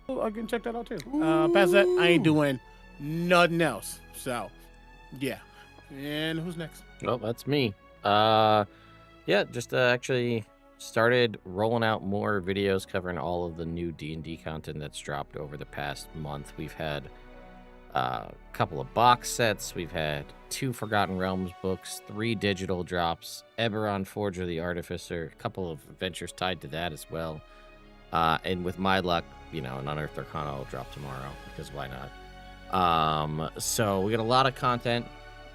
I can check that out too. Past that, I ain't doing nothing else. So, yeah. And who's next? Well, that's me. Yeah, just actually started rolling out more videos covering all of the new D&D content that's dropped over the past month. We've had a couple of box sets. We've had 2 Forgotten Realms books, 3 digital drops, Eberron Forger the Artificer, a couple of adventures tied to that as well. And with my luck, you know, an Unearthed Arcana will drop tomorrow, because why not? So we got a lot of content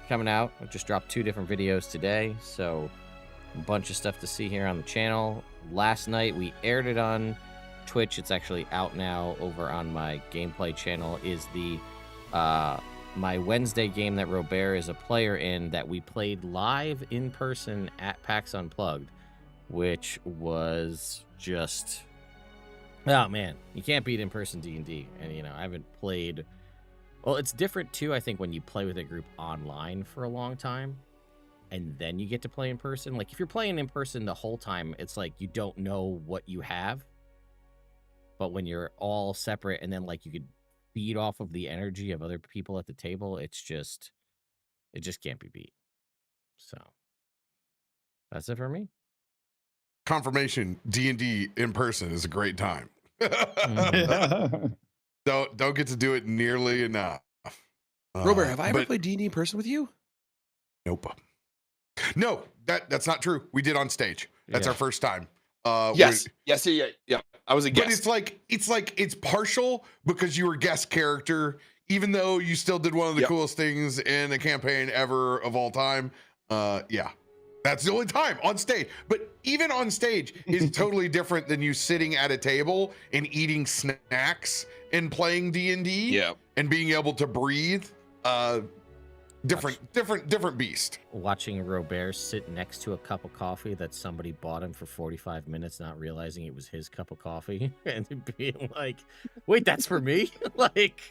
coming out. I just dropped 2 different videos today, so a bunch of stuff to see here on the channel. Last night we aired it on Twitch. It's actually out now over on my gameplay channel. Is the my Wednesday game that Robert is a player in, that we played live in person at PAX Unplugged, which was just, oh man, you can't beat in-person D&D. And you know, I haven't played, well, it's different too, I think, when you play with a group online for a long time and then you get to play in person. Like if you're playing in person the whole time, it's like you don't know what you have. But when you're all separate and then like you could feed off of the energy of other people at the table, it just can't be beat. So that's it for me. Confirmation, D&D in person is a great time. Don't get to do it nearly enough. Robert, have I ever played D&D in person with you? Nope. No, that's not true. We did on stage. That's our first time. Yes. Yeah. I was a guest. But it's partial because you were guest character, even though you still did one of the coolest things in a campaign ever of all time. Yeah. That's the only time on stage. But even on stage is totally different than you sitting at a table and eating snacks and playing D&D and being able to breathe. Different beast. Watching Robert sit next to a cup of coffee that somebody bought him for 45 minutes, not realizing it was his cup of coffee, and being like, wait, that's for me? Like,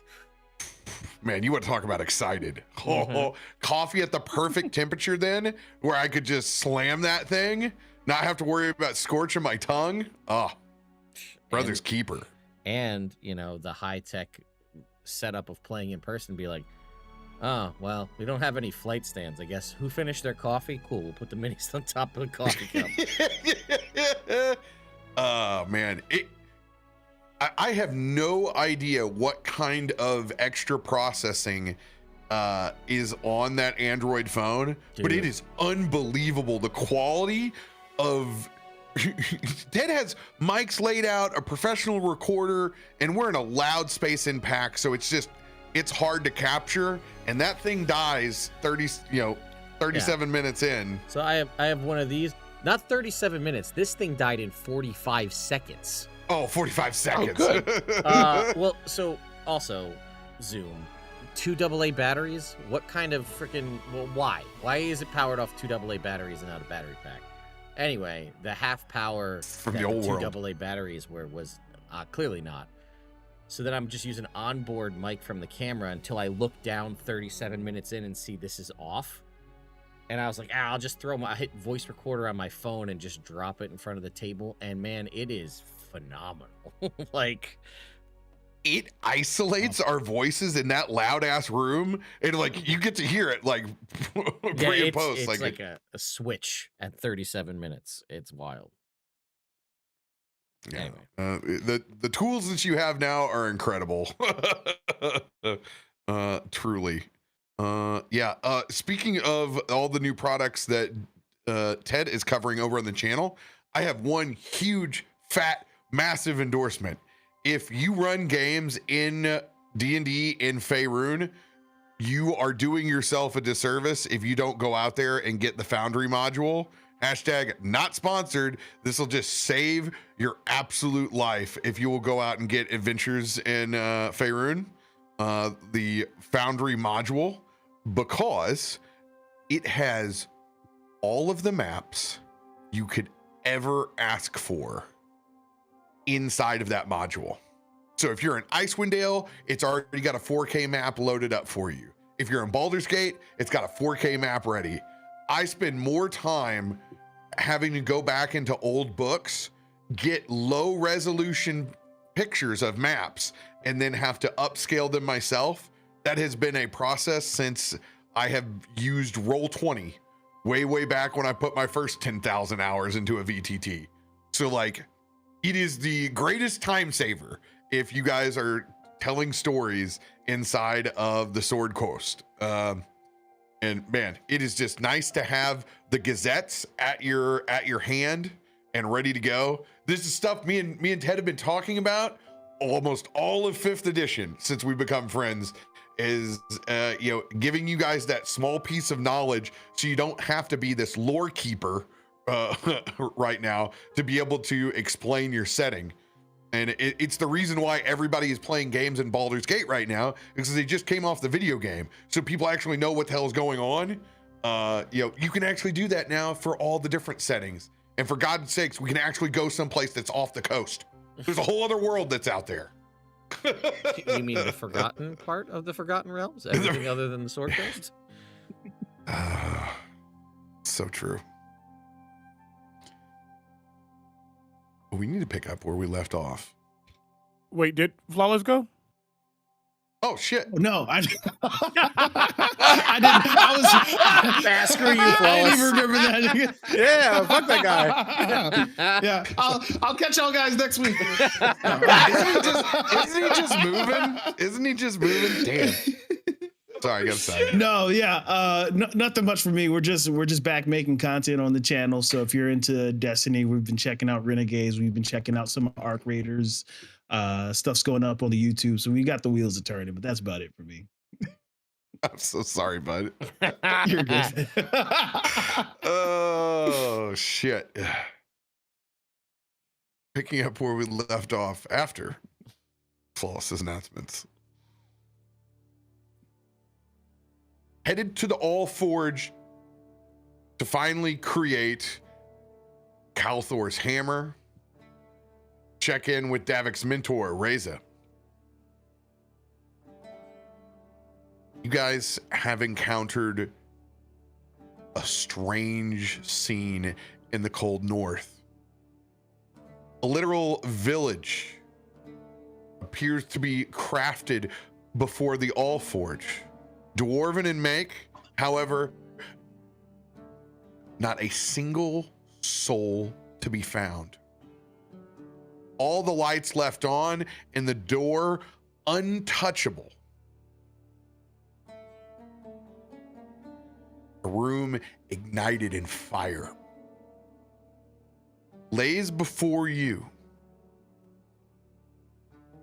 man, you want to talk about excited. Coffee at the perfect temperature then, where I could just slam that thing, not have to worry about scorching my tongue. Brother's keeper. And, you know, the high-tech setup of playing in person, be like, oh, well, we don't have any flight stands, I guess. Who finished their coffee? Cool, we'll put the minis on top of the coffee cup. Oh, man. I have no idea what kind of extra processing is on that Android phone, but it is unbelievable. The quality of... Ted has mics laid out, a professional recorder, and we're in a loud space in PAX, so it's hard to capture, and that thing dies 37 minutes in. So I have one of these, not 37 minutes. This thing died in 45 seconds. Oh, 45 seconds. Oh, good. Well, so also Zoom, 2 AA batteries. What kind of freaking, well, why? Why is it powered off 2 AA batteries and not a battery pack? Anyway, the half power from the old world 2 AA batteries was clearly not. So then I'm just using onboard mic from the camera until I look down 37 minutes in and see this is off. And I was like, I'll just hit voice recorder on my phone and just drop it in front of the table. And man, it is phenomenal. Like, it isolates our voices in that loud ass room, and like you get to hear it like pre and post. It's like a switch at 37 minutes. It's wild. Yeah. Anyway. The tools that you have now are incredible. Truly. Speaking of all the new products that Ted is covering over on the channel, I have one huge, fat, massive endorsement. If you run games in D&D in Faerun, you are doing yourself a disservice if you don't go out there and get the Foundry module. Hashtag not sponsored. This will just save your absolute life if you will go out and get Adventures in Faerun, the Foundry module, because it has all of the maps you could ever ask for inside of that module. So if you're in Icewind Dale, it's already got a 4K map loaded up for you. If you're in Baldur's Gate, it's got a 4K map ready. I spend more time having to go back into old books, get low resolution pictures of maps and then have to upscale them myself. That has been a process since I have used Roll20 way back when I put my first 10,000 hours into a VTT. So like, it is the greatest time saver if you guys are telling stories inside of the Sword Coast. And man, it is just nice to have the gazettes at your hand and ready to go. This is stuff me and Ted have been talking about almost all of 5th edition since we become friends, is giving you guys that small piece of knowledge so you don't have to be this lore keeper right now to be able to explain your setting. And it's the reason why everybody is playing games in Baldur's Gate right now, because they just came off the video game. So people actually know what the hell is going on. You can actually do that now for all the different settings. And for God's sakes, we can actually go someplace that's off the coast. There's a whole other world that's out there. You mean the forgotten part of the Forgotten Realms? Everything other than the Sword Coast? So true. We need to pick up where we left off. Wait, did Flawless go? Oh shit! No, I didn't. I was screw you, Flawless. I didn't even remember that. Yeah, fuck that guy. Yeah, I'll catch y'all guys next week. Isn't he just moving? Isn't he just moving? Damn. Sorry, I got excited. No, yeah, nothing much for me. We're just back making content on the channel. So if you're into Destiny, we've been checking out Renegades. We've been checking out some Arc Raiders. Stuff's going up on the YouTube, so we got the wheels are turning. But that's about it for me. I'm so sorry, bud. You're good. Oh shit! Picking up where we left off after Flawless's announcements. Headed to the All Forge to finally create Kalthorr's hammer. Check in with Davik's mentor, Reza. You guys have encountered a strange scene in the cold north. A literal village appears to be crafted before the All Forge. Dwarven in make, however, not a single soul to be found. All the lights left on and the door untouchable. A room ignited in fire lays before you.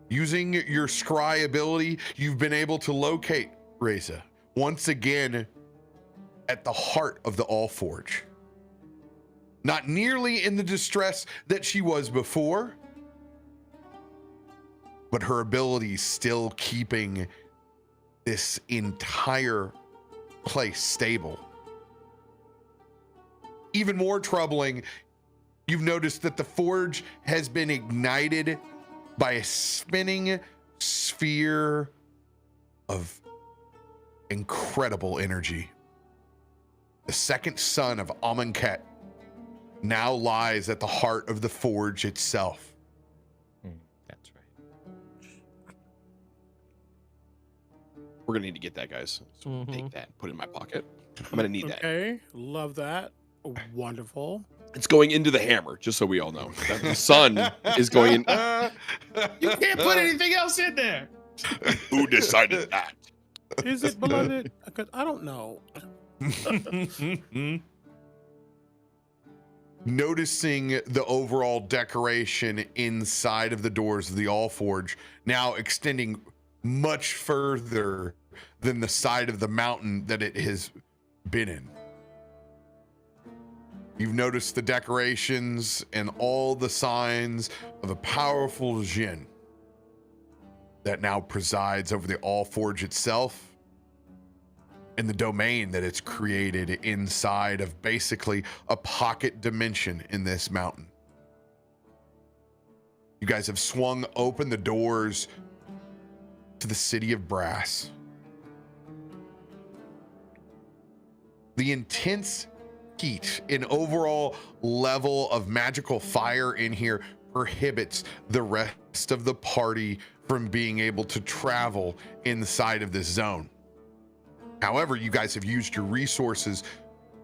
Using your scry ability, you've been able to locate Reza once again at the heart of the All Forge. Not nearly in the distress that she was before, but her abilities still keeping this entire place stable. Even more troubling, you've noticed that the forge has been ignited by a spinning sphere of incredible energy. The second son of Amonkhet now lies at the heart of the forge itself. That's right. We're gonna need to get that, guys. So take that, put it in my pocket. I'm gonna need that. Okay, love that. Wonderful. It's going into the hammer, just so we all know. The sun is going in. You can't put anything else in there. Who decided that? Is it beloved? Because I don't know. Noticing the overall decoration inside of the doors of the All Forge, now extending much further than the side of the mountain that it has been in. You've noticed the decorations and all the signs of a powerful Jinn that now presides over the All Forge itself and the domain that it's created inside of basically a pocket dimension in this mountain. You guys have swung open the doors to the city of Brass. The intense heat and overall level of magical fire in here prohibits the rest of the party from being able to travel inside of this zone. However, you guys have used your resources,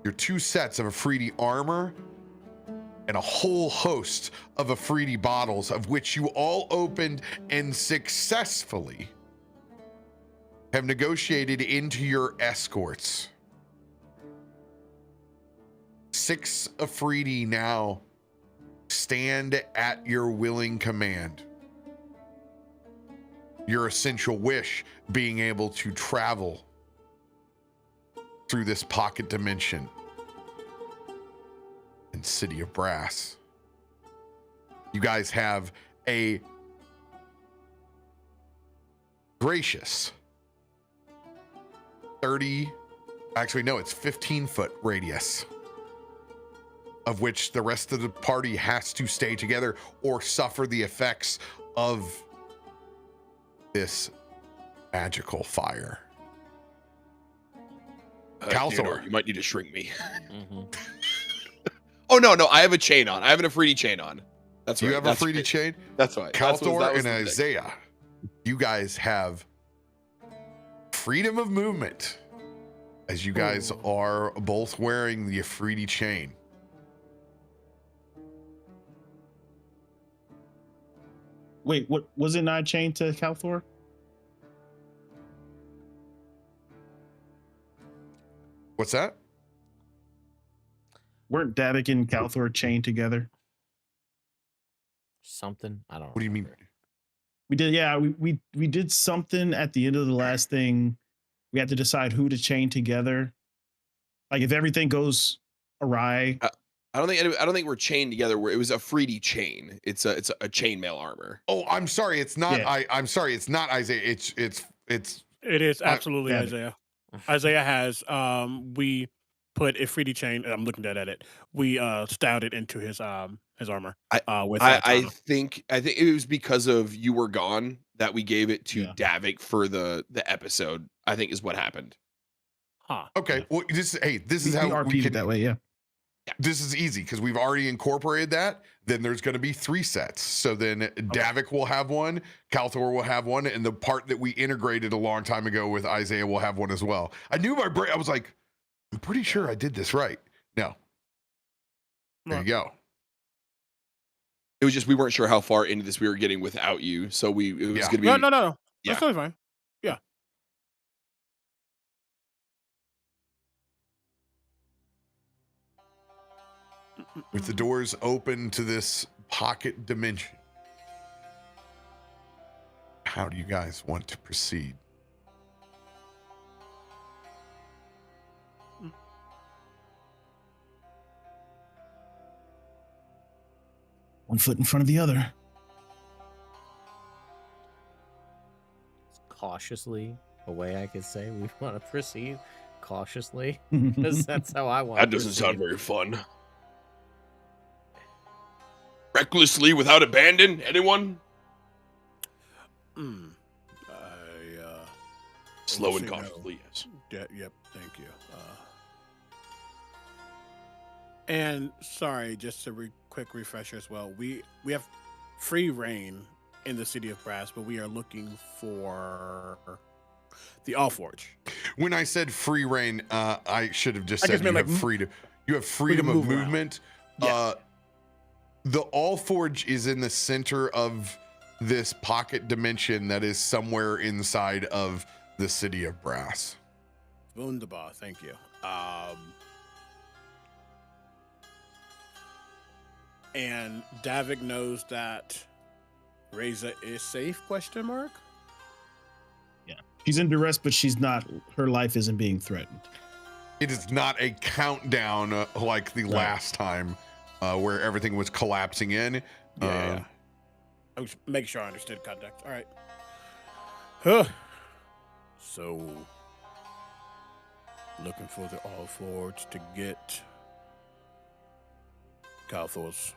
your 2 sets of Afridi armor and a whole host of Afridi bottles, of which you all opened and successfully have negotiated into your escorts. 6 Afridi now stand at your willing command. Your essential wish being able to travel through this pocket dimension in City of Brass. You guys have a gracious 15-foot radius, of which the rest of the party has to stay together or suffer the effects of this magical fire. Kalthorr. Theodore, you might need to shrink me. Oh, no, I have a chain on. I have an Afridi chain on. That's right. You have a Afridi chain? That's right. Kalthorr and Isaiah, you guys have freedom of movement, as you guys are both wearing the Afridi chain. Wait, what was it not chained to Kalthorr? What's that? Weren't Davik and Kalthorr chained together? Something. I don't know. What do you mean? We did, yeah. We did something at the end of the last thing. We had to decide who to chain together. Like if everything goes awry. I don't think we're chained together. Where it was a Afridi chain. It's a chainmail armor. Oh, I'm sorry. It's not. Yeah. I'm sorry. It's not Isaiah. It is absolutely Davik. Isaiah. Isaiah has we put a Afridi chain. I'm looking at it. We styled it into his armor. I think it was because of you were gone that we gave it to Davik for the episode. I think is what happened. Huh. Okay. Well, this is how we RP'd can, that way. Yeah. This is easy because we've already incorporated that. Then there's going to be 3 sets. So then Davik will have one, Kalthorr will have one, and the part that we integrated a long time ago with Isaiah will have one as well. I knew my brain. I was like, I'm pretty sure I did this right. No. There you go. It was just we weren't sure how far into this we were getting without you, so it was going to be No. Yeah. That's totally fine. Yeah. With the doors open to this pocket dimension, how do you guys want to proceed? One foot in front of the other. Cautiously, a way I could say we want to proceed cautiously, because that's how I want. That doesn't sound very fun. Recklessly, without abandon, anyone? Slow and cautiously, yes. Yep, thank you. And sorry, just a quick refresher as well. We have free reign in the City of Brass, but we are looking for the Allforge. When I said free reign, I should have just I said just meant, have freedom. You have freedom of movement. Yeah. The Allforge is in the center of this pocket dimension that is somewhere inside of the City of Brass. Wunderbar, thank you. And Davik knows that Reza is safe, question mark? Yeah. She's in duress, but she's not, her life isn't being threatened. It is not a countdown like the last time where everything was collapsing in. Yeah. I was making sure I understood context. All right. Huh. So, looking for the Allforge to get Kalthorr's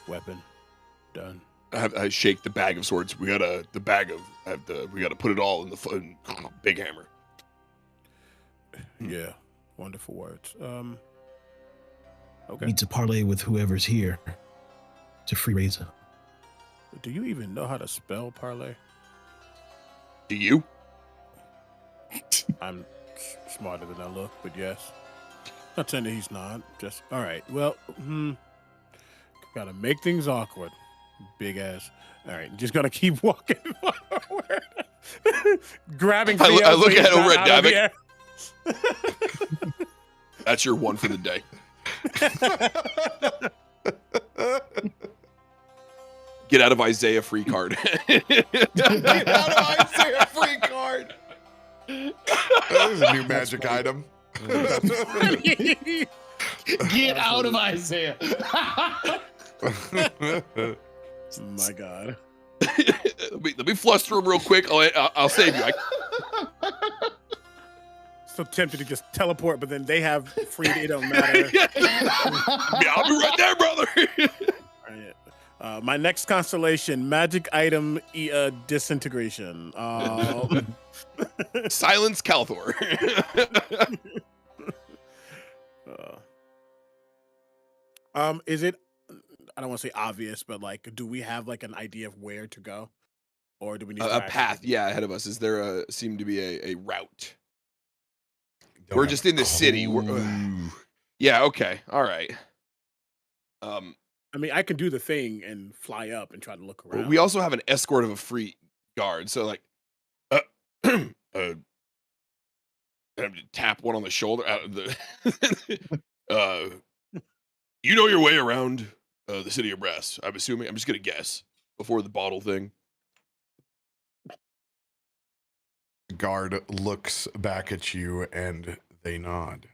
weapon done. I shake the bag of swords. We gotta put it all in the big hammer. Yeah, wonderful words. Okay. Need to parlay with whoever's here. It's a free razor. Do you even know how to spell parlay? Do you? I'm smarter than I look, but yes. Not saying that he's not. Just all right. Well, gotta make things awkward. Big ass. All right, just gonna keep walking forward, grabbing. I look Theo at so he's over not at out of the Davik. air. That's your one for the day. Get out of Isaiah free card. Get out of Isaiah free card. That is a new magic item. Get out of Isaiah. My God. let me flush through him real quick. I'll save you. So tempted to just teleport, but then they have free. It don't matter. Yeah, I'll be right there, brother. All right. My next constellation, magic item disintegration. Silence Kalthorr. Is it? I don't want to say obvious, but like, do we have like an idea of where to go, or do we need a path? Yeah, ahead of us. Is there seem to be a route? We're just in the city. Yeah. Okay. All right. I mean, I can do the thing and fly up and try to look around. We also have an escort of a free guard, so like, have to tap one on the shoulder. You know your way around the city of Brass. I'm assuming. I'm just gonna guess before the bottle thing. Guard looks back at you and they nod.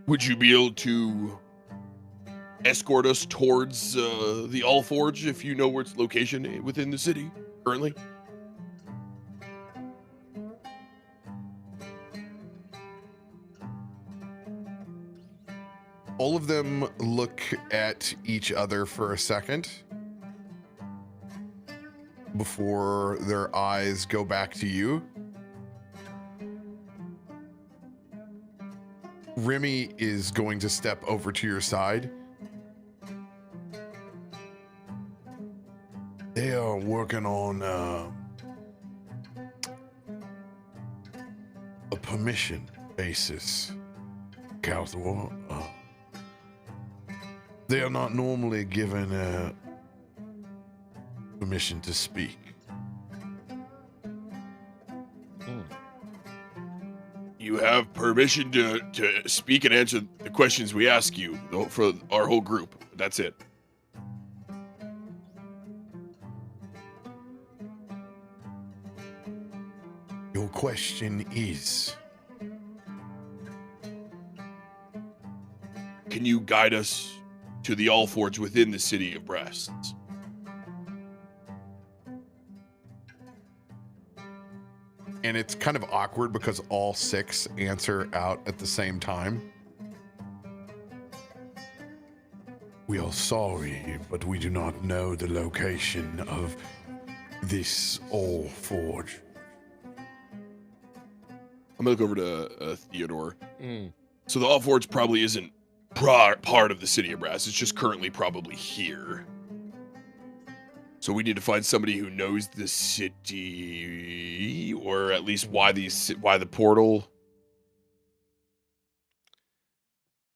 Would you be able to escort us towards the Allforge if you know where its location within the city currently? All of them look at each other for a second before their eyes go back to you. Remy is going to step over to your side. They are working on a permission basis, Kalthorr. They are not normally given permission to speak. You have permission to speak and answer the questions we ask you for our whole group. That's it. Your question is, can you guide us to the Allforge within the city of Brass? and it's kind of awkward because all 6 answer out at the same time. We are sorry, but we do not know the location of this Allforge. I'm gonna look over to Theodore. So the Allforge probably isn't part of the city of Brass. It's just currently probably here. So we need to find somebody who knows the city, or at least why the portal.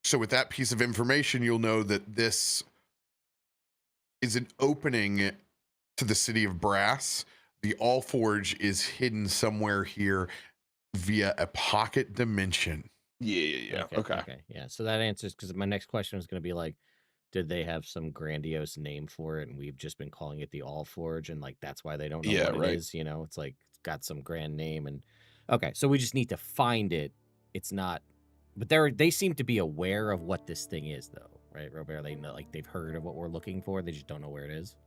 So with that piece of information, you'll know that this is an opening to the city of Brass. The Allforge is hidden somewhere here via a pocket dimension. Yeah. Okay. Yeah. So that answers, because my next question was going to be like, did they have some grandiose name for it, and we've just been calling it the Allforge, and like that's why they don't know what it is. You know, it's like it's got some grand name, and okay, so we just need to find it. It's not, but they seem to be aware of what this thing is, though, right, Robert? They know, like they've heard of what we're looking for. They just don't know where it is.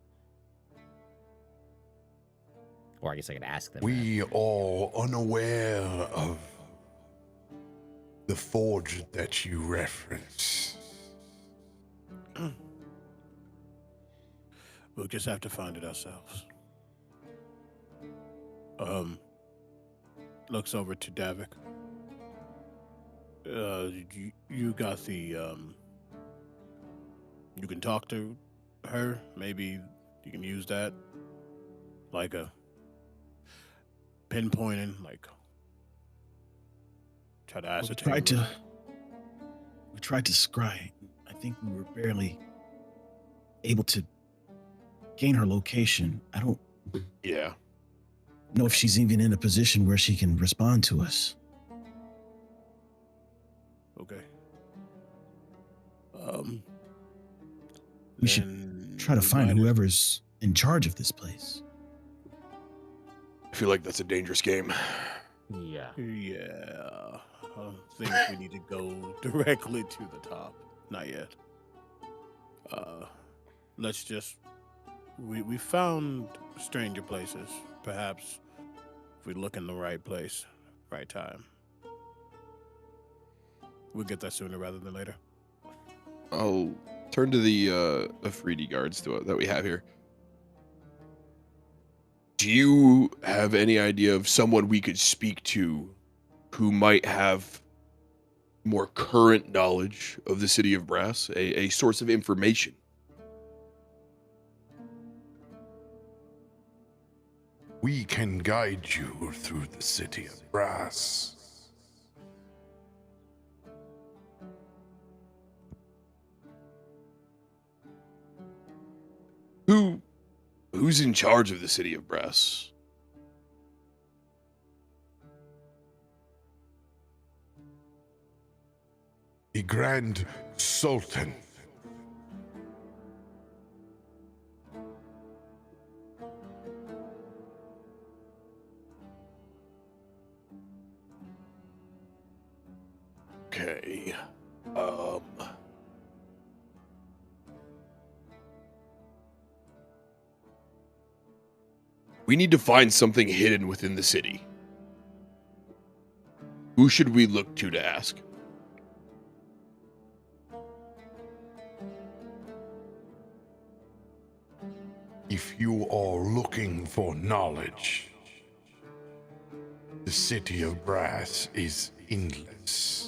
Or I guess I could ask them. We are unaware of the forge that you reference. We'll just have to find it ourselves. Looks over to Davik. You got the you can talk to her. Maybe you can use that like a pinpointing, like try to ascertain. We tried to scry. I think we were barely able to gain her location. I don't know if she's even in a position where she can respond to us. Okay. We should try to find whoever's in charge of this place. I feel like that's a dangerous game. Yeah. Yeah. I think we need to go directly to the top. Not yet. Let's just... We found stranger places. Perhaps if we look in the right place, right time. We'll get that sooner rather than later. I'll turn to the Afridi guards that we have here. Do you have any idea of someone we could speak to who might have more current knowledge of the city of Brass, a source of information? We can guide you through the city of Brass. Who's in charge of the city of Brass? The Grand Sultan. Okay. We need to find something hidden within the city. Who should we look to ask? If you are looking for knowledge, the city of Brass is endless.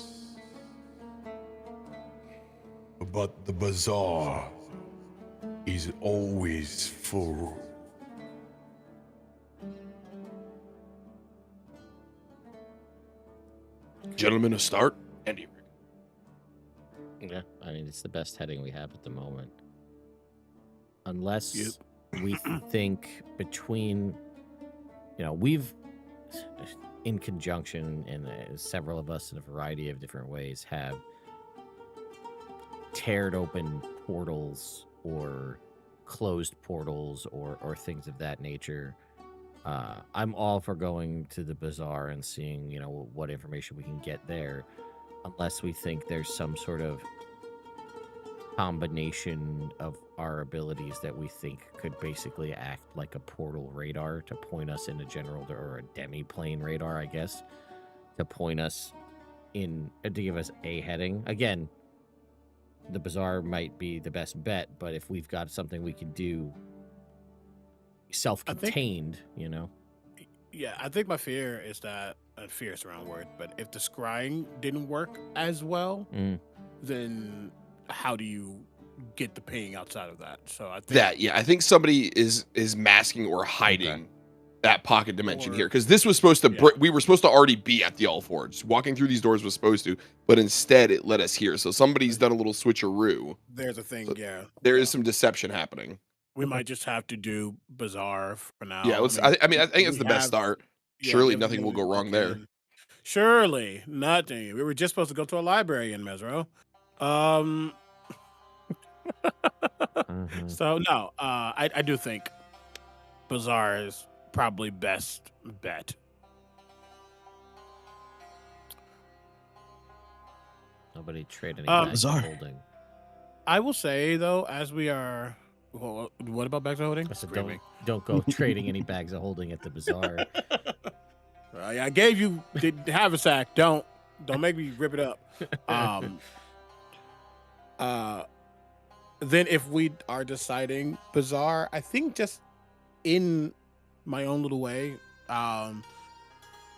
But the bazaar is always full. Gentlemen, a start? And Egrik. Yeah, I mean, it's the best heading we have at the moment. Unless we think between, we've, in conjunction, and several of us in a variety of different ways have teared open portals or closed portals or things of that nature. I'm all for going to the bazaar and seeing, what information we can get there, unless we think there's some sort of combination of our abilities that we think could basically act like a portal radar to point us in a general, or a demi-plane radar, I guess, to point us in, to give us a heading. Again, the bazaar might be the best bet, but if we've got something we can do self-contained, Yeah, I think my fear is that, fear is the wrong word, but if the scrying didn't work as well, then how do you get the ping outside of that? So I think I think somebody is masking or hiding that pocket dimension here, because this was supposed to we were supposed to already be at the Allforge. Walking through these doors was supposed to, but instead it led us here. So somebody's done a little switcheroo. There's a thing, so there is some deception happening. We might just have to do bazaar for now. Yeah, I think it's the best start. Surely nothing will go wrong there. Surely nothing. We were just supposed to go to a library in Mesro. So no, I do think bazaar is probably best bet. Nobody trade any bags of holding. I will say though, as we are, well, what about bags of holding? I said don't go trading any bags of holding at the bazaar. I gave you the haversack. Don't make me rip it up. Then if we are deciding bazaar, I think just in my own little way,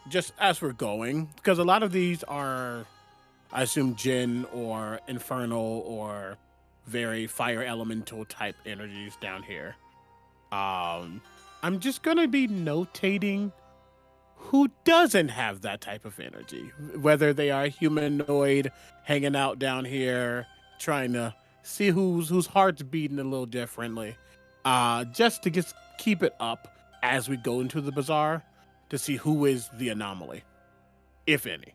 just as we're going, because a lot of these are, I assume, Jinn or Infernal or very fire elemental type energies down here. I'm just gonna be notating who doesn't have that type of energy, whether they are humanoid hanging out down here, trying to see whose heart's beating a little differently, just to keep it up as we go into the bazaar to see who is the anomaly, if any.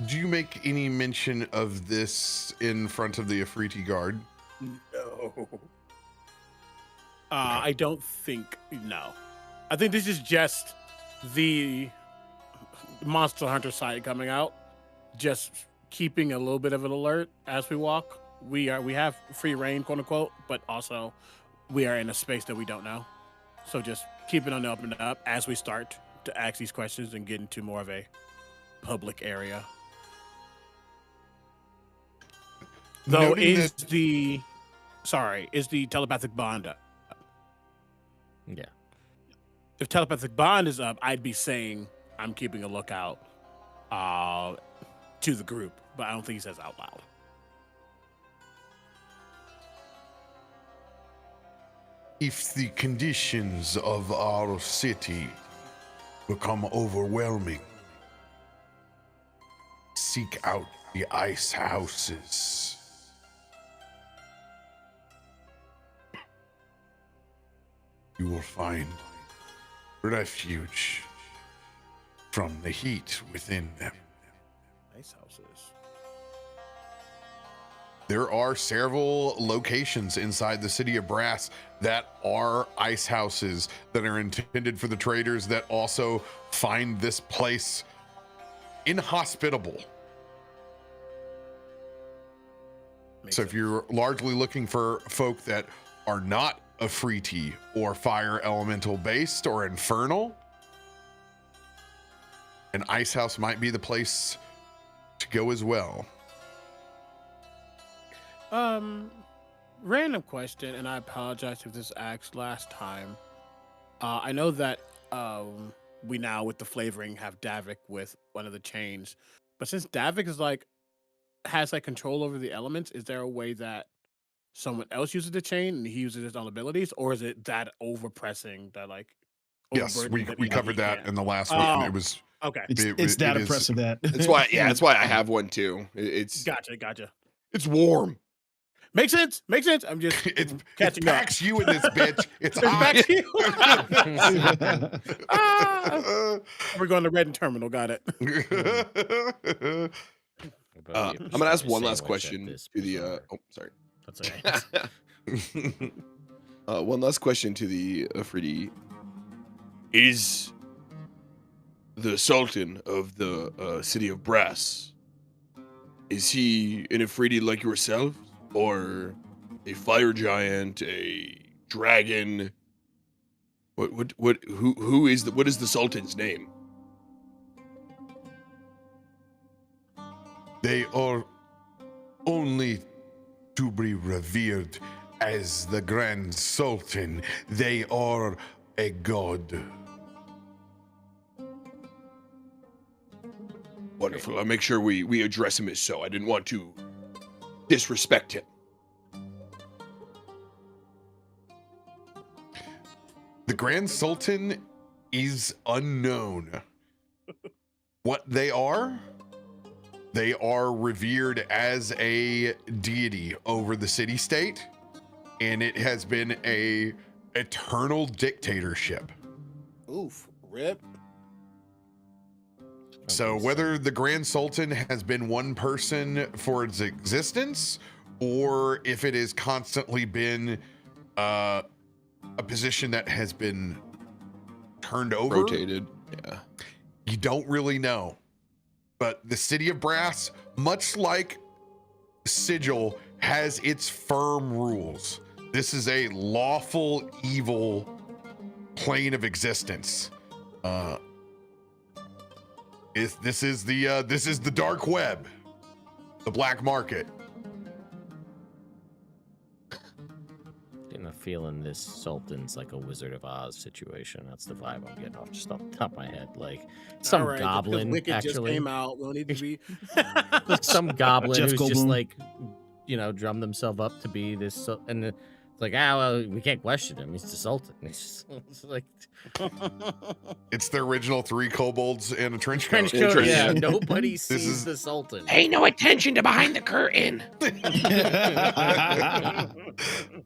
Do you make any mention of this in front of the Afriti guard? No. I don't think, no. I think this is just the Monster Hunter side coming out, just keeping a little bit of an alert as we walk. We have free reign, quote unquote, but also we are in a space that we don't know. So just keep it on the up and up as we start to ask these questions and get into more of a public area. Though is the telepathic bond up? Yeah. If telepathic bond is up, I'd be saying I'm keeping a lookout to the group, but I don't think he says out loud. If the conditions of our city become overwhelming, seek out the ice houses. You will find refuge from the heat within them. Ice houses. There are several locations inside the city of Brass that are ice houses that are intended for the traders that also find this place inhospitable. So if you're largely looking for folk that are not Afriti or fire elemental based or infernal, an ice house might be the place to go as well. Random question, and I apologize if this asked last time. I know that we now with the flavoring have Davik with one of the chains, but since Davik is has control over the elements, is there a way that someone else uses the chain and he uses his own abilities, or is it that overpressing that Yes, we covered that in the last one. It was okay. It's that impressive that. That's why. Yeah, that's why I have one too. It's Gotcha. It's warm. Makes sense. I'm just it catching up. packs you in this bitch. It's It's hot. back to you. We're going to Red Terminal. Got it. I'm gonna ask one last question to the. Oh, sorry. That's okay. One last question to the Afriti. Is the Sultan of the city of Brass, is he an Afriti like yourself, or a fire giant, a dragon? Who is what is the Sultan's name? They are only to be revered as the Grand Sultan. They are a god. Wonderful. I'll make sure we address him as so. I didn't want to disrespect him. The Grand Sultan is unknown. What they are revered as a deity over the city-state, and it has been a eternal dictatorship. Oof, rip. So whether the Grand Sultan has been one person for its existence, or if it has constantly been a position that has been turned over, Rotated. Yeah. you don't really know. But the city of Brass, much like Sigil, has its firm rules. This is a lawful evil plane of existence. This is the dark web, the black market. Getting the feeling this Sultan's like a Wizard of Oz situation. That's the vibe I'm getting off just off the top of my head. Like some All right, just 'cause goblin Wicked just actually. came out. We don't need to be. Some goblin Jeff who's just Goldblum. like, drummed himself up to be this, and it's like, well, we can't question him. He's the Sultan. It's like It's the original 3 kobolds and a trench coat. trench coat. Yeah, Yeah. nobody This sees is- the Sultan. Pay no attention to behind the curtain.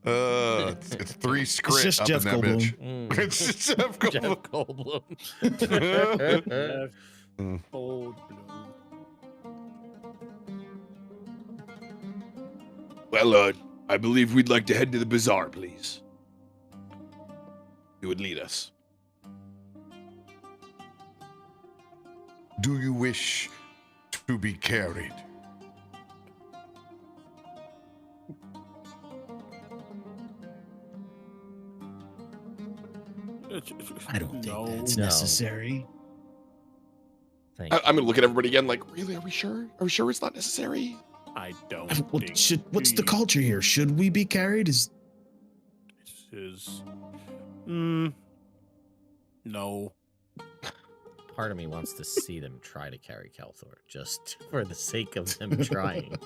It's 3 scrit just up Jeff in that Goldblum. bitch. It's just Jeff Jeff Goldblum. Goldblum. Old blue. Well, I believe we'd like to head to the bazaar, please. You would lead us. Do you wish to be carried? I don't think No. that's No. necessary. Thank I'm gonna look at everybody again. Like, really? Are we sure? Are we sure it's not necessary? I don't Well, think what's the we- culture here? Should we be carried? This is. No. Part of me wants to see them try to carry Kalthorr, just for the sake of them trying.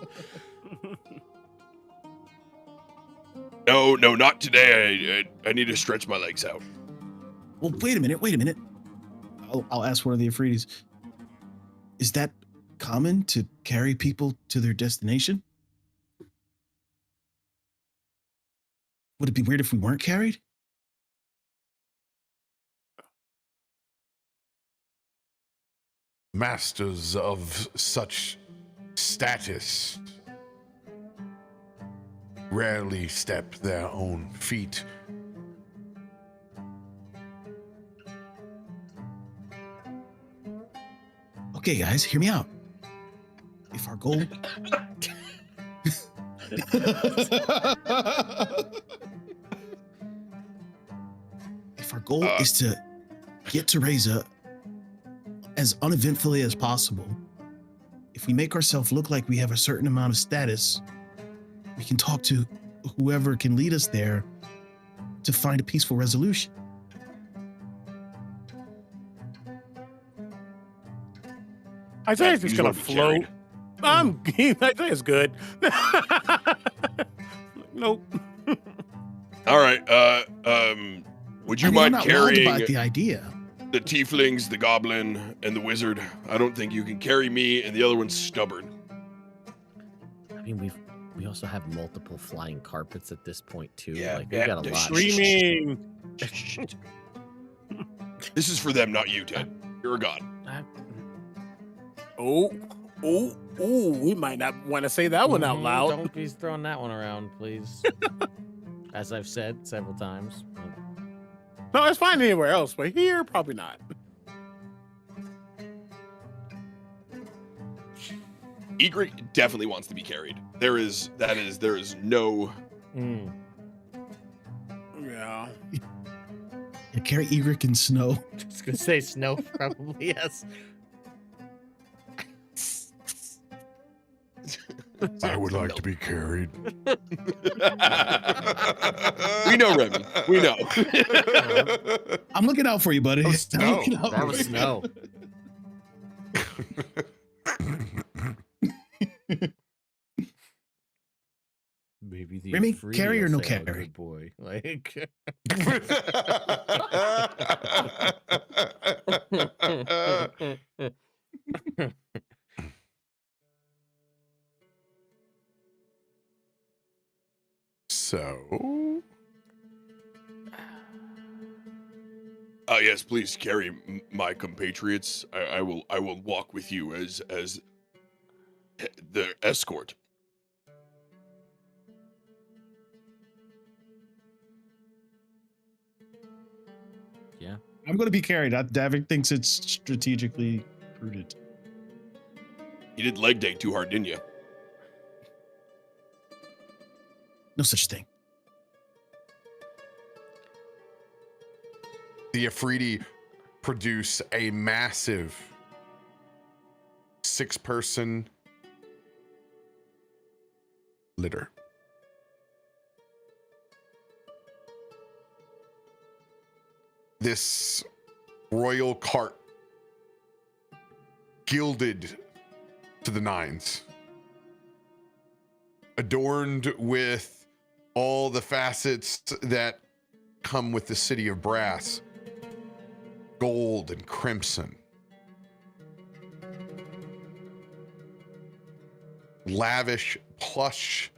No, not today. I need to stretch my legs out. Well, wait a minute. I'll ask one of the Ifritis. Is that common to carry people to their destination? Would it be weird if we weren't carried? Masters of such status rarely step their own feet. Okay, guys, hear me out. If our goal if our goal is to get to Reza as uneventfully as possible, if we make ourselves look like we have a certain amount of status, we can talk to whoever can lead us there to find a peaceful resolution. Isaiah's just You gonna wanna be float. carried. Isaiah's good. Nope. All right. Would you I mean, I'm mind not wild carrying about the idea. the tieflings, the goblin, and the wizard? I don't think you can carry me, and the other one's stubborn. I mean, we also have multiple flying carpets at this point too. Yeah, Like we yeah, got a yeah, lot. Screaming. This is for them, not you, Ted. You're a god. Oh. We might not want to say that one out loud. Don't be throwing that one around, please. As I've said several times. No, it's fine anywhere else, but here, probably not. Egrik definitely wants to be carried. There is no. Mm. Yeah. Yeah, carry Egrik in snow. I was gonna say snow, probably yes. I would like to be carried. We know, Remy. We know. I'm looking out for you, buddy. Oh, I'm snow. looking out That for was you. snow. Maybe the Remy, Afridi carry or will no say, "Oh, carry?" good boy. Like So, Yes, please carry my compatriots. I will walk with you as the escort. yeah. I'm going to be carried. Davik thinks it's strategically prudent. You did leg day too hard, didn't you? No such thing. the Afridi produce a massive 6-person litter. this royal cart, gilded to the nines, adorned with all the facets that come with the city of brass, gold and crimson, lavish plush,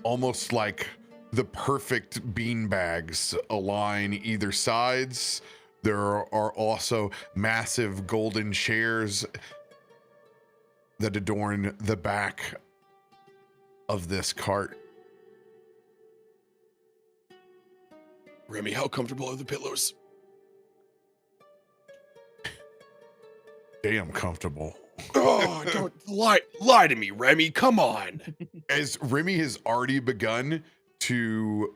almost like the perfect bean bags align either sides. There are also massive golden chairs that adorn the back of this cart. Remy, how comfortable are the pillows? Damn comfortable. Oh, don't lie to me, Remy. Come on. As Remy has already begun to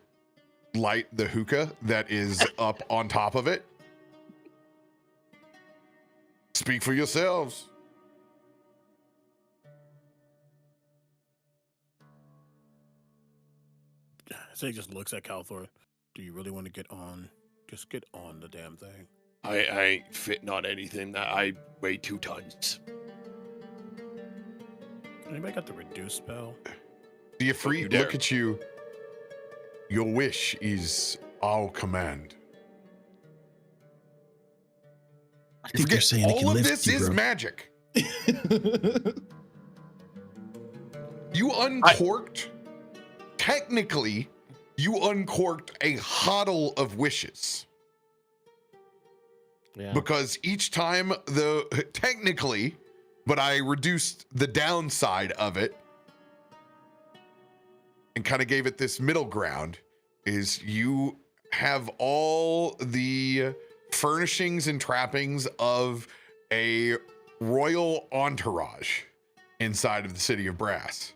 light the hookah that is up on top of it. Speak for yourselves. So he just looks at Kalthorr. Do you really want to get on? Just get on the damn thing. I ain't fitting on anything. I weigh 2 tons. Anybody got the reduce spell? Theodore, You dare. look at you. Your wish is our command. I You think you're forget, saying it can all of lift this you, is bro. magic. You uncorked, technically, you uncorked a huddle of wishes. Yeah. Because each time technically, but I reduced the downside of it and kind of gave it this middle ground, is you have all the furnishings and trappings of a royal entourage inside of the city of brass.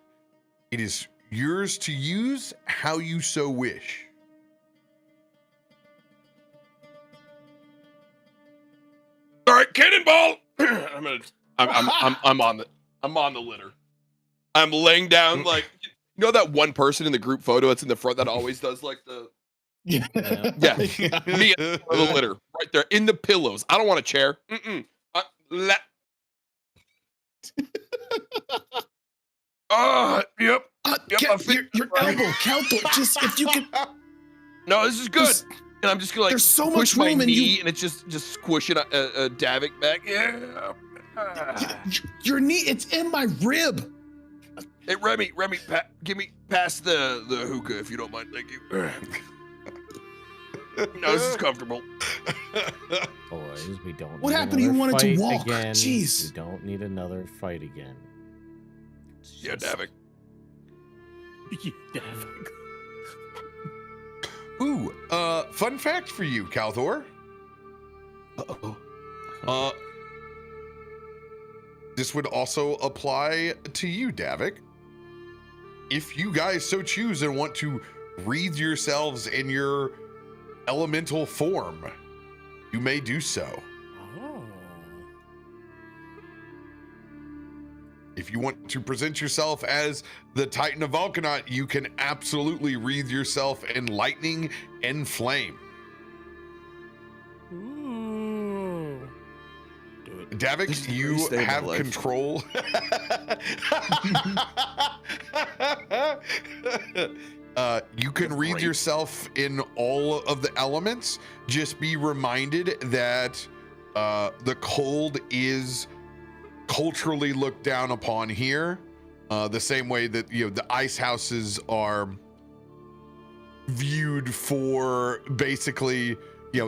It is yours to use how you so wish. All right, cannonball. I'm on the litter. I'm laying down like, you know that one person in the group photo that's in the front that always does like the Yeah. Yeah. Me on the litter right there in the pillows. I don't want a chair. Yep. Yep, I fit your right. elbow, Kalthorr. Just if you could. No, this is good. And I'm just gonna like There's so push much my room and knee you. and it's just squishing Davik back. Yeah. Your knee, it's in my rib. Hey Remy, give me pass the hookah if you don't mind. Thank you. No, this is comfortable. Boys, we don't. What need happened? You another wanted to fight walk. Again. Jeez. We don't need another fight again. It's Yeah, just- Davik. Ooh, fun fact for you, Kalthorr. Uh-oh. This would also apply to you, Davik. If you guys so choose and want to wreathe yourselves in your elemental form, you may do so. Oh. If you want to present yourself as the Titan of Valkanaut, you can absolutely wreathe yourself in lightning and flame. Ooh. Do it. Davik, This is the you greatest day of my have life. control. You can That's wreathe great. yourself in all of the elements. Just be reminded that the cold is culturally looked down upon here, the same way that the ice houses are viewed for basically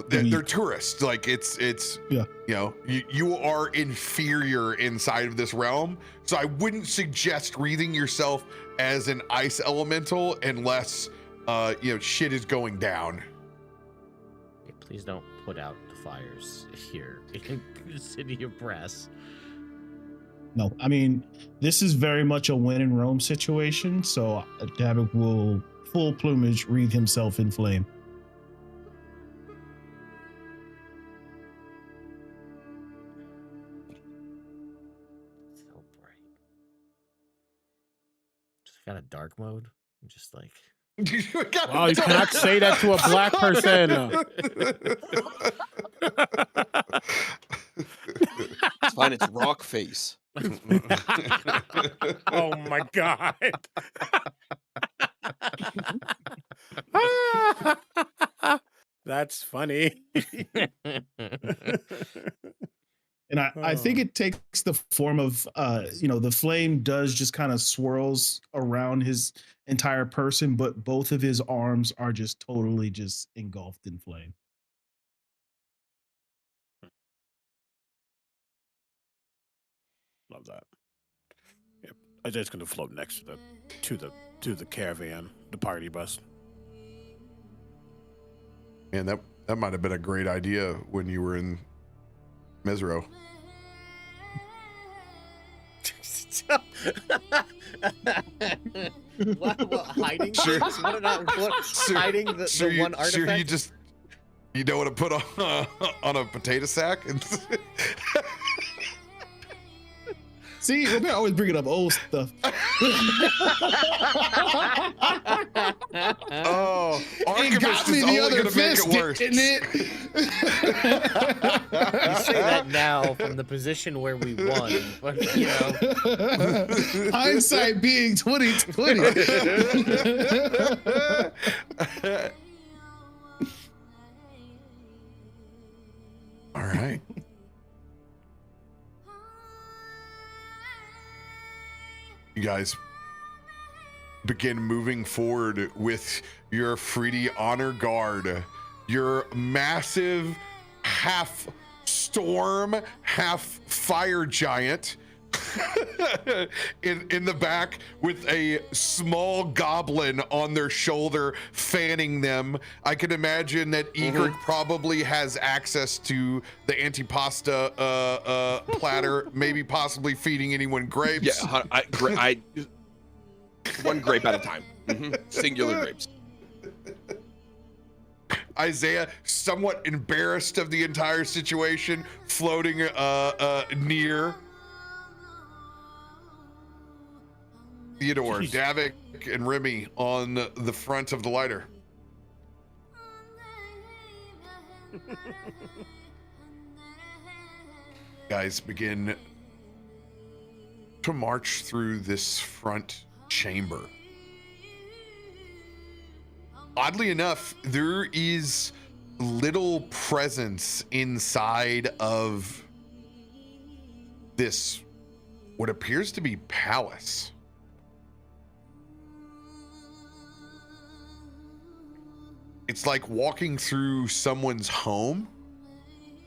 they're tourists. Like it's Yeah. you are inferior inside of this realm, so I wouldn't suggest wreathing yourself as an ice elemental unless shit is going down. Hey, please don't put out the fires here in the city of brass. No, I mean, this is very much a win in Rome situation. So Davik will full plumage wreathe himself in flame. So bright. Just got a dark mode. I'm just like Wow, you cannot say that to a black person. It's fine. It's rock face. Oh my god. That's funny. And I think it takes the form of, the flame does just kind of swirls around his entire person, but both of his arms are just totally just engulfed in flame. Love that. Yep. I'm just gonna float next to the caravan, the party bus. Man, that might have been a great idea when you were in Mesro. What, hiding things? What about hiding the one artifact? Sure, you don't want to put on a potato sack. See, they always bringing up old stuff. Oh, It got me the other fist, didn't it? You say that now from the position where we won, but hindsight being 2020. All right. You guys begin moving forward with your Freedy Honor Guard, your massive half storm, half fire giant in the back with a small goblin on their shoulder fanning them. I can imagine that Egrik probably has access to the antipasta platter, maybe possibly feeding anyone grapes. Yeah, I one grape at a time. Singular grapes. Isaiah, somewhat embarrassed of the entire situation, floating near. Theodore, Davik, and Remy on the front of the lighter. Guys begin to march through this front chamber. Oddly enough, there is little presence inside of this, what appears to be palace. It's like walking through someone's home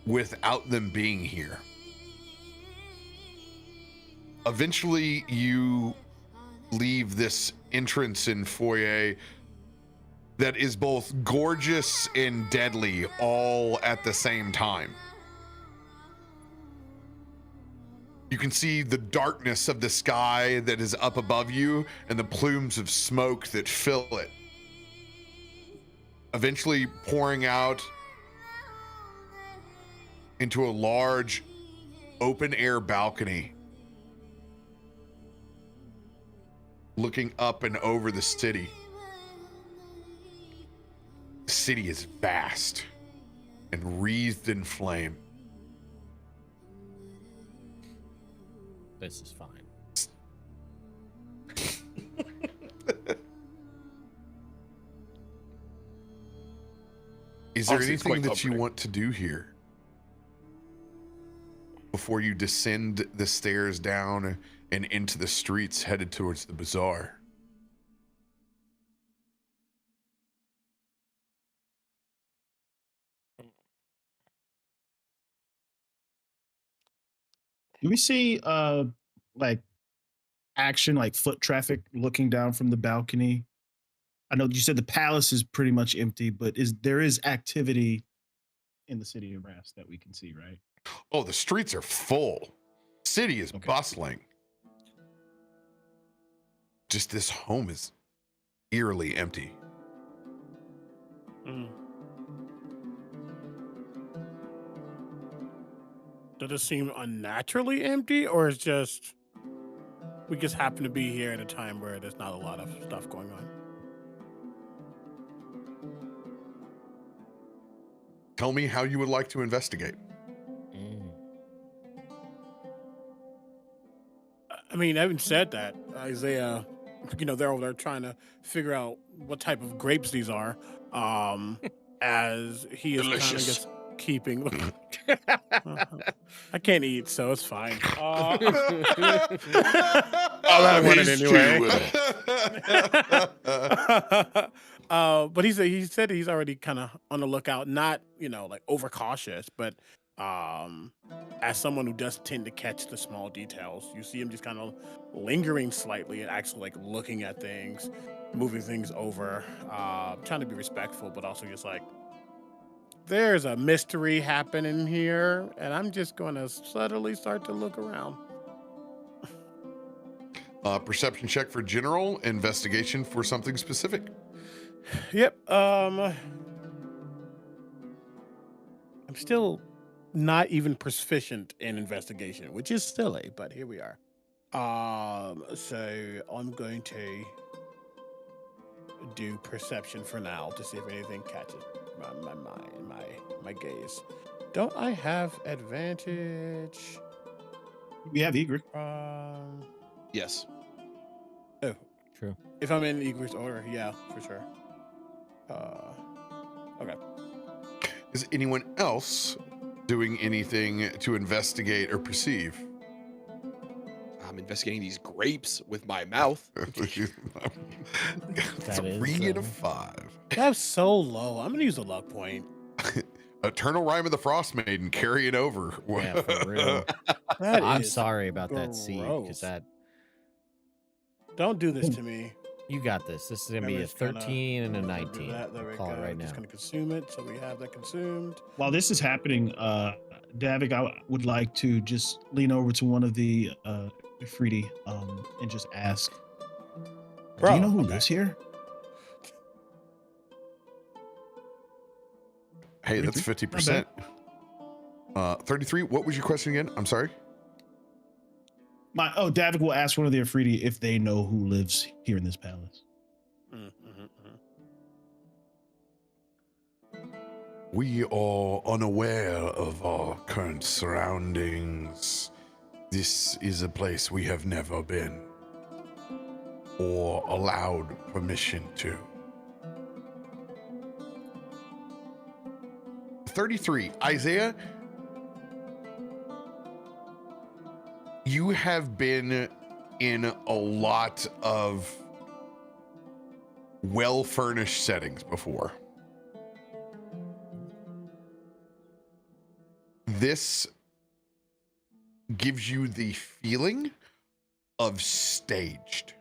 without them being here. Eventually, you leave this entrance and foyer that is both gorgeous and deadly all at the same time. You can see the darkness of the sky that is up above you and the plumes of smoke that fill it, eventually pouring out into a large open air balcony looking up and over the city. The city is vast and wreathed in flame. This is fine. Is there Honestly, it's anything quite that you comforting. want to do here before you descend the stairs down and into the streets headed towards the bazaar? Do we see like action, like foot traffic looking down from the balcony? I know you said the palace is pretty much empty, but there is activity in the city of Brass that we can see, right? Oh, the streets are full. City is Okay. bustling. Just this home is eerily empty. Does it seem unnaturally empty, or is just we just happen to be here at a time where there's not a lot of stuff going on? tell me how you would like to investigate. I mean, having said that, Isaiah, they're over there trying to figure out what type of grapes these are. As he is kind of Delicious. just keeping. I can't eat, so it's fine. I'll have wanted his anyway. too with it. But he said he's already kind of on the lookout, not like overcautious, but as someone who does tend to catch the small details, you see him just kind of lingering slightly and actually like looking at things, moving things over, trying to be respectful, but also just like, there's a mystery happening here, and I'm just going to subtly start to look around. Perception check for general, investigation for something specific. Yep. I'm still not even proficient in investigation, which is silly, but here we are. So I'm going to do perception for now to see if anything catches my mind, my gaze. Don't I have advantage? We have Egrik. Yes. Oh, True. if I'm in Egrik's order, yeah, for sure. Okay. Is anyone else doing anything to investigate or perceive? I'm investigating these grapes with my mouth. It's That a is, 3 and a 5. That's so low. I'm gonna use a luck point. Eternal Rhyme of the Frost Maiden carrying over. Yeah, for real. That I'm is sorry about that seed, gross. because that Don't do this to me. you got this. This is gonna be a Just gonna 13 and a do 19. that. There we Call go. it right now. Just gonna consume it, so we have that consumed. While this is happening, Davik, I would like to just lean over to one of the Ifriti and just ask, do Bro, you know who okay. lives here? Hey, that's 50%. 33. What was your question again? I'm sorry. Davik will ask one of the Ifriti if they know who lives here in this palace. We are unaware of our current surroundings. This is a place we have never been or allowed permission to. 33. Isaiah, you have been in a lot of well-furnished settings before. This gives you the feeling of staged.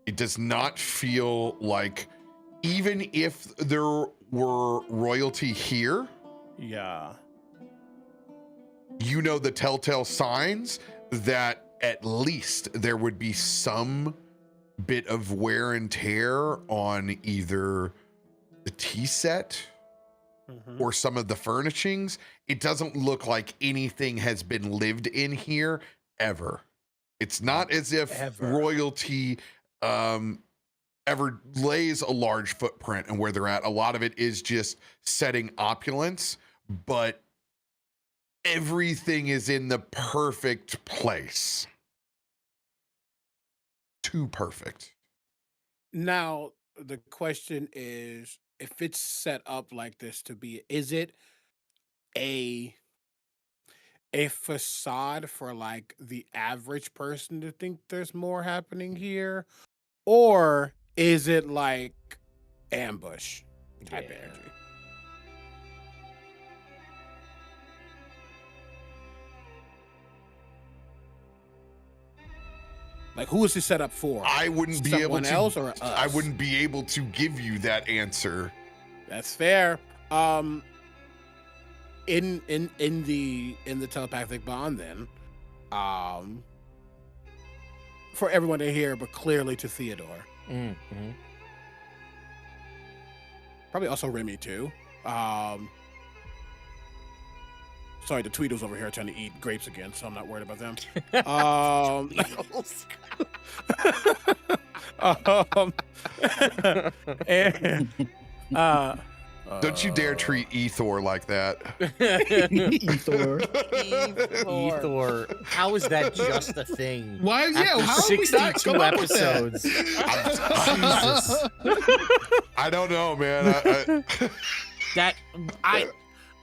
It does not feel like, even if there were royalty here, Yeah. you know the telltale signs that at least there would be some bit of wear and tear on either the tea set or some of the furnishings. It doesn't look like anything has been lived in here ever. It's not as if royalty ever lays a large footprint and where they're at. A lot of it is just setting opulence, but everything is in the perfect place. Too perfect. Now, the question is, if it's set up like this to be, is it a facade for like the average person to think there's more happening here? Or is it like ambush type energy? Like, who is this set up for? I wouldn't be able Someone to. else or us? I wouldn't be able to give you that answer. That's fair. In the telepathic bond, then, for everyone to hear, but clearly to Theodore. Probably also Remy too. Sorry, the Tweedles over here trying to eat grapes again, so I'm not worried about them. And Don't you dare treat Ethor like that. Ethor. Ethor. How is that just a thing? Why? Yeah, After how have we not 62 come up with that? episodes. Jesus. I don't know, man.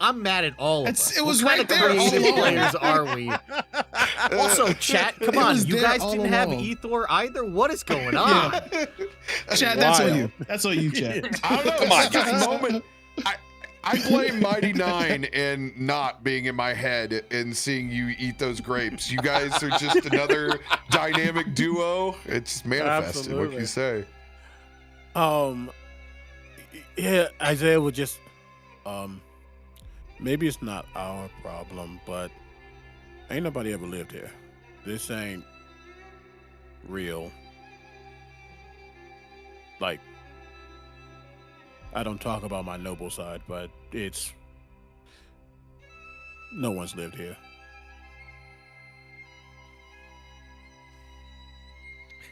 I'm mad at all of us. It was what right kind there of all creative along. players are we? Also, chat, come It on. was You there guys all didn't have along. Ethor either? What is going on? Chad, that's on Wild. you. That's on you, Chad. I don't know. Come on, It's just a moment. I blame Mighty Nine and not being in my head and seeing you eat those grapes. You guys are just another dynamic duo. It's manifested. What can you say? Yeah, Isaiah would just maybe it's not our problem, but ain't nobody ever lived here. This ain't real. Like, I don't talk about my noble side, but it's no one's lived here.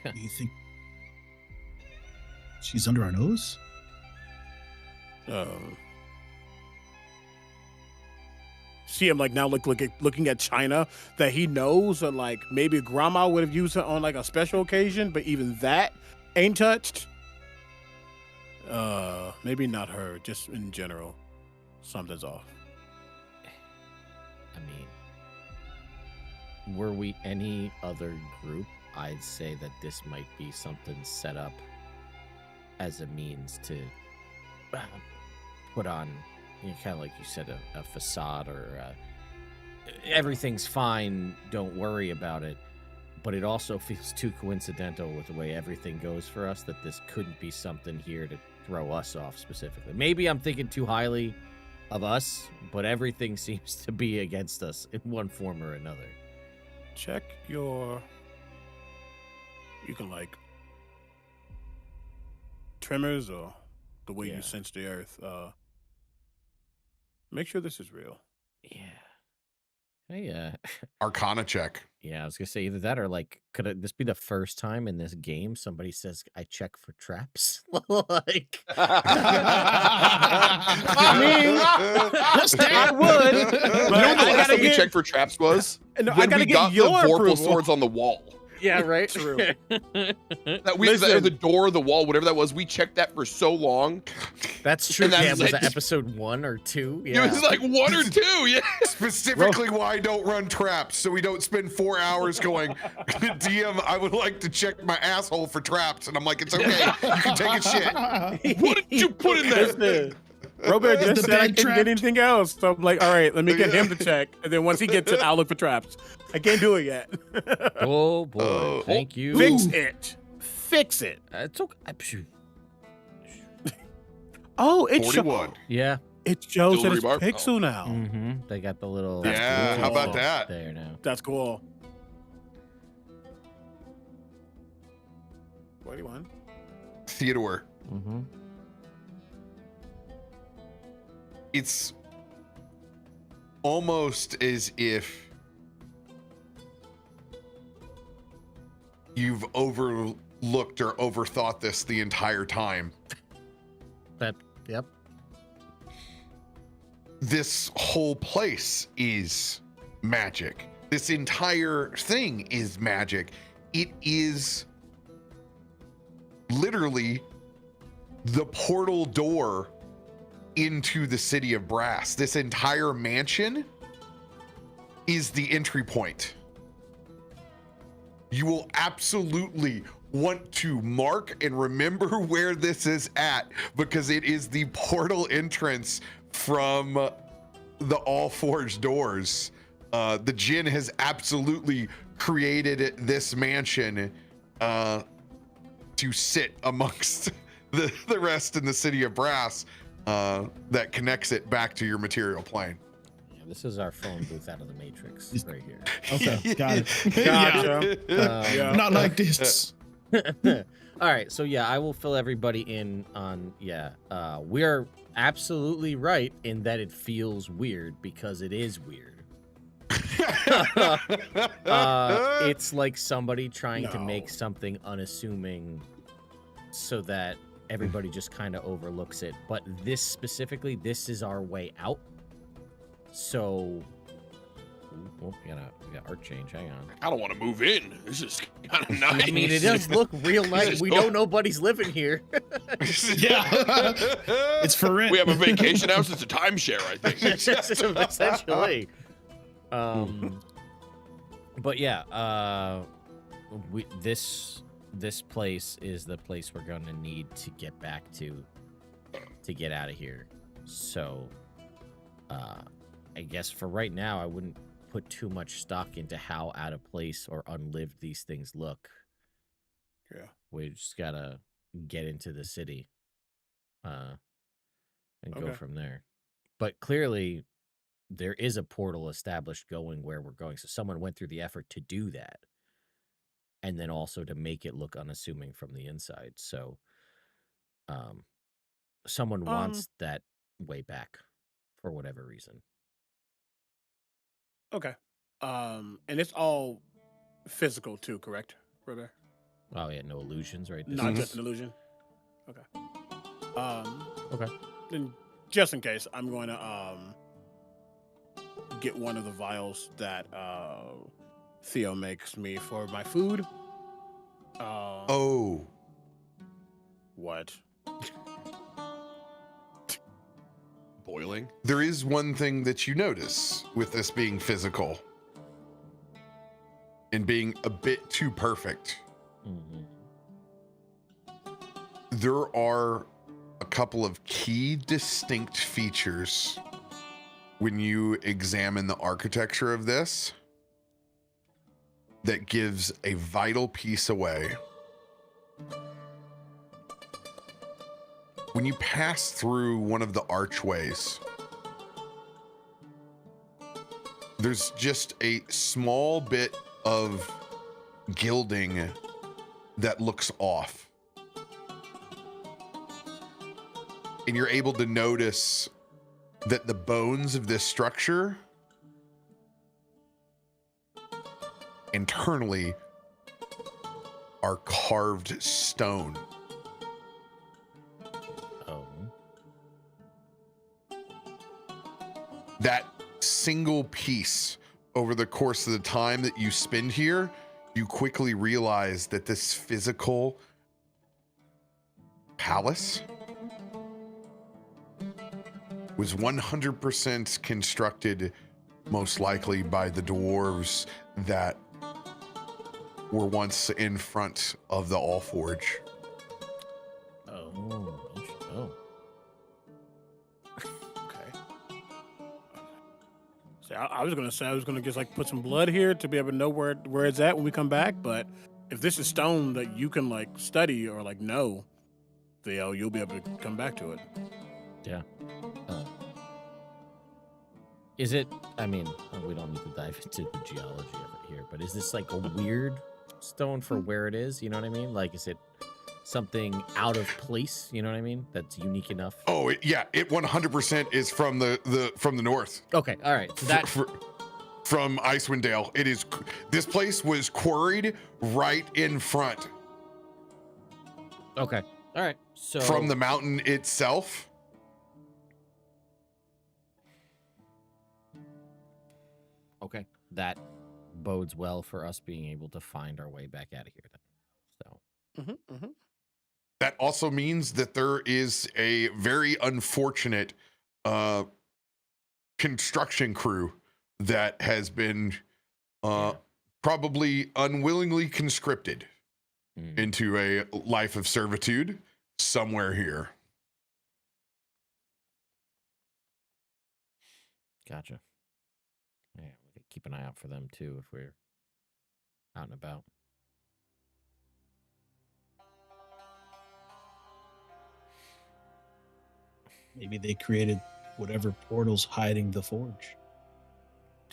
Do you think she's under our nose? See him like now looking at China that he knows, or like maybe grandma would have used it on like a special occasion, but even that ain't touched. Maybe not her, just in general, something's off. I mean, were we any other group, I'd say that this might be something set up as a means to put on, kind of like you said, a facade, or everything's fine, don't worry about it. But it also feels too coincidental with the way everything goes for us that this couldn't be something here to throw us off specifically. Maybe I'm thinking too highly of us, but everything seems to be against us in one form or another. Check your, you can like tremors or the way you sense the earth. Make sure this is real. Yeah. Hey, Arcana check. yeah, I was gonna say either that or like, could this be the first time in this game somebody says I check for traps? Like, I mean, I would. You know But what the I last gotta time we get- checked for traps was? No, I When gotta we get got the your Vorpal approval. swords on the wall. Yeah, right. True. That the door, the wall, whatever that was, we checked that for so long. That's true. And that's Yeah, was like- that episode 1 or 2? It was like 1 or 2, yeah. Specifically why I don't run traps, so we don't spend 4 hours going, DM, I would like to check my asshole for traps. And I'm like, it's okay. You can take a shit. What did you put in there? Robert just The said I bag couldn't trapped. get anything else. So I'm like, all right, let me get him to check. And then once he gets it, I'll look for traps. I can't do it yet. Oh boy, Oh. thank you. Fix it. Fix it. It's okay. Oh, it 41. Yeah. It shows that Silvery it's bar? pixel now. Mm-hmm. They got the little. Yeah, how about that? There now. That's cool. 41. Theodore. Mm-hmm. It's almost as if you've overlooked or overthought this the entire time. Yep. This whole place is magic. This entire thing is magic. It is literally the portal door into the city of Brass. This entire mansion is the entry point. You will absolutely want to mark and remember where this is at, because it is the portal entrance from the All Forged doors. The Jinn has absolutely created this mansion to sit amongst the rest in the city of Brass, that connects it back to your material plane. Yeah, this is our phone booth out of the Matrix right here. Okay, got it. Gotcha. Yeah. Not like this. All right, so yeah, I will fill everybody in on we're absolutely right in that it feels weird because it is weird. It's like somebody trying to make something unassuming so that everybody just kind of overlooks it. But this specifically, this is our way out. So, we got art change. Hang on. I don't want to move in. This is kind of nice. I mean, it does look real nice. We know nobody's living here. Yeah, it's for rent. We have a vacation house. It's a timeshare, I think. Essentially. But yeah, this place is the place we're going to need to get back to get out of here. So, I guess for right now, I wouldn't put too much stock into how out of place or unlived these things look. Yeah. We just gotta get into the city, and go from there. But clearly, there is a portal established going where we're going. So someone went through the effort to do that. And then also to make it look unassuming from the inside. So someone wants that way back for whatever reason. Okay. And it's all physical too, correct, Robert? Oh yeah, no illusions, right? Not just an illusion. Okay. Okay. Then just in case, I'm going to get one of the vials that Theo makes me for my food. Oh. What? Boiling? There is one thing that you notice with this being physical and being a bit too perfect. Mm-hmm. There are a couple of key distinct features when you examine the architecture of this that gives a vital piece away. When you pass through one of the archways, there's just a small bit of gilding that looks off. And you're able to notice that the bones of this structure internally are carved stone. Oh. That single piece over the course of the time that you spend here, you quickly realize that this physical palace was 100% constructed most likely by the dwarves that were once in front of the Allforge. Oh. Oh. Okay. See, I was gonna say I was gonna just like put some blood here to be able to know where it's at when we come back. But if this is stone that you can like study or like know, Theo, you'll be able to come back to it. Yeah. Is it, I mean, we don't need to dive into the geology of it here, but is this like a weird stone for where it is? You know what I mean? Like, is it something out of place? You know what I mean? That's unique enough? Oh, it 100% is from the north. Okay, all right. So that... From Icewind Dale. It is, this place was quarried right in front. Okay, all right. So from the mountain itself. Okay, that bodes well for us being able to find our way back out of here then. So That also means that there is a very unfortunate construction crew that has been probably unwillingly conscripted into a life of servitude somewhere here. Gotcha. Yeah, we could keep an eye out for them too if we're out and about. Maybe they created whatever portal's hiding the forge.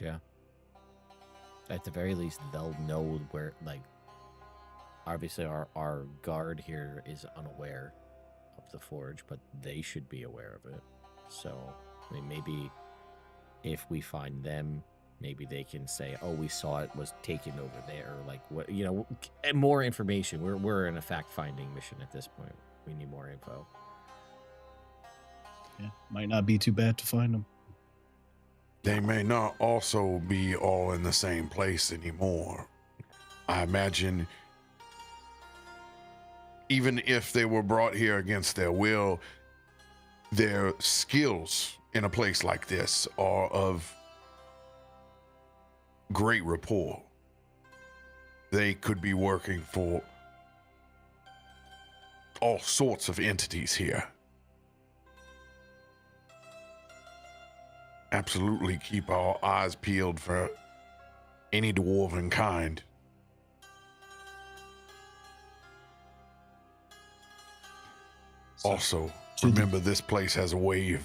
Yeah. At the very least, they'll know where, like, obviously our guard here is unaware of the forge, but they should be aware of it. So, I mean, maybe if we find them maybe they can say, "Oh, we saw it was taken over there." Like what, more information. We're in a fact-finding mission at this point. We need more info. Yeah, might not be too bad to find them. They may not also be all in the same place anymore. I imagine even if they were brought here against their will, their skills in a place like this are of great rapport. They could be working for all sorts of entities here. Absolutely keep our eyes peeled for any dwarven kind. Also, remember this place has a way of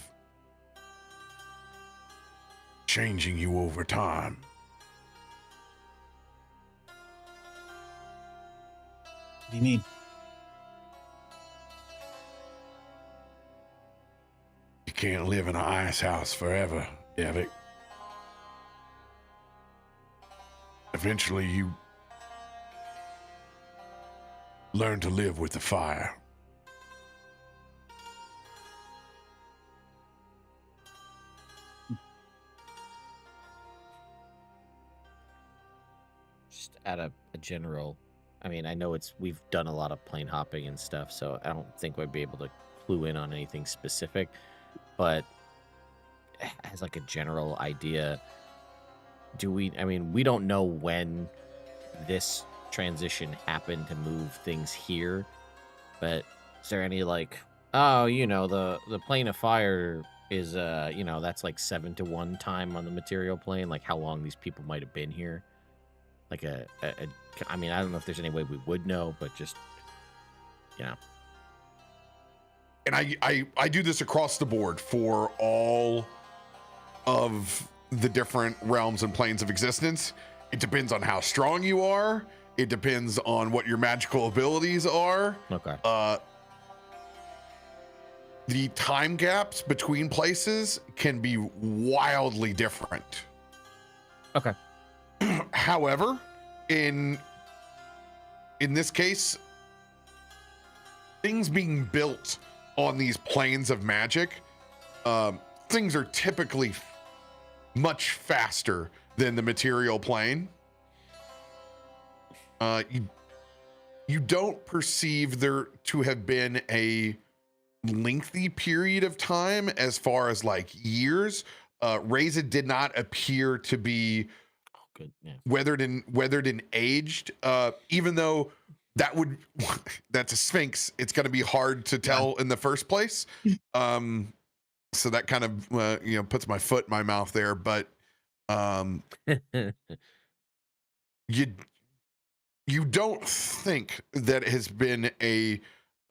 changing you over time. What do you mean? You can't live in an ice house forever, Davik. Eventually, you learn to live with the fire. Just at a general, I mean, I know we've done a lot of plane hopping and stuff, so I don't think we'd be able to clue in on anything specific, but as like a general idea, we don't know when this transition happened to move things here, but is there any like, the plane of fire is, that's like 7-to-1 time on the material plane, like how long these people might have been here? Like I don't know if there's any way we would know, but just, And I do this across the board for all of the different realms and planes of existence. It depends on how strong you are. It depends on what your magical abilities are. Okay. The time gaps between places can be wildly different. Okay. However, in this case, things being built on these planes of magic, things are typically much faster than the material plane. You don't perceive there to have been a lengthy period of time as far as like years. Reza did not appear to be weathered and aged, even though that's a sphinx. It's going to be hard to tell in the first place. So that kind of puts my foot in my mouth there, but you don't think that it has been a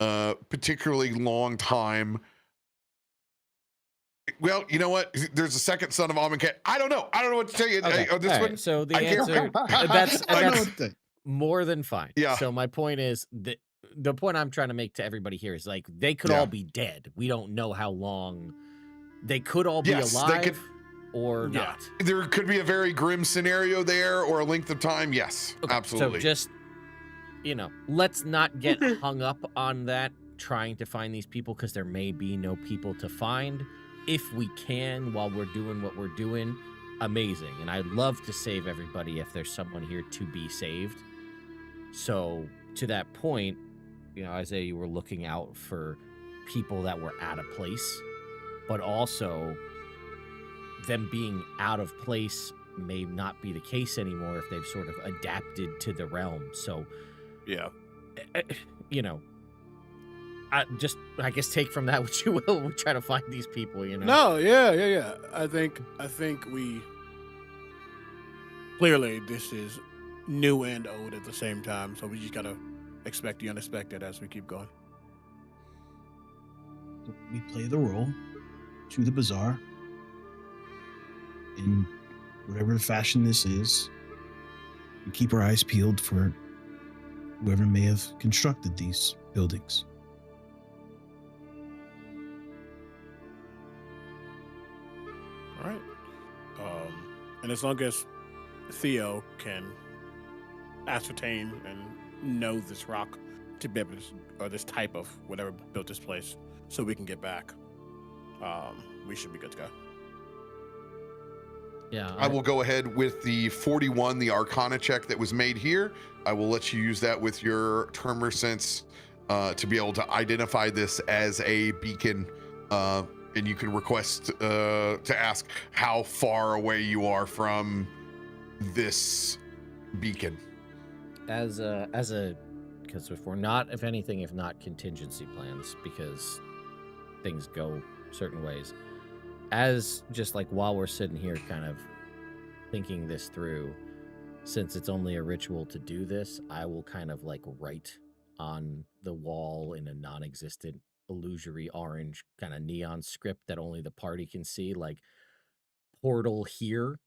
particularly long time. Well, you know what? There's a second son of Amonkhet. I don't know what to tell you. Okay. This one. So the answer that's more than fine. Yeah. So my point is that the point I'm trying to make to everybody here is like they could all be dead. We don't know how long they could all be alive or not. There could be a very grim scenario there or a length of time. Yes, absolutely. So just let's not get hung up on that trying to find these people because there may be no people to find. If we can while we're doing what we're doing, amazing. And I'd love to save everybody if there's someone here to be saved. So to that point, Isaiah, you were looking out for people that were out of place, but also them being out of place may not be the case anymore if they've sort of adapted to the realm. So, I guess take from that what you will. We try to find these people, No, yeah. I think we clearly this is new and old at the same time, so we just gotta expect the unexpected as we keep going. We play the role to the bazaar in whatever fashion this is. We keep our eyes peeled for whoever may have constructed these buildings. All right. And as long as Theo can ascertain and know this rock to be able to, or this type of whatever built this place, so we can get back, we should be good to go. Yeah, I will go ahead with the 41, the Arcana check that was made here. I will let you use that with your Tremor Sense to be able to identify this as a beacon, and you can request to ask how far away you are from this beacon. as a because if not contingency plans, because things go certain ways, as just like while we're sitting here kind of thinking this through, since it's only a ritual to do this, I will kind of like write on the wall in a non-existent illusory orange kind of neon script that only the party can see, like portal here,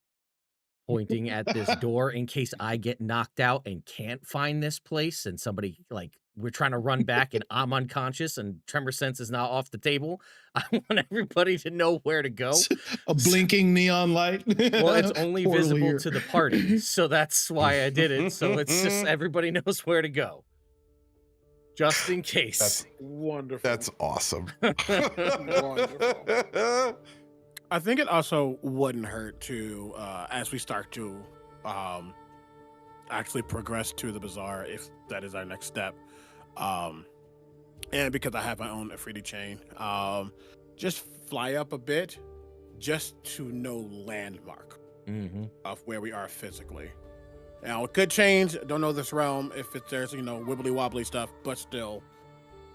pointing at this door in case I get knocked out and can't find this place, and somebody, like, we're trying to run back and I'm unconscious and Tremor Sense is now off the table. I want everybody to know where to go. A blinking neon light. Well, it's only Portal visible here. to the party, so that's why I did it. So it's just everybody knows where to go, just in case. That's Wonderful. That's awesome. Wonderful. I think it also wouldn't hurt to, as we start to actually progress to the bazaar, if that is our next step, and because I have my own Afridi chain, just fly up a bit, just to know landmark of where we are physically. Now, it could change. Don't know this realm if there's wibbly wobbly stuff, but still,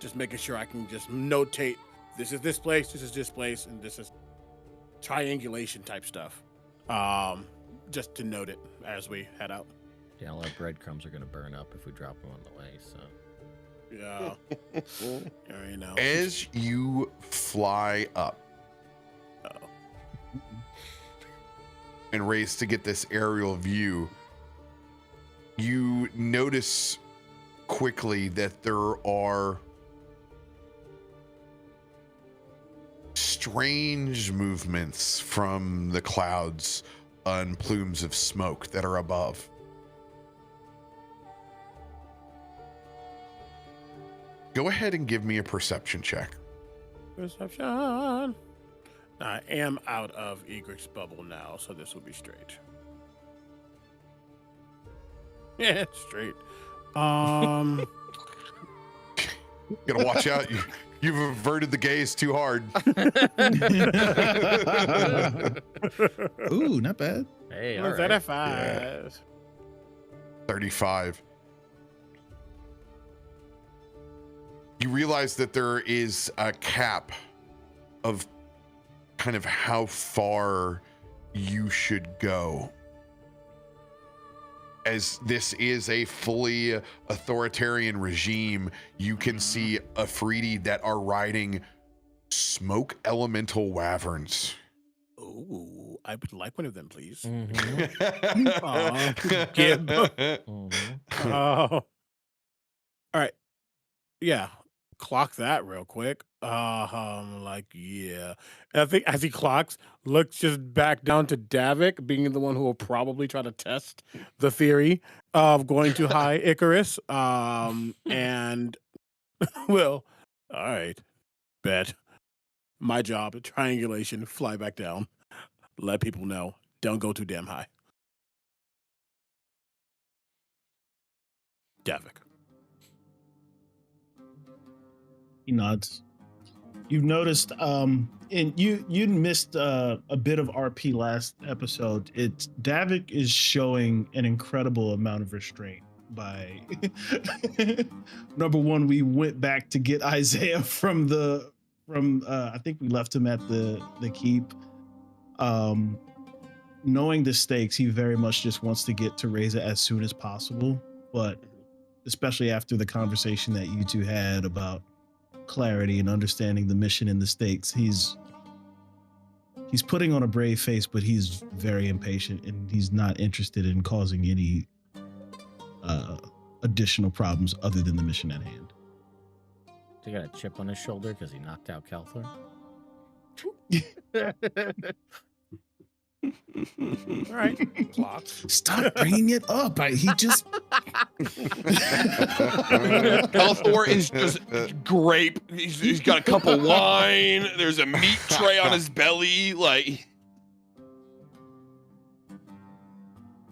just making sure I can just notate this is this place, and this is triangulation type stuff, just to note it as we head out. Yeah, all our breadcrumbs are going to burn up if we drop them on the way, so. Yeah. As you fly up and race to get this aerial view, you notice quickly that there are strange movements from the clouds and plumes of smoke that are above. Go ahead and give me a perception check. Perception. I am out of Egrik's bubble now, so this will be straight. Yeah, straight. Gotta watch out. You've averted the gaze too hard. Ooh, not bad. Hey, Was all that right. a 5? 35. You realize that there is a cap of kind of how far you should go, as this is a fully authoritarian regime. You can see Afridi that are riding smoke elemental wyverns. Ooh, I would like one of them, please. Gib. All right. Yeah. Clock that real quick. Yeah. And I think as he clocks, looks just back down to Davik, being the one who will probably try to test the theory of going to high Icarus. And well, all right. Bet. My job, triangulation, fly back down. Let people know. Don't go too damn high. Davik. He nods. You've noticed, and you missed a bit of RP last episode. Davik is showing an incredible amount of restraint. By number one, we went back to get Isaiah from I think we left him at the keep. Knowing the stakes, he very much just wants to get to Reza as soon as possible. But especially after the conversation that you two had about clarity and understanding the mission and the stakes, he's putting on a brave face, but he's very impatient and he's not interested in causing any additional problems other than the mission at hand. He got a chip on his shoulder because he knocked out Kalthorr. All right, clocks. Stop bringing it up. He just. Kalthorr is just grape. He's got a cup of wine. There's a meat tray on his belly. Like,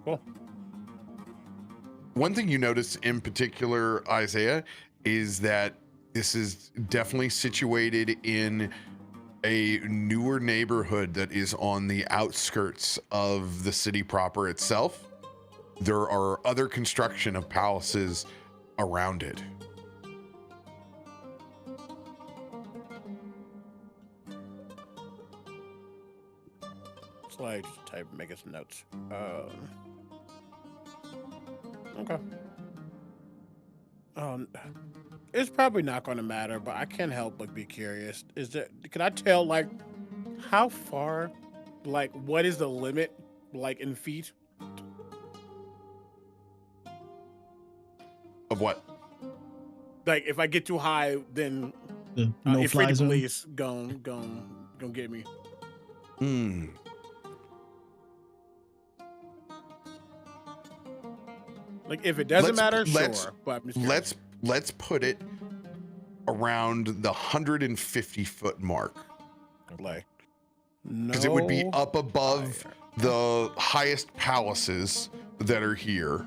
Cool. One thing you notice in particular, Isaiah, is that this is definitely situated in a newer neighborhood that is on the outskirts of the city proper itself. There are other construction of palaces around it. So I just type, making some notes. Okay. It's probably not going to matter, but I can't help but be curious. Can I tell, like, how far, like, what is the limit, like, in feet? Of what? Like, if I get too high, then No if fly the zone. police gonna get me. Like, if it doesn't matter, sure. But I'm just curious. Let's put it around the 150-foot mark. Like, Because it would be no up above higher. the highest palaces that are here.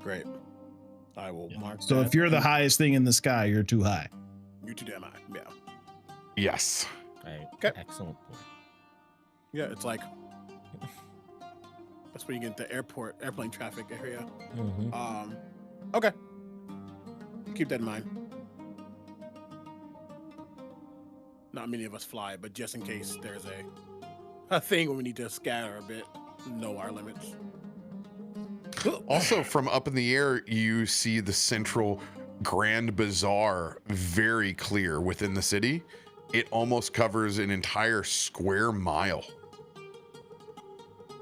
Great. I will mark So that. if you're the highest thing in the sky, you're too high. You too damn high. Yeah. Yes. Right. Okay. Excellent point. Yeah, it's like that's when you get into airplane traffic area. Mm-hmm. Okay. Keep that in mind. Not many of us fly, but just in case there's a thing where we need to scatter a bit, know our limits. Also, from up in the air, you see the central Grand Bazaar very clear within the city. It almost covers an entire square mile.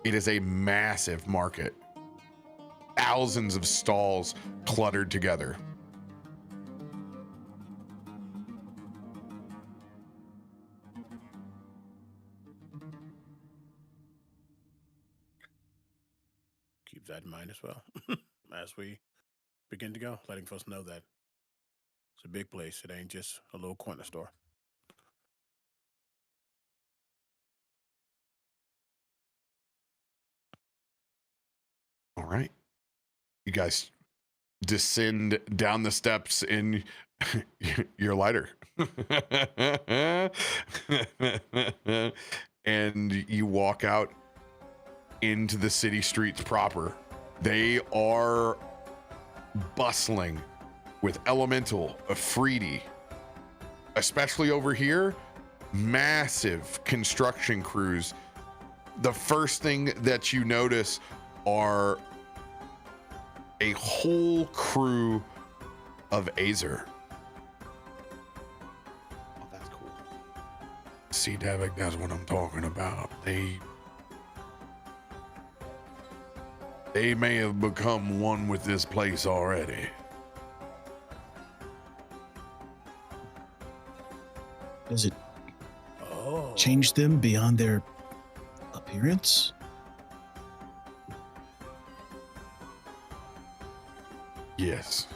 It is a massive market. Thousands of stalls cluttered together. Keep that in mind as well as we begin to go, letting folks know that it's a big place. It ain't just a little corner store. All right. You guys descend down the steps in your lighter. And you walk out into the city streets proper. They are bustling with elemental, Afridi, especially over here, massive construction crews. The first thing that you notice are a whole crew of Azer. Oh, that's cool. See, Davik, that's what I'm talking about. They may have become one with this place already. Does it Oh. change them beyond their appearance? Yes.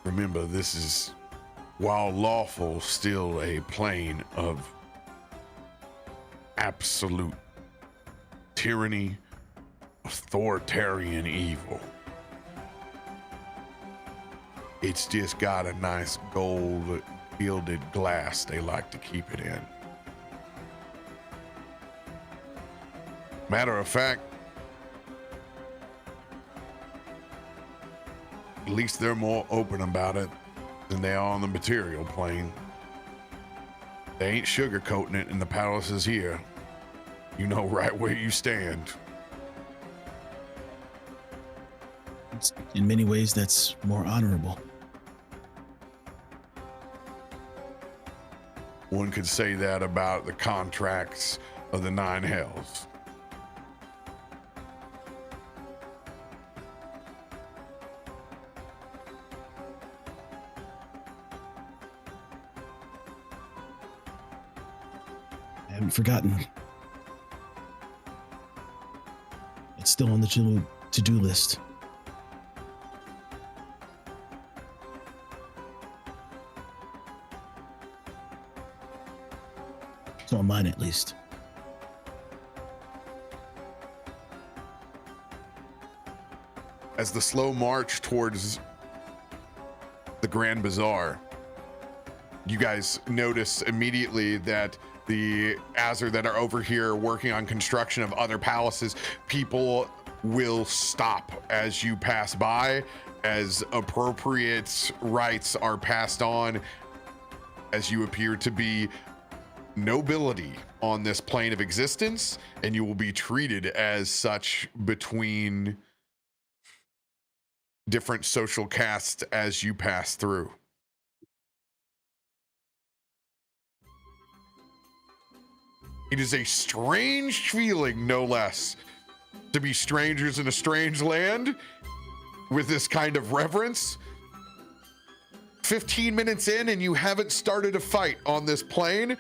Remember, this is, while lawful, still a plane of absolute tyranny, authoritarian evil. It's just got a nice gold gilded glass they like to keep it in. Matter of fact, at least they're more open about it than they are on the material plane. They ain't sugarcoating it in the palaces here. You know right where you stand. In many ways, that's more honorable. One could say that about the contracts of the Nine Hells. haven't forgotten. It's still on the to-do list. It's on mine, at least. As the slow march towards the Grand Bazaar, you guys notice immediately that the Azur that are over here working on construction of other palaces, people will stop as you pass by, as appropriate rights are passed on, as you appear to be nobility on this plane of existence, and you will be treated as such between different social castes as you pass through. It is a strange feeling, no less, to be strangers in a strange land with this kind of reverence. 15 minutes in and you haven't started a fight on this plane.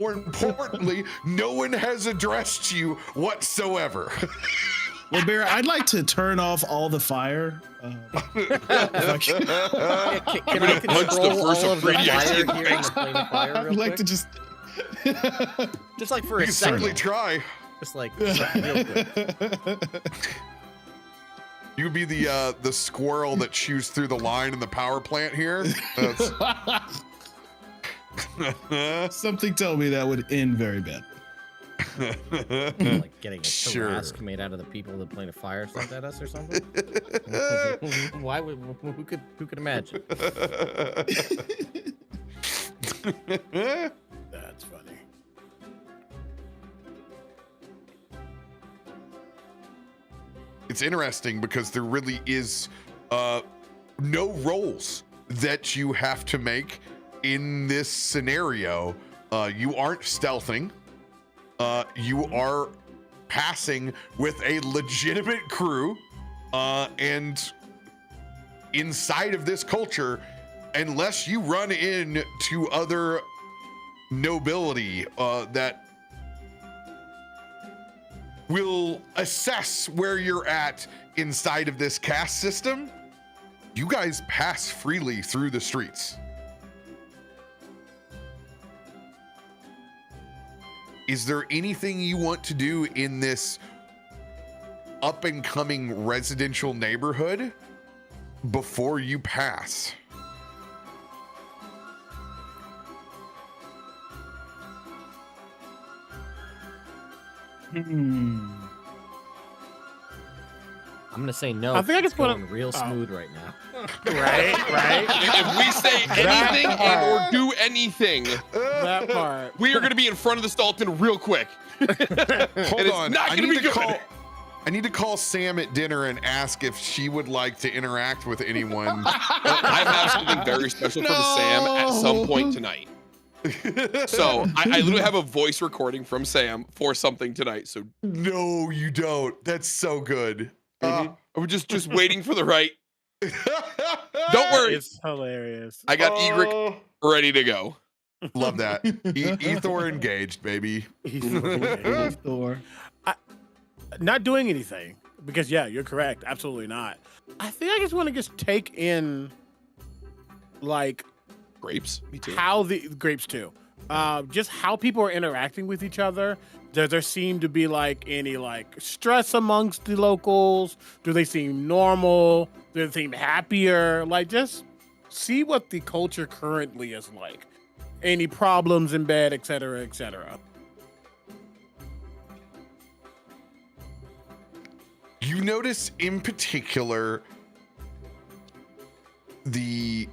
More importantly, no one has addressed you whatsoever. Well, Bear, I'd like to turn off all the fire. Can I punch the control first all of the Brady I see fire in the here in the face? plane of fire? I'd real like to quick? just Just for You a can certainly second. try. Just real quick. You would be the squirrel that chews through the line in the power plant here. Something told me that would end very bad. Like getting a Sure. Tarrasque made out of the people that plane of fire sent at us or something. Why would who could imagine? That's funny. It's interesting because there really is no rolls that you have to make in this scenario. You aren't stealthing. You are passing with a legitimate crew, and inside of this culture, unless you run into other nobility that will assess where you're at inside of this caste system, you guys pass freely through the streets. Is there anything you want to do in this up and coming residential neighborhood before you pass? I'm gonna say no. I think I it's just wanna- going real smooth right now. Right. If we say anything and or do anything, That part. we are going to be in front of the Stalton real quick. Hold it's on. not I gonna need be to good. I need to call Sam at dinner and ask if she would like to interact with anyone. I have something very special from Sam at some point tonight. So I literally have a voice recording from Sam for something tonight. So No, you don't. That's so good. we're just waiting for the right. Don't worry, It's hilarious. I got Egrik ready to go. Love that. Ethor engaged, baby. Thor. Not doing anything because you're correct. Absolutely not. I think I just want to take in like Grapes, me too. how the grapes too. Just how people are interacting with each other. Does there seem to be like any like stress amongst the locals? Do they seem normal? Do they seem happier? Like just see what the culture currently is like. Any problems in bed, et cetera, et cetera. You notice in particular the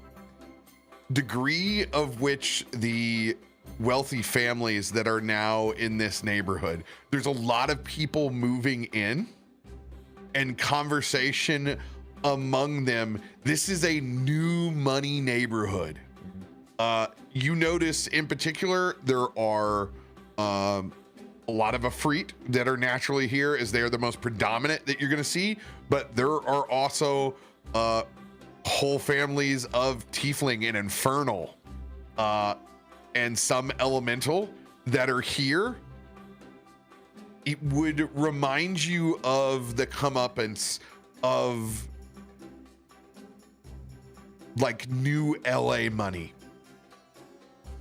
degree of which the wealthy families that are now in this neighborhood, there's a lot of people moving in and conversation among them. This is a new money neighborhood. You notice in particular there are a lot of Afreet that are naturally here, as they are the most predominant that you're going to see, but there are also whole families of Tiefling and Infernal and some Elemental that are here it would remind you of the comeuppance of like new LA money.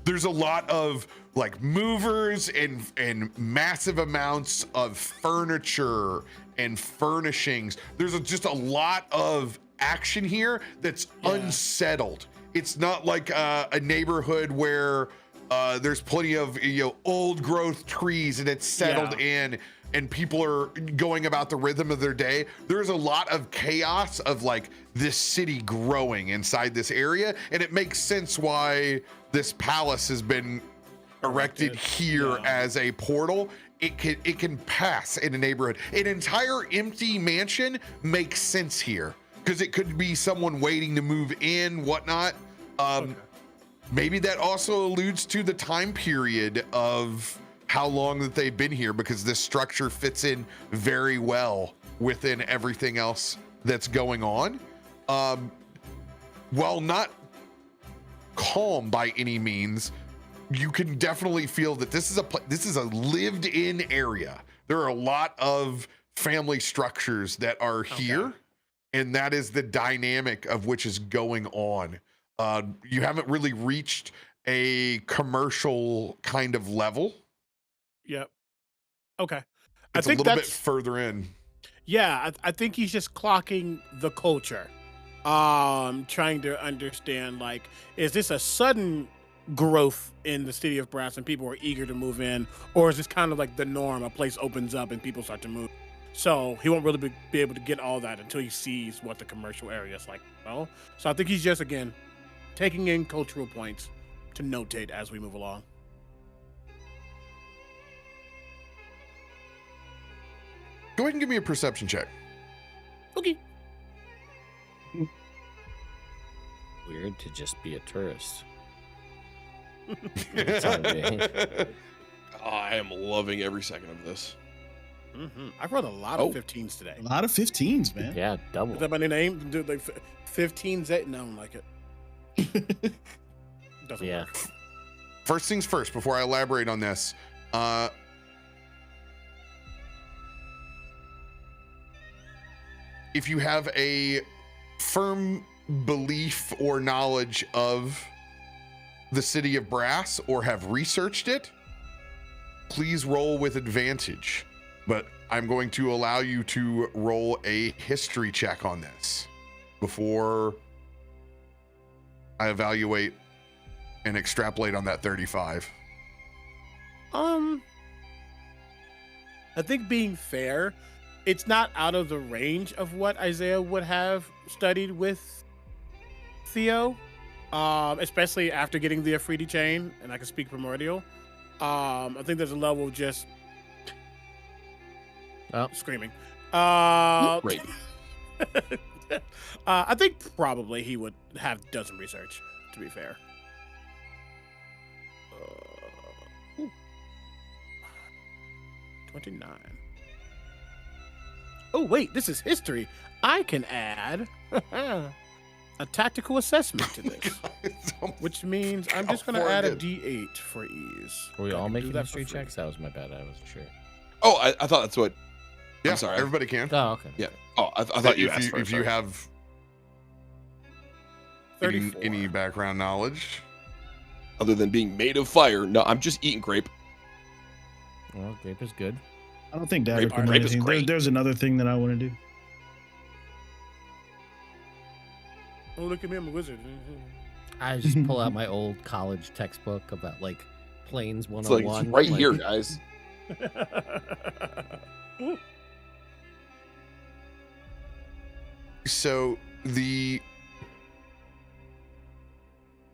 There's a lot of like movers and massive amounts of furniture and furnishings. There's just a lot of action here that's unsettled. It's not like a neighborhood where there's plenty of old growth trees and it's settled in and people are going about the rhythm of their day. There's a lot of chaos of like this city growing inside this area, and it makes sense why this palace has been erected here as a portal. It can pass in a neighborhood. An entire empty mansion makes sense here because it could be someone waiting to move in, whatnot. Maybe that also alludes to the time period of how long that they've been here, because this structure fits in very well within everything else that's going on. While not calm by any means, you can definitely feel that this is a lived-in area. There are a lot of family structures that are here, and that is the dynamic of which is going on. You haven't really reached a commercial kind of level. Yep. Okay. It's I think a little bit further in. Yeah, I think he's just clocking the culture. Trying to understand, like, is this a sudden growth in the city of Brass and people are eager to move in, or is this kind of like the norm? A place opens up and people start to move. So he won't really be able to get all that until he sees what the commercial area is like. Well, so I think he's just, again, taking in cultural points to notate as we move along. Go ahead and give me a perception check. Okay. Weird to just be a tourist. I am loving every second of this. I've read a lot of 15s today. A lot of 15s, man. Yeah, double. Is that my new name? Dude, like 15s? No, I don't like it. Doesn't work. First things first, before I elaborate on this, if you have a firm belief or knowledge of the city of Brass or have researched it, please roll with advantage. But I'm going to allow you to roll a history check on this before I evaluate and extrapolate on that 35. I think being fair, it's not out of the range of what Isaiah would have studied with Theo, especially after getting the Afridi chain, and I can speak primordial. I think there's a level of just screaming. Right. I think probably he would have done some research, to be fair. 29. Oh, wait, this is history. I can add a tactical assessment to this, which means I'm just going to add a D8 for ease. Were we all making history checks? That was my bad. I wasn't sure. Oh, I thought that's what. Yeah, I'm sorry. everybody can. Oh, okay. Yeah. Oh, I thought you asked if you have any background knowledge other than being made of fire. No, I'm just eating grape. Well, grape is good. I don't think Davik would know Grape is anything. great. There's another thing that I want to do. Oh, look at me, I'm a wizard. I just pull out my old college textbook about like planes It's like 101. it's right here, guys. So the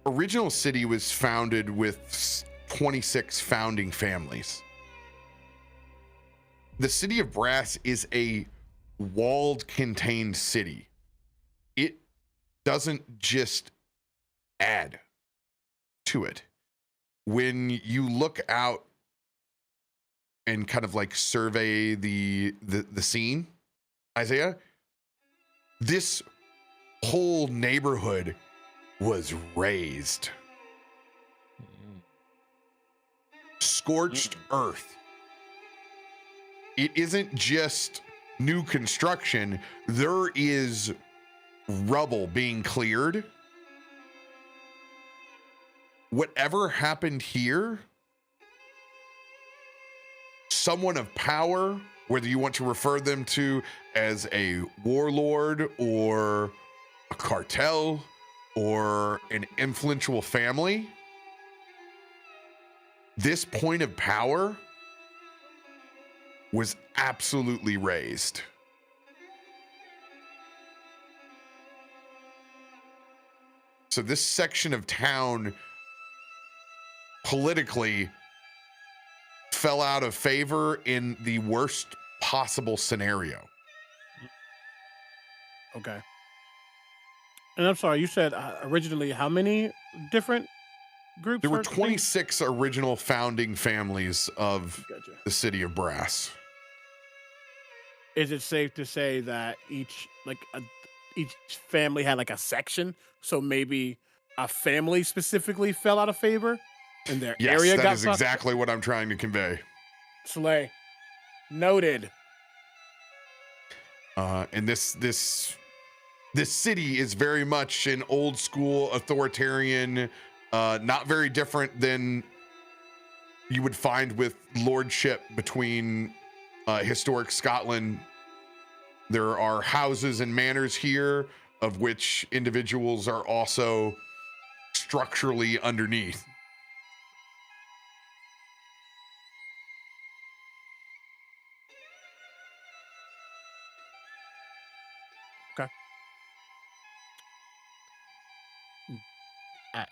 original city was founded with 26 founding families. The city of Brass is a walled, contained city. It doesn't just add to it. When you look out and kind of like survey the scene, Isaiah, this whole neighborhood was razed. Scorched earth. it isn't just new construction. There is rubble being cleared. Whatever happened here, someone of power, whether you want to refer them to as a warlord or a cartel or an influential family, this point of power was absolutely raised. So this section of town politically fell out of favor in the worst possible scenario. Okay. And I'm sorry, you said originally how many different groups? There were or 26 original founding families of things? Gotcha. the city of Brass. Is it safe to say that each family had like a section? So maybe a family specifically fell out of favor and their Yes, area that got is fucked? exactly what I'm trying to convey. Slay. Noted. And this city is very much an old school authoritarian, not very different than you would find with lordship between historic Scotland. There are houses and manors here, of which individuals are also structurally underneath.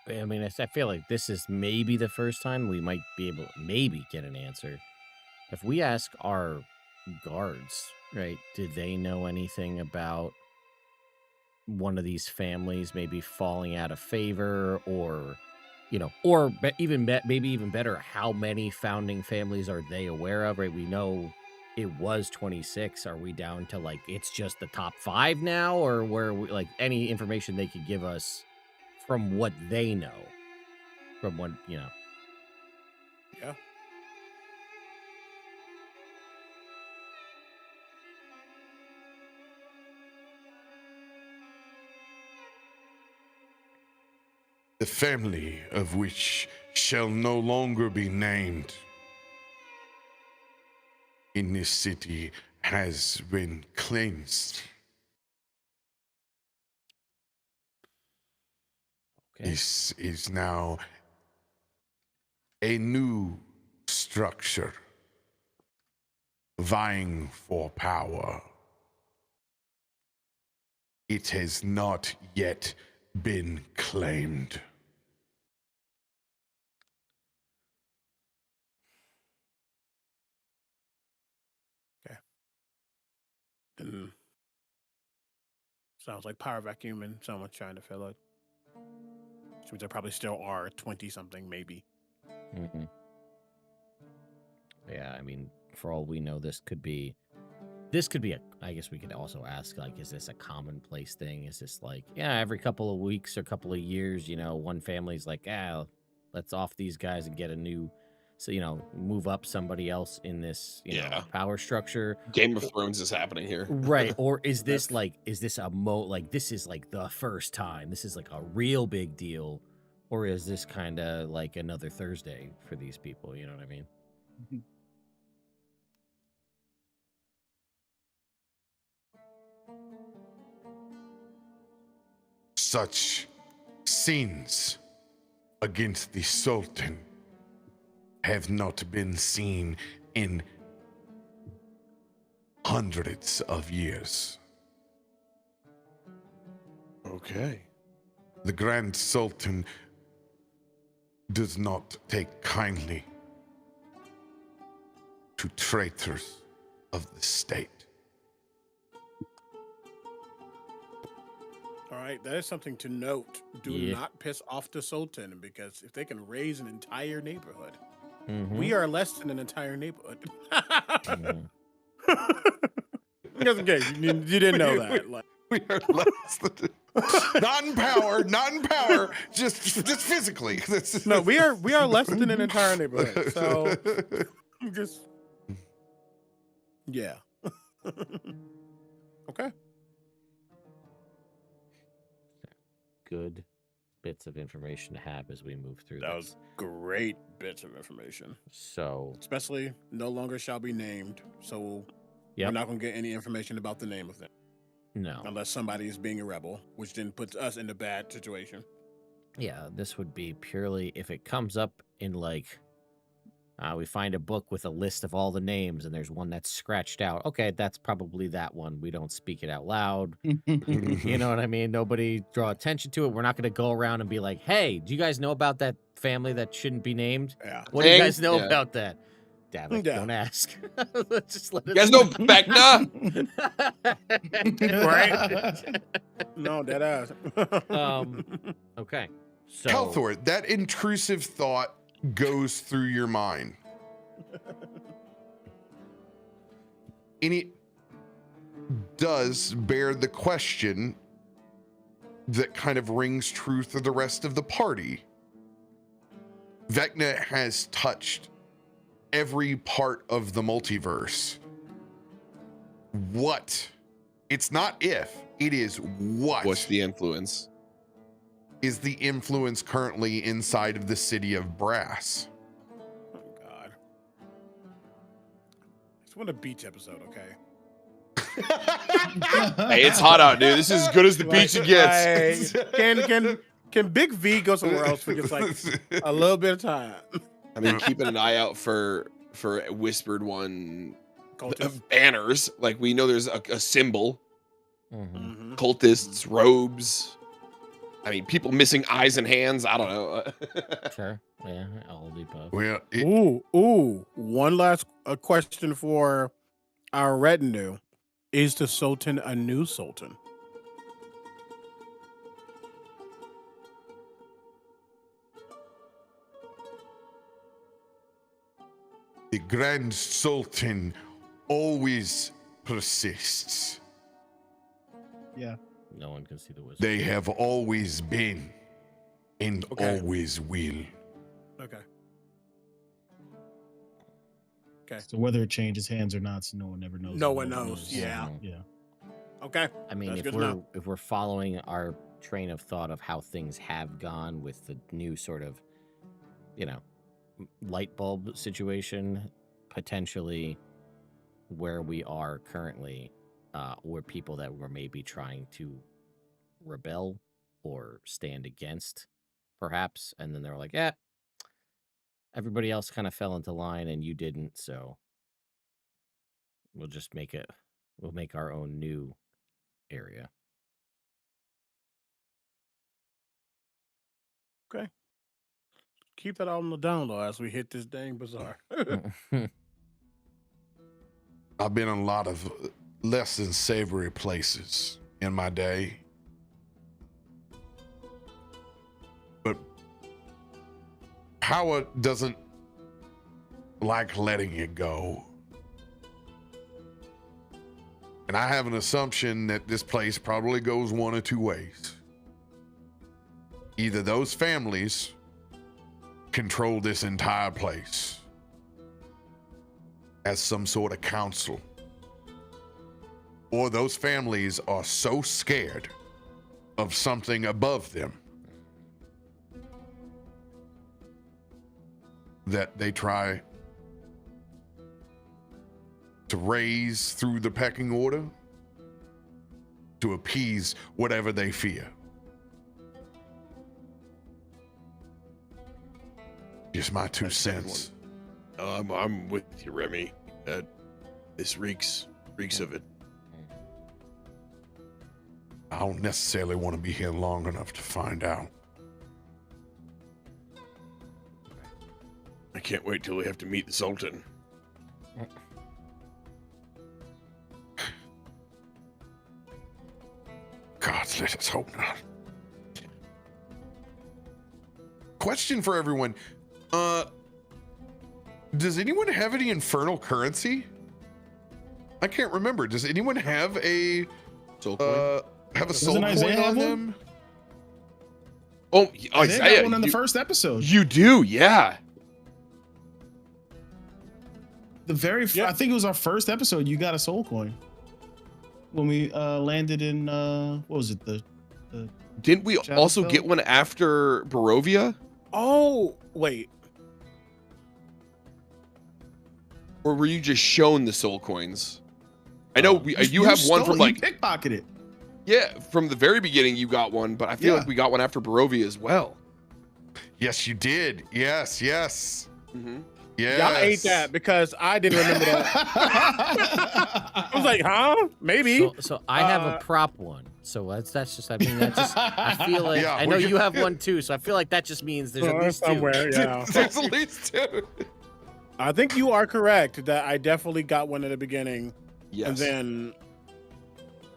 I mean, I feel like this is maybe the first time we might be able to maybe get an answer. If we ask our guards, right, did they know anything about one of these families maybe falling out of favor, or, you know, or maybe even better, how many founding families are they aware of, right? We know it was 26. Are we down to like, it's just the top 5 now, or where we, like, any information they could give us from what they know, from what, you know. Yeah. The family of which shall no longer be named in this city has been cleansed. Okay. This is now a new structure vying for power. It has not yet been claimed. Sounds like power vacuum and someone's trying to fill it. Which there probably still are 20 something, maybe. Mm-hmm. Yeah, I mean, for all we know, this could be I guess we could also ask, like, is this a commonplace thing? Is this like, yeah, every couple of weeks or couple of years, you know, one family's like, let's off these guys and get a new, so, you know, move up somebody else in this, you know, power structure. Game of Thrones is happening here. Right. Or is this like, is this this is like the first time, this is like a real big deal, or is this kind of like another Thursday for these people? You know what I mean? Mm-hmm. Such scenes against the Sultan have not been seen in hundreds of years. Okay. The Grand Sultan does not take kindly to traitors of the state. All right, that is something to note. Do not piss off the Sultan, because if they can raise an entire neighborhood, we are less than an entire neighborhood. Just in case you didn't know that. We are less than not in power, just physically. No, we are less than an entire neighborhood. So just Yeah. Okay. Good bits of information to have as we move through That this. was great bits of information. So, Especially no longer shall be named. So we're yep. not going to get any information about the name of them. No. Unless somebody is being a rebel, which then puts us in a bad situation. Yeah, this would be purely if it comes up in like we find a book with a list of all the names and there's one that's scratched out. Okay, that's probably that one. We don't speak it out loud. You know what I mean? Nobody draw attention to it. We're not going to go around and be like, hey, do you guys know about that family that shouldn't be named? Yeah. What do you guys know about that? Davik, don't ask. Just let You guys know Vecna? Right? No, that ass. Okay. So Kalthorr, that intrusive thought goes through your mind. And it does bear the question that kind of rings true through the rest of the party. Vecna has touched every part of the multiverse. What? It's not if, it is what. What's the influence? Is the influence currently inside of the city of Brass? Oh, God. Just want a beach episode, okay? Hey, it's hot out, dude. This is as good as the beach it gets. Can Big V go somewhere else for just like a little bit of time? I mean, keeping an eye out for Whispered One Cultists. banners. Like, we know there's a symbol. Mhm. Cultists, robes. I mean, people missing eyes and hands. I don't know. Sure. Yeah, all of the above. Well, Ooh. One last question for our retinue. Is the Sultan a new Sultan? the Grand Sultan always persists. Yeah. No one can see the wizard. They have always been and Okay. always will. Okay. So whether it changes hands or not, so no one ever knows. No one knows. Yeah. Yeah. Okay. I mean, That's if good to we're know. if we're following our train of thought of how things have gone with the new sort of, light bulb situation, potentially where we are currently, were people that were maybe trying to rebel or stand against, perhaps, and then they were like, "Yeah, everybody else kind of fell into line and you didn't, so we'll just we'll make our own new area." Okay. Keep that on the down low as we hit this dang bazaar. I've been in a lot of less than savory places in my day. But power doesn't like letting it go. And I have an assumption that this place probably goes one of two ways. Either those families control this entire place as some sort of council, or those families are so scared of something above them that they try to raise through the pecking order to appease whatever they fear. Just my two That's a good cents. I'm with you, Remy. This reeks of it. I don't necessarily want to be here long enough to find out. I can't wait till we have to meet the Sultan. God, let us hope not. Question for everyone. Does anyone have any infernal currency? I can't remember. Does anyone have a Soul coin? have a soul Doesn't Isaiah coin have on one? them? Oh, They Isaiah, got one in the you, first episode. you do, yeah. I think it was our first episode. You got a soul coin when we landed in what was it? The Didn't we Shadow also Spell? get one after Barovia? Oh, wait. Or were you just shown the soul coins? I know you have one from like pickpocketed. Yeah, from the very beginning you got one, but I feel like we got one after Barovia as well. Yes, you did. Yes. Mm-hmm. Yes. Y'all ate that because I didn't remember that. I was like, huh? Maybe. So I have a prop one. So that's just. I mean, that's just. I feel like Yeah, I know you have one too. So I feel like that just means there's at least somewhere. two. Yeah. There's at least two. I think you are correct that I definitely got one at the beginning. Yes. And then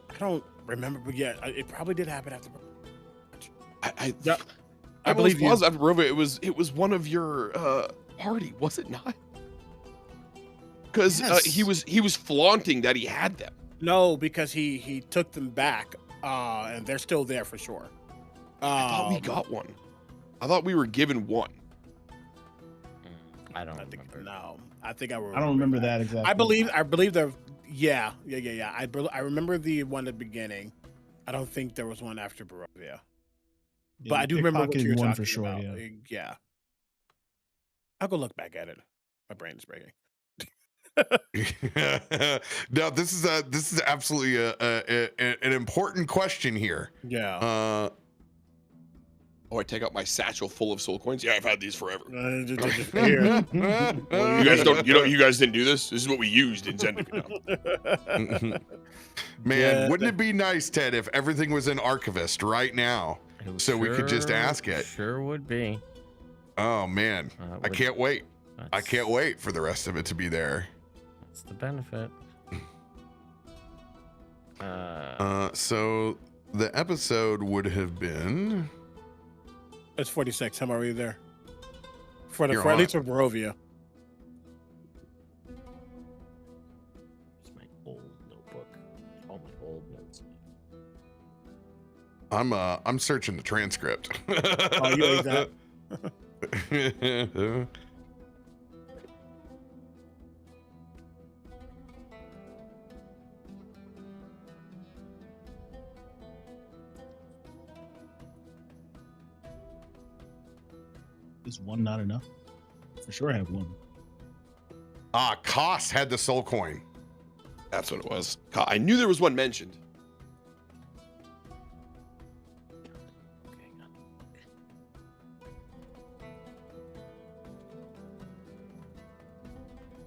I don't remember, but yeah, it probably did happen after. I I believe you. after Barovia. It was one of your party, was it not? Because Yes. he was flaunting that he had them. No, because he took them back, and they're still there for sure. I thought we got one. I thought we were given one. I don't I think remember. no. I think I remember. I don't remember that exactly. I believe there. Yeah. I remember the one at the beginning. I don't think there was one after Barovia. Yeah, But I do remember what pickpocketed you were one talking for sure. about. Yeah. Yeah. I'll go look back at it. My brain is breaking. No, this is absolutely an important question here. Yeah. Oh, I take out my satchel full of soul coins. Yeah, I've had these forever. Just here. You guys don't. You guys didn't do this. This is what we used in Zendikar. Man, Yeah. wouldn't it be nice, Ted, if everything was in Archivist right now, so we could just ask it? Sure would be. Oh man, I can't wait. I can't wait for the rest of it to be there. That's the benefit. So the episode would have been. It's 46. I'm already there. For You're at on least it. for Barovia. It's my old notebook. All my old notes. I'm searching the transcript. Oh, you ate that. Is one not enough? For sure, I have one. Koss had the soul coin. That's what it was. I knew there was one mentioned.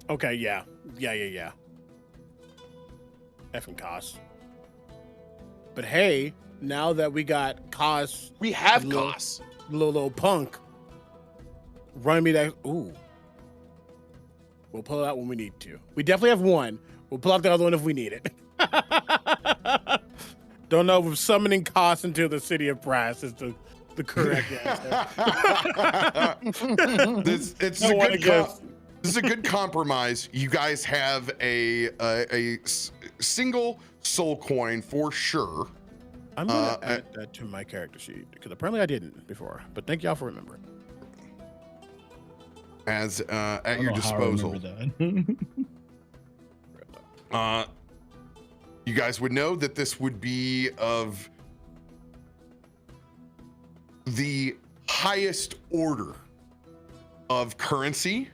Okay, yeah. Effing Koss. But hey, now that we got Koss, We have Little- Koss. little punk, run me that. Ooh. We'll pull it out when we need to. We definitely have one. We'll pull out the other one if we need it. Don't know if summoning Koss into the city of brass is the correct answer. This I wanna guess. is a good compromise. You guys have a single soul coin for sure. I'm gonna add that to my character sheet because apparently I didn't before. But thank y'all for remembering. As I at don't your know how I disposal. remember that. You guys would know that this would be of the highest order of currency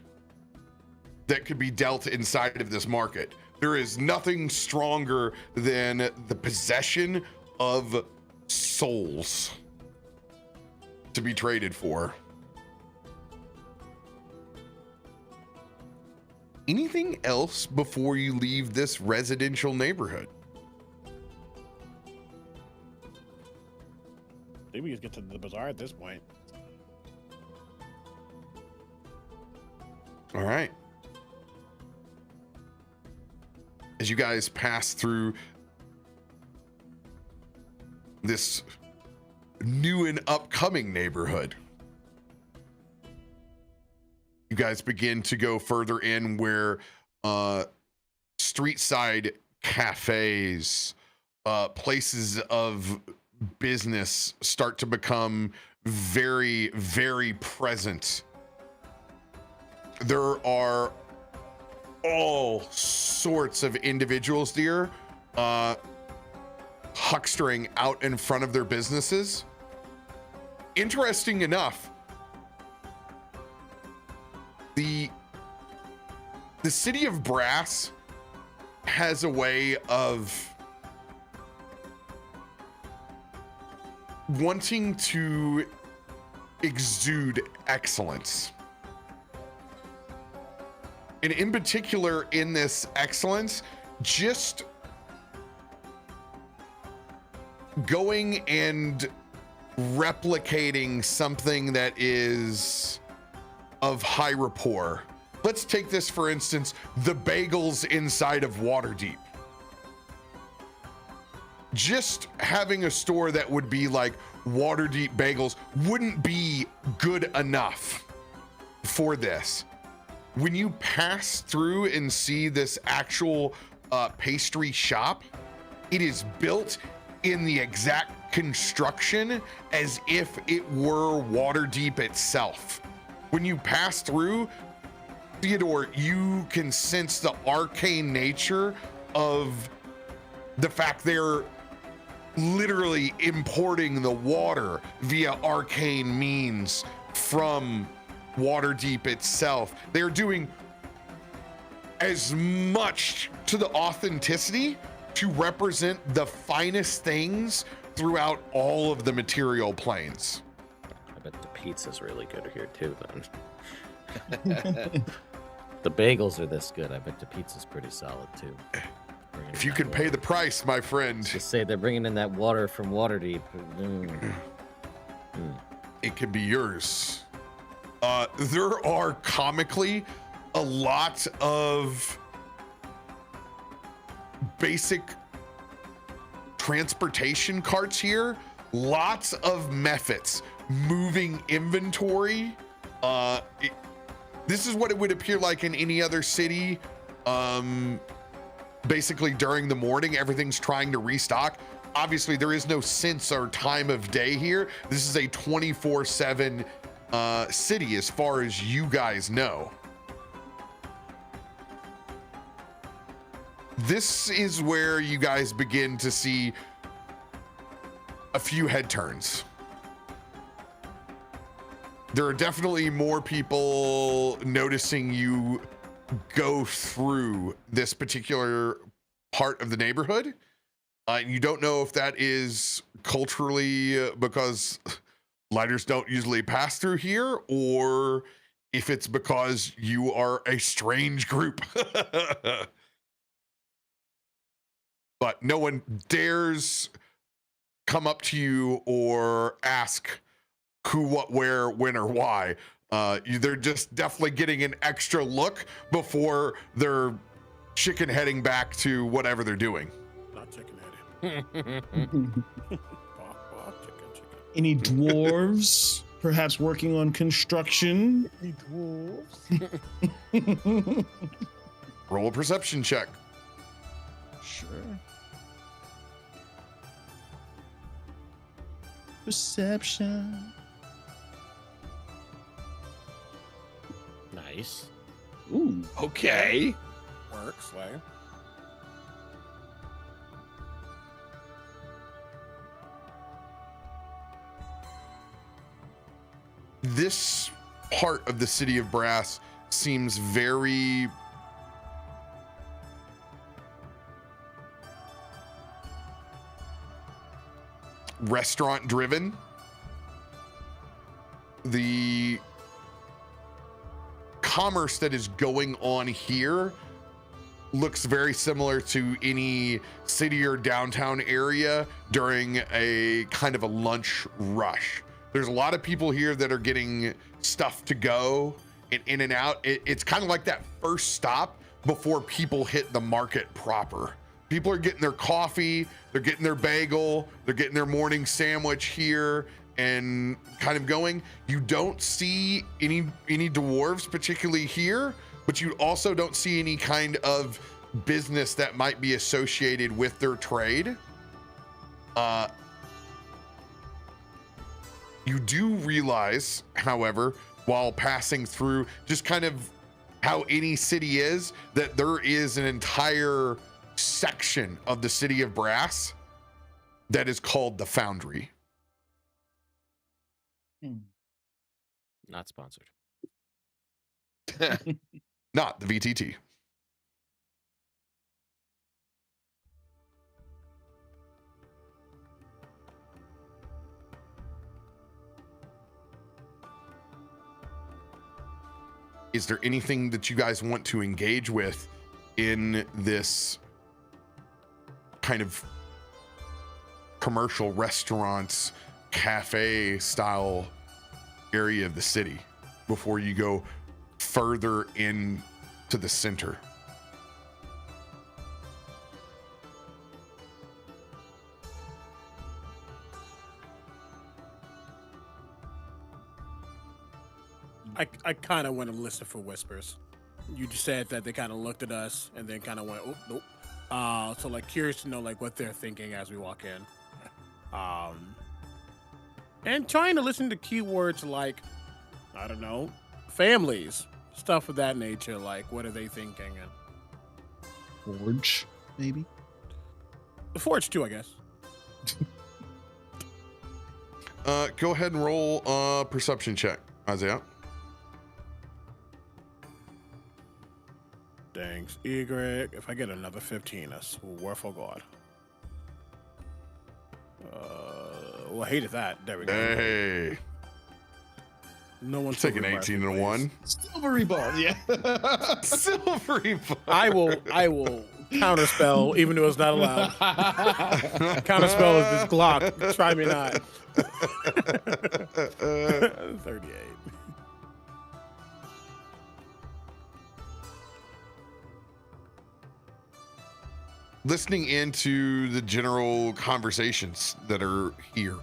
that could be dealt inside of this market. There is nothing stronger than the possession of souls to be traded for. Anything else before you leave this residential neighborhood? I think we just get to the bazaar at this point. All right. As you guys pass through this new and upcoming neighborhood, you guys begin to go further in where street side cafes, places of business start to become very, very present. There are all sorts of individuals here huckstering out in front of their businesses. Interesting enough, the city of Brass has a way of wanting to exude excellence. And in particular, in this excellence, just going and replicating something that is of high rapport. Let's take this, for instance, the bagels inside of Waterdeep. Just having a store that would be like Waterdeep bagels wouldn't be good enough for this. When you pass through and see this actual pastry shop, it is built in the exact construction as if it were Waterdeep itself. When you pass through, Theodore, you can sense the arcane nature of the fact they're literally importing the water via arcane means from Waterdeep itself. They're doing as much to the authenticity to represent the finest things throughout all of the material planes. I bet the pizza's really good here too, then. The bagels are this good. I bet the pizza's pretty solid too. If you can pay the price, my friend. Just say they're bringing in that water from Waterdeep. It can be yours. There are comically a lot of basic transportation carts here. Lots of methods, moving inventory. This is what it would appear like in any other city. Basically during the morning, everything's trying to restock. Obviously there is no sense or time of day here. This is a 24/7 city as far as you guys know. This is where you guys begin to see a few head turns. There are definitely more people noticing you go through this particular part of the neighborhood. You don't know if that is culturally because lighters don't usually pass through here, or if it's because you are a strange group. But no one dares come up to you or ask who, what, where, when, or why. They're just definitely getting an extra look before they're chicken heading back to whatever they're doing. Not chicken heading. Chicken. Any dwarves perhaps working on construction? Any dwarves? Roll a perception check. Sure. Perception. Nice. Ooh. Okay. Works, right? This part of the city of Brass seems very restaurant driven. The commerce that is going on here looks very similar to any city or downtown area during a kind of a lunch rush. There's a lot of people here that are getting stuff to go and in and out. It's kind of like that first stop before people hit the market proper. People are getting their coffee, they're getting their bagel, they're getting their morning sandwich here and kind of going. You don't see any dwarves particularly here, but you also don't see any kind of business that might be associated with their trade. You do realize, however, while passing through, just kind of how any city is, that there is an entire section of the city of Brass that is called the Foundry. Not sponsored. Not the VTT. Is there anything that you guys want to engage with in this kind of commercial restaurants, cafe style area of the city before you go further in to the center? I kind of want to listen for whispers. You just said that they kind of looked at us and then kind of went, oh, nope. So like curious to know like what they're thinking as we walk in. And trying to listen to keywords like, I don't know, families, stuff of that nature. Like, what are they thinking? And Forge, maybe? the Forge too, I guess. Go ahead and roll a perception check, Isaiah. Thanks, Egrik. If I get another 15, I swear for God. Well, I hated that. There we go. Hey, No one's take an 18 and a 1. Silvery ball, yeah. Silvery ball. I will counterspell, even though it's not allowed. Counterspell is this Glock. Try me not. 38. Listening into the general conversations that are here.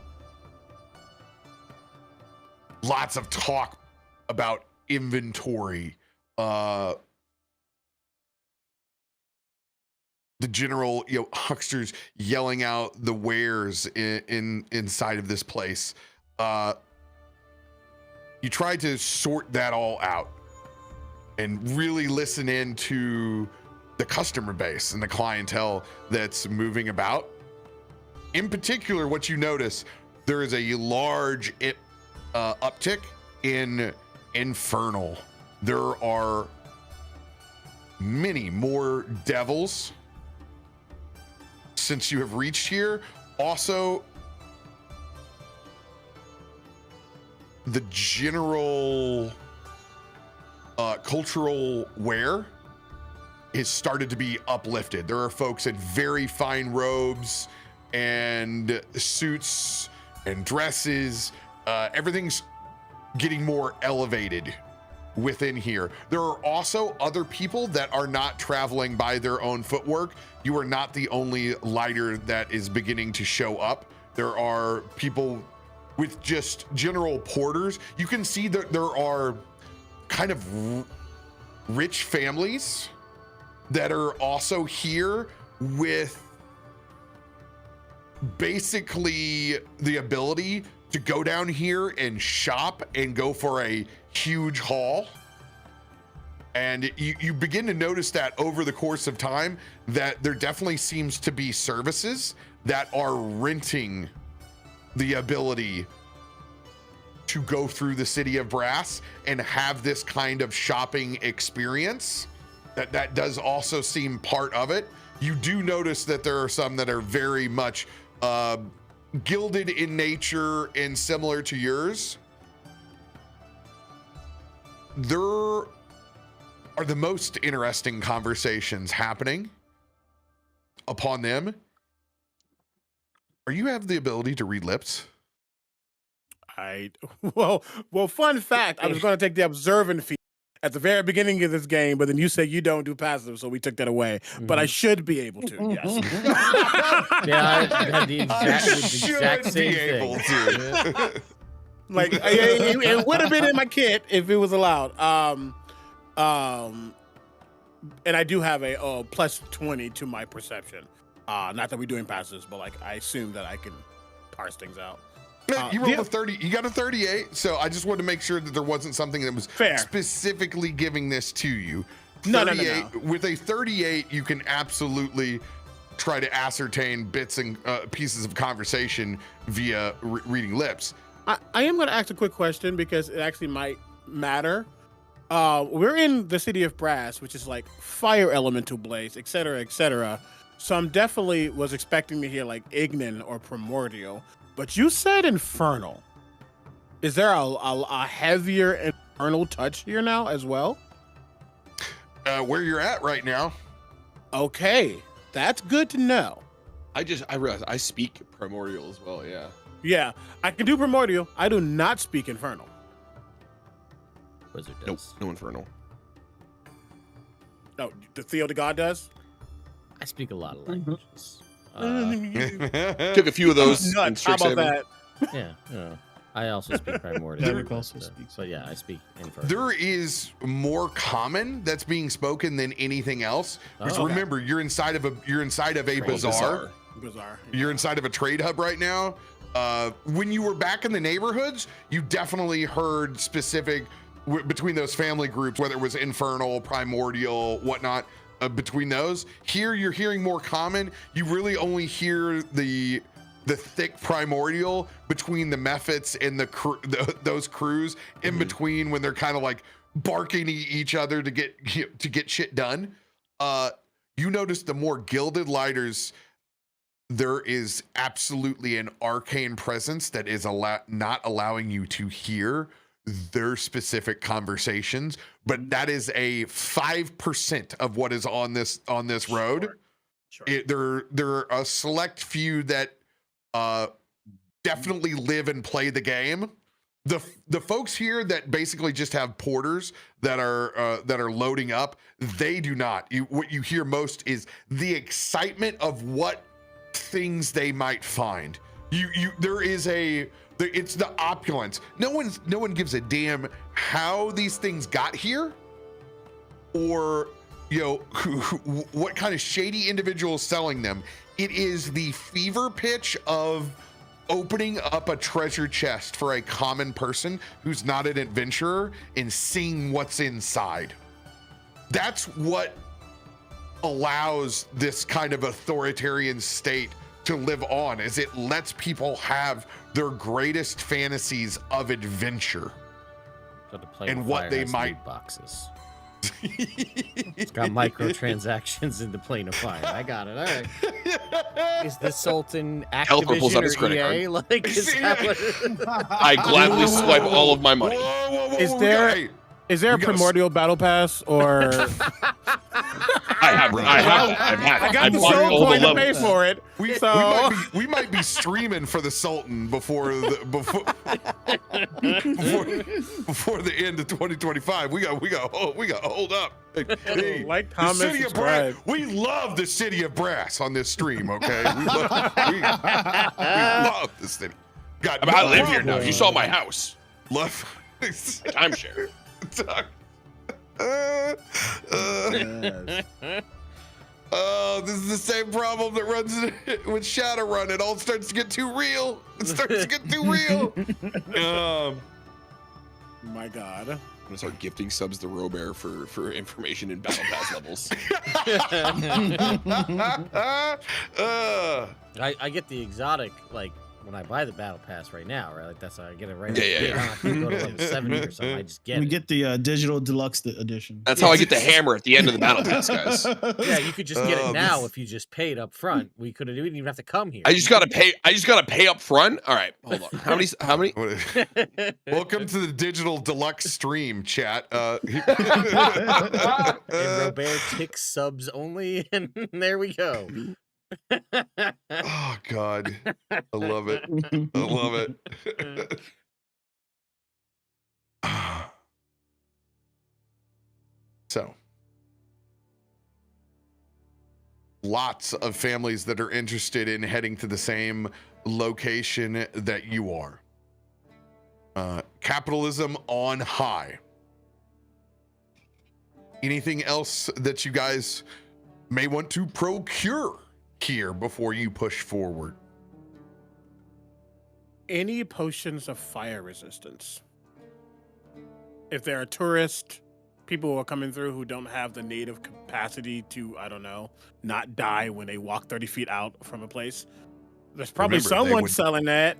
Lots of talk about inventory, the general, hucksters yelling out the wares inside of this place. You try to sort that all out and really listen into the customer base and the clientele that's moving about. In particular, what you notice, there is a large uptick in Infernal. There are many more devils since you have reached here. Also, the general cultural wear has started to be uplifted. There are folks in very fine robes and suits and dresses. Everything's getting more elevated within here. There are also other people that are not traveling by their own footwork. You are not the only lighter that is beginning to show up. There are people with just general porters. You can see that there are kind of rich families that are also here with basically the ability to go down here and shop and go for a huge haul. And you begin to notice that over the course of time that there definitely seems to be services that are renting the ability to go through the city of Brass and have this kind of shopping experience. That does also seem part of it. You do notice that there are some that are very much gilded in nature and similar to yours. There are the most interesting conversations happening upon them. Are you have the ability to read lips? Well, fun fact, I was going to take the observant feat at the very beginning of this game, but then you said you don't do passive, so we took that away. But I should be able to, yes. Yeah, I had the exact same thing. To. Like, it would have been in my kit if it was allowed. And I do have a plus 20 to my perception. Not that we're doing passives, but like I assume that I can parse things out. You rolled a 30. You got a 38. So I just wanted to make sure that there wasn't something that was Fair. specifically giving this to you. No. With a 38, you can absolutely try to ascertain bits and pieces of conversation via reading lips. I am going to ask a quick question because it actually might matter. We're in the city of Brass, which is like fire elemental blaze, etc., etc. So I'm definitely was expecting to hear like Ignan or Primordial, but you said Infernal. Is there a heavier Infernal touch here now as well? Where you're at right now. Okay, that's good to know. I realized I speak Primordial as well. Yeah. Yeah, I can do Primordial. I do not speak Infernal. Wizard Nope. does. No Infernal. No, the Theo the God does. I speak a lot of languages. Took a few of those in Nuts. How Strixhaven. about that? Yeah. I also speak Primordial. Davik also speaks. But yeah, I speak Infernal. There is more common that's being spoken than anything else. Because Oh. remember, you're inside of a bazaar. Bizarre. You're inside of a trade hub right now. When you were back in the neighborhoods, you definitely heard specific between those family groups, whether it was Infernal, Primordial, whatnot. Between those, here you're hearing more common. You really only hear the thick Primordial between the Mephits and those crews in between when they're kind of like barking at each other to get shit done. You notice the more gilded lighters, there is absolutely an arcane presence that is not allowing you to hear their specific conversations, but that is a 5% of what is on this road. Sure. There are a select few that definitely live and play the game. The folks here that basically just have porters that are loading up, they do not. What you hear most is the excitement of what things they might find. It's the opulence. No one gives a damn how these things got here, or what kind of shady individual is selling them. It is the fever pitch of opening up a treasure chest for a common person who's not an adventurer and seeing what's inside. That's what allows this kind of authoritarian state to live on, is it lets people have their greatest fantasies of adventure. So to play and with what fire they has might- loot boxes. It's got microtransactions into Plane of Fire. I got it. All right. Is the Sultan Kalthorr pulls out his Activision or credit EA? Like, is that what? I gladly swipe all of my money. Whoa, Is there- hey, Is there a We gotta- Primordial Battle Pass or? I've had I it. got the bought soul all the coin to pay levels. for it. So we might be streaming for the Sultan before the end of 2025. We got hold up. Hey, like, the comment, city of Brass. subscribe. We love the city of Brass on this stream. Okay, we love the city. Got I mean, I no live here now. problem. You saw my house. Love. My timeshare. Oh, this is the same problem that runs with Shadowrun. It all starts to get too real. It starts to get too real. my God. I'm gonna start gifting subs to Robear for information in Battle Pass levels. I get the exotic, like, when I buy the Battle Pass right now, right? Like, that's how I get it right. Yeah. I don't have to go to level 70 or something. I just get We it. get the digital deluxe edition. That's how I get the hammer at the end of the Battle Pass, guys. Yeah, you could just get Oh, it now this- if you just paid up front. We could have. We didn't even have to come here. I just gotta pay up front. All right, hold on. How many? Welcome to the digital deluxe stream, chat. And Robert ticks subs only, and there we go. Oh God, I love it. I love it. So, lots of families that are interested in heading to the same location that you are. Capitalism on high. Anything else that you guys may want to procure here before you push forward? any potions of fire resistance? If there are tourists, people who are coming through who don't have the native capacity to, I don't know, not die when they walk 30 feet out from a place, there's probably Remember, they someone would- selling that.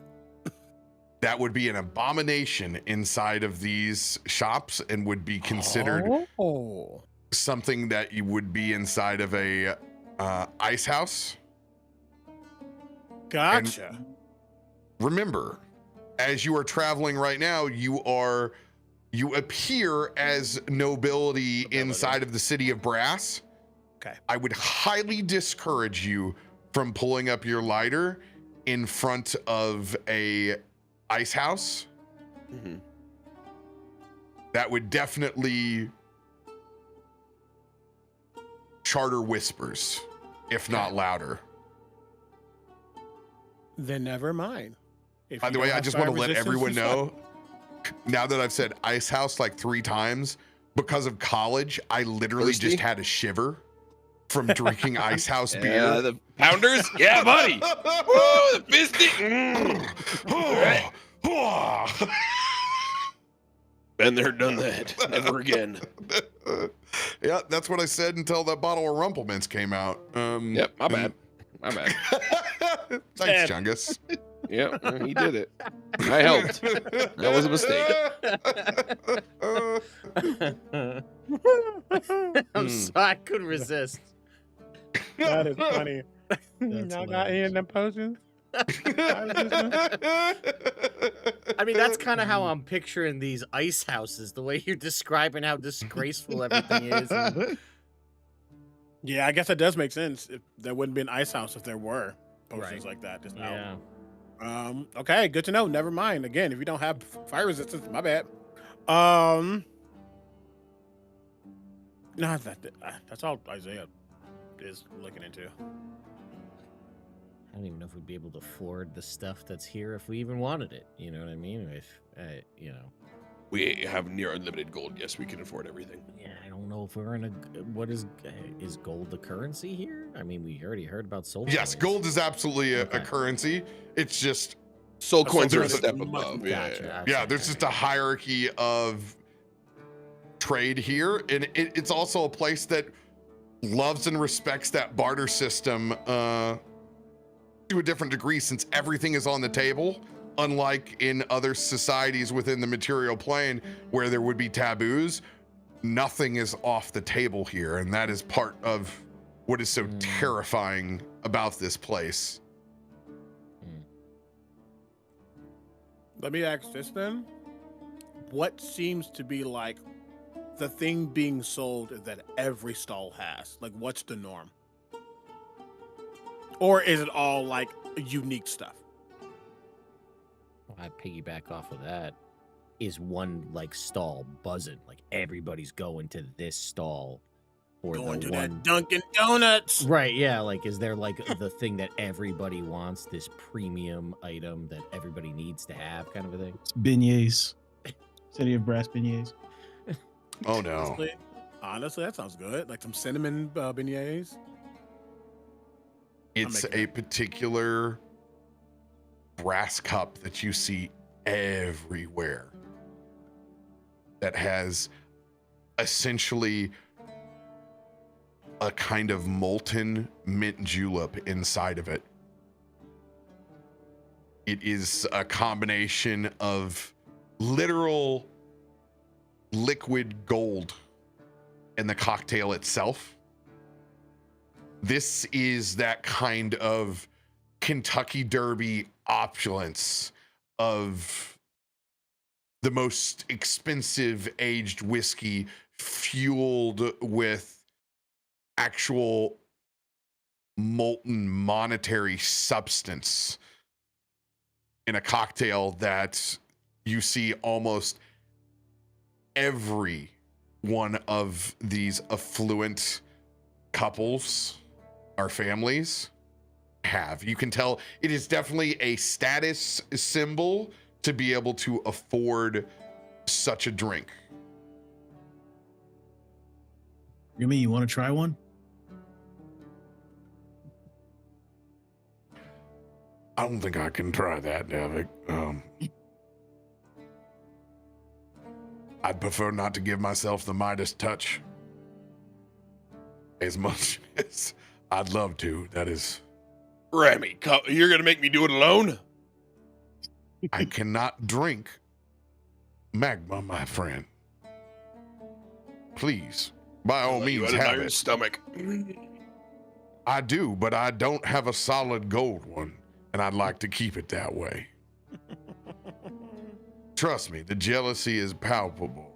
That would be an abomination inside of these shops and would be considered Oh. something that you would be inside of a ice house. Gotcha. Remember, as you are traveling right now, you appear as nobility inside of the city of Brass. Okay. I would highly discourage you from pulling up your lighter in front of a ice house. Mhm. That would definitely charter whispers, if not louder. Then never mind. If By you the way, don't I have just fire want to let resistance, everyone it's fine. know, now that I've said ice house like 3 times, because of college, I literally Thirsty? just had a shiver from drinking ice house Yeah, beer. the pounders. Yeah, buddy. Woo, the fisty. Been there, done that. Never again. Yeah, that's what I said until that bottle of Rumplements came out. Yep, my bad. My bad. Thanks, Chungus. Yeah, he did it. I helped. That was a mistake. I'm sorry, I couldn't resist. That is funny. That's Y'all got any of them potions? I mean, that's kind of how I'm picturing these ice houses, the way you're describing how disgraceful everything is. and- Yeah, I guess that does make sense. If there wouldn't be an ice house if there were potions Right. like that. Just yeah. Okay, good to know. Never mind. Again, if you don't have fire resistance, my bad. No, that's all Isaiah is looking into. I don't even know if we'd be able to afford the stuff that's here if we even wanted it. You know what I mean? If, you know. We have near unlimited gold. Yes, we can afford everything. Yeah, I don't know if we're in a. What is gold the currency here? I mean, we already heard about soul. Yes, coins. gold is absolutely a Okay. currency. It's just, Soul A coins soul are a coin is step much- above. Gotcha. Yeah. yeah, there's just a hierarchy of trade here. And it's also a place that loves and respects that barter system to a different degree, since everything is on the table. Unlike in other societies within the material plane where there would be taboos, nothing is off the table here. And that is part of what is so terrifying about this place. Let me ask this then. What seems to be like the thing being sold that every stall has? Like, what's the norm? Or is it all like unique stuff? I piggyback off of that. Is one like stall buzzing? Like everybody's going to this stall for Going the to one. that Dunkin' Donuts. Right, yeah. Like, is there like the thing that everybody wants, this premium item that everybody needs to have, kind of a thing? It's beignets. City of Brass beignets. Oh no. Honestly, that sounds good. Like some cinnamon beignets. It's making a particular brass cup that you see everywhere that has essentially a kind of molten mint julep inside of it. It is a combination of literal liquid gold in the cocktail itself. This is that kind of Kentucky Derby opulence of the most expensive aged whiskey fueled with actual molten monetary substance in a cocktail that you see almost every one of these affluent couples or families have. You can tell it is definitely a status symbol to be able to afford such a drink. Remy, you want to try one? I don't think I can try that, Davik. I'd prefer not to give myself the Midas touch as much as I'd love to. That is... Remy, you're going to make me do it alone? I cannot drink magma, my friend. Please, by all means, You had an have iron it. stomach. I do, but I don't have a solid gold one, and I'd like to keep it that way. Trust me, the jealousy is palpable.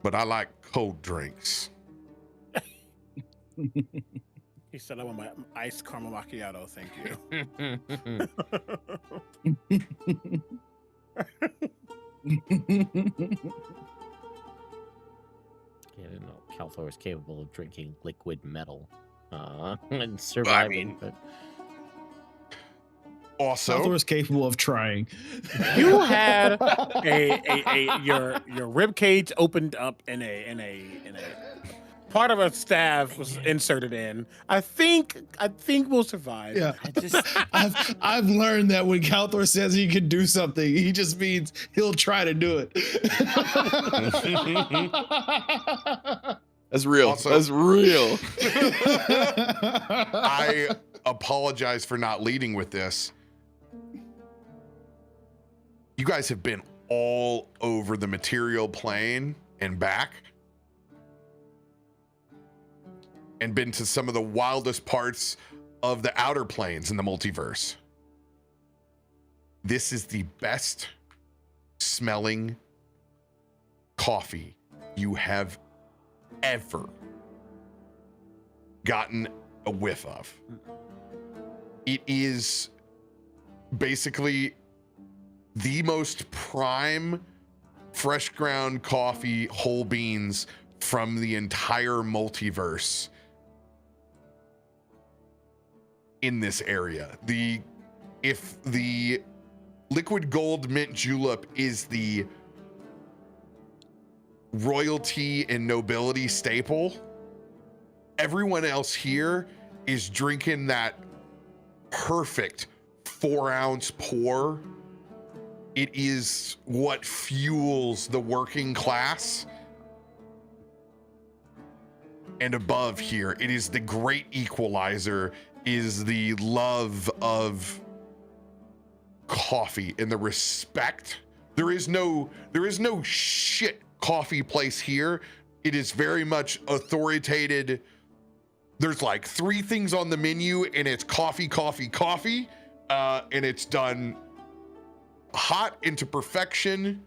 But I like cold drinks. He said, I want my iced caramel macchiato, thank you. I didn't know Kalthorr was capable of drinking liquid metal and surviving. mean- Also, Kalthorr is capable of trying. You had your rib cage opened up and a part of a staff was inserted in. I think we'll survive. Yeah, I just I've learned that when Kalthorr says he can do something, he just means he'll try to do it. That's real. Also- That's real. I apologize for not leading with this. You guys have been all over the material plane and back, and been to some of the wildest parts of the outer planes in the multiverse. This is the best smelling coffee you have ever gotten a whiff of. It is basically the most prime fresh ground coffee, whole beans from the entire multiverse in this area. If the liquid gold mint julep is the royalty and nobility staple, everyone else here is drinking that perfect 4-ounce pour. It is what fuels the working class and above here. It is the great equalizer, is the love of coffee and the respect. There is no shit coffee place here. It is very much authoritated. There's like 3 things on the menu and it's coffee, coffee, coffee. And it's done hot into perfection.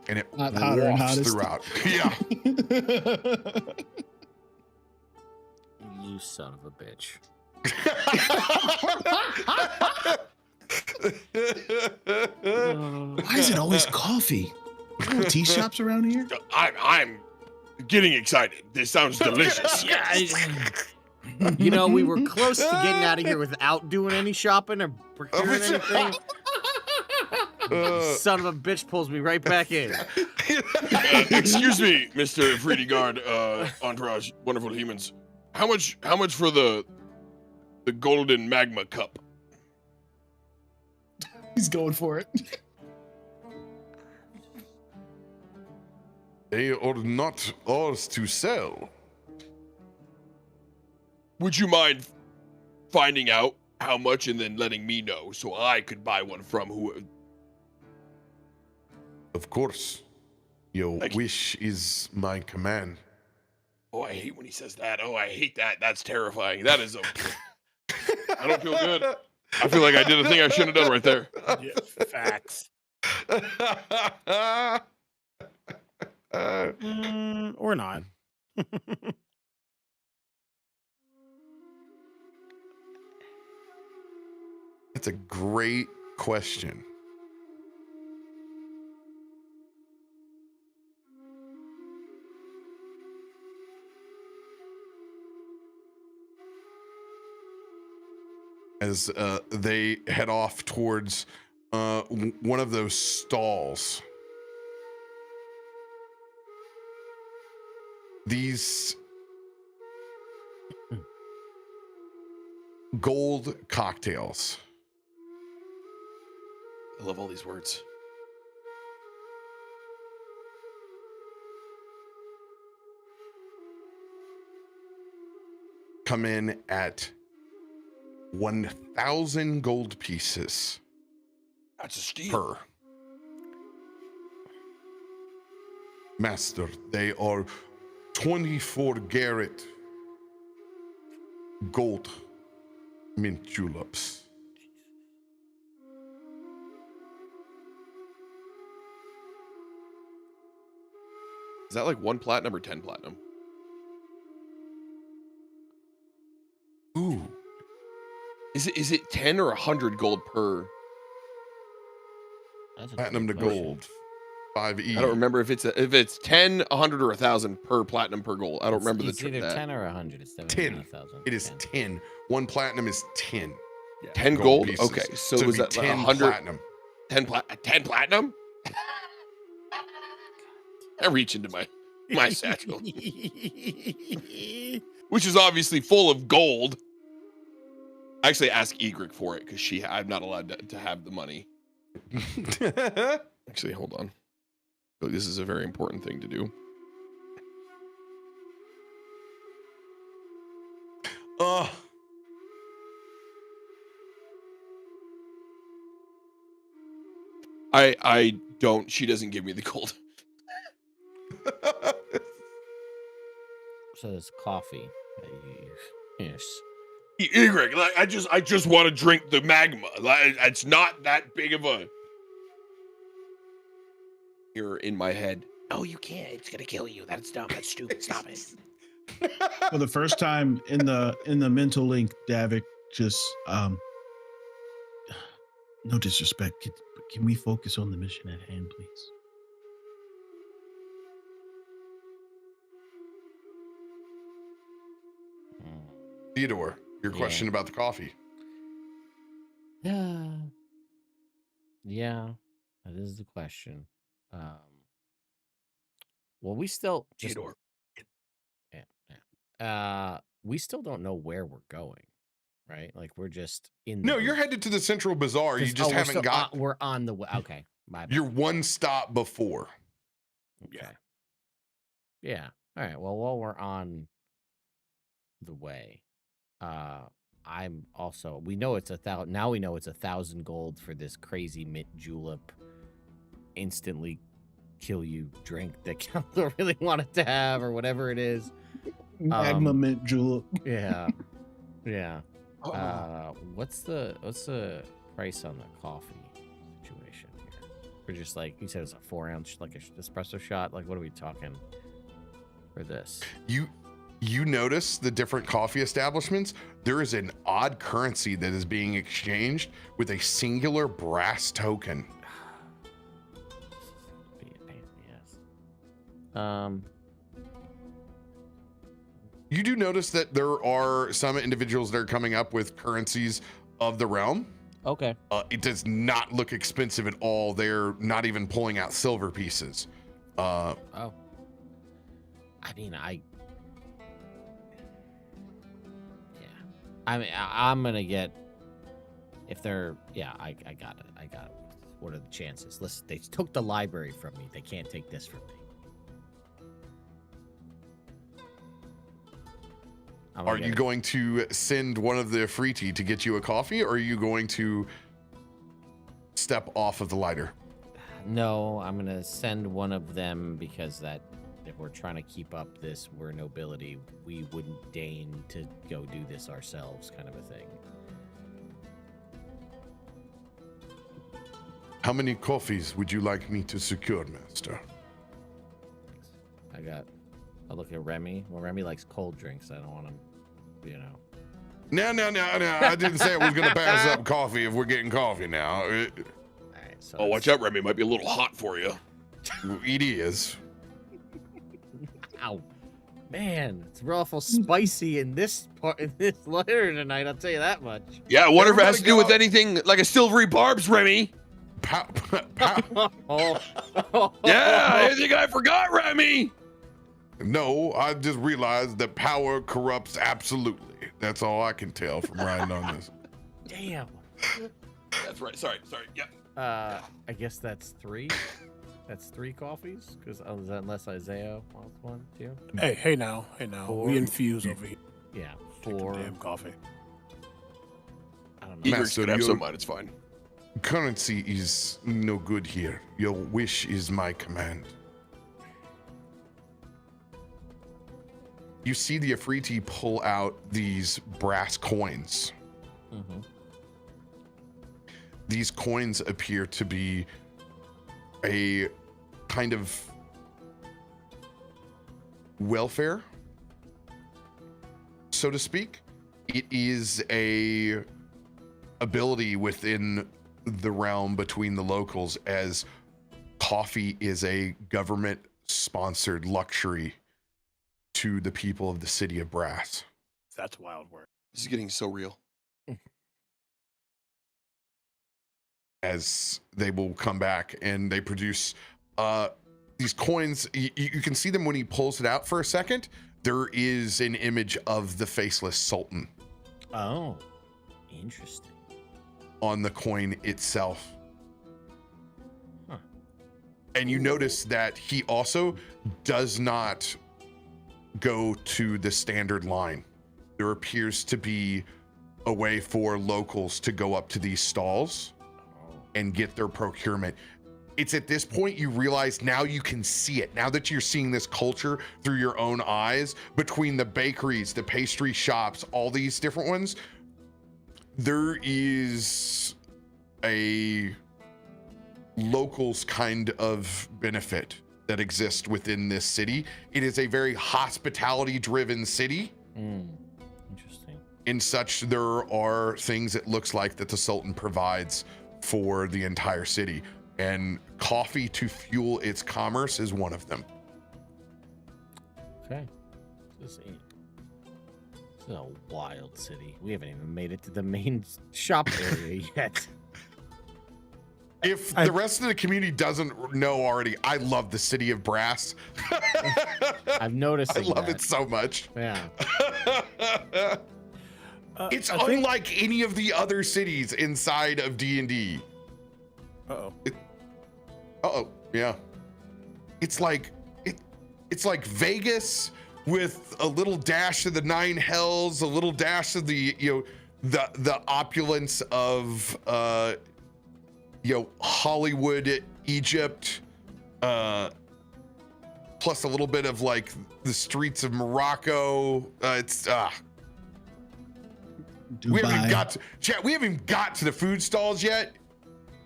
And it Hotter and wafts hottest. throughout. Yeah. you son of a bitch. Why is it always coffee? No tea shops around here? I'm getting excited. This sounds delicious. You know, we were close to getting out of here without doing any shopping or procuring anything. Son of a bitch pulls me right back in. Excuse me, Mr. Freedy Guard, Entourage, wonderful humans. How much for the golden magma cup? He's going for it. They are not ours to sell. Would you mind finding out how much and then letting me know so I could buy one from who? Of course. Your Thank you. wish is my command. Oh, I hate when he says that. Oh, I hate that. That's terrifying. That is I don't feel good. I feel like I did a thing I shouldn't have done right there. Yeah, facts. Or not. That's a great question. As they head off towards one of those stalls. gold cocktails. I love all these words. Come in at 1,000 gold pieces That's a steal. per. Master, they are 24 Garrett gold mint juleps. Is that like 1 platinum or 10 platinum? Ooh. Is it 10 or 100 gold per? That's a Platinum to good question. gold. 5E. I don't remember if it's 10, 100, or 1,000 per platinum per gold. I don't remember It's the either that. 10 or 100. It's 10. 1,000. It is 10. 1 platinum is 10. 10 gold? pieces. Okay, so it'd was be that 10 100? platinum. 10 platinum? I reach into my satchel, which is obviously full of gold. I actually ask Egrik for it because I'm not allowed to have the money. Actually, hold on. But this is a very important thing to do. I don't. She doesn't give me the gold. So there's coffee. Yes. Egrik, like I just want to drink the magma. Like it's not that big of a. You're in my head. No, you can't. It's gonna kill you. That's dumb. That's stupid. Stop it. For the first time in the mental link, Davik just no disrespect. Can we focus on the mission at hand, please? Theodore, your Yeah. question about the coffee. Yeah, that is the question. Well, we still just Theodore. we still don't know where we're going, right? Like we're just in. No, you're headed to the Central Bazaar. You just haven't got. We're on the way. Okay, my bad. You're one stop before. Okay. Yeah. All right. Well, while we're on the way, I'm also. We know it's 1,000. Now we know it's 1,000 gold for this crazy mint julep, instantly kill you drink that Kalthorr really wanted to have, or whatever it is. Magma mint julep. Yeah. Yeah. What's the price on the coffee situation here? We're just like, you said it's a 4-ounce, like a espresso shot. Like, what are we talking for this? You notice the different coffee establishments. There is an odd currency that is being exchanged with a singular brass token. Be a pain in the ass. You do notice that there are some individuals that are coming up with currencies of the realm. Okay. It does not look expensive at all. They're not even pulling out silver pieces. Oh. I mean, I'm gonna get. If they're, I got it. What are the chances? Listen, they took the library from me. They can't take this from me. Are you going to send one of the Freety to get you a coffee, or are you going to step off of the lighter? No, I'm gonna send one of them because that if we're trying to keep up this, we're nobility, we wouldn't deign to go do this ourselves, kind of a thing. How many coffees would you like me to secure, Master? I'll look at Remy. Well, Remy likes cold drinks. I don't want him, No. I didn't say I was going to pass up coffee if we're getting coffee now. All right, so Oh, watch out, Remy. It might be a little hot for you. It is. Ow. Man, it's awful spicy in this letter tonight, I'll tell you that much. Yeah, I wonder if it has to do with Everybody anything like a silvery barbs, Remy. Yeah, I think I forgot, Remy. No, I just realized that power corrupts absolutely. That's all I can tell from riding on this. Damn. That's right. Sorry. Yep. I guess that's 3. That's 3 coffees, because unless Isaiah wants one too. Hey now. 4. We infuse over here. Yeah, Take some 4. damn coffee. I don't know. Egrik's gonna have your- some of mine. It's fine. Currency is no good here. Your wish is my command. You see the Afriti pull out these brass coins. Mm-hmm. These coins appear to be a kind of welfare, so to speak. It is a ability within the realm between the locals, as coffee is a government sponsored luxury to the people of the city of Brass. That's wild work. This is getting so real. As they will come back and they produce these coins. You can see them when he pulls it out for a second. There is an image of the faceless Sultan Oh, interesting. on the coin itself. Huh. And you notice that he also does not go to the standard line. There appears to be a way for locals to go up to these stalls and get their procurement. It's at this point you realize now you can see it. Now that you're seeing this culture through your own eyes, between the bakeries, the pastry shops, all these different ones, there is a locals kind of benefit that exists within this city. It is a very hospitality driven city. Interesting. In such, there are things it looks like that the Sultan provides for the entire city, and coffee to fuel its commerce is one of them. Okay. This is a wild city. We haven't even made it to the main shop area yet. If the rest of the community doesn't know already, I love the city of Brass. I've noticed. I love it so much. Yeah. It's I think- unlike any of the other cities inside of D&D. Uh-oh. Yeah. It's like Vegas with a little dash of the 9 hells, a little dash of the the opulence of Hollywood, Egypt, plus a little bit of like the streets of Morocco. We haven't even got to the food stalls yet.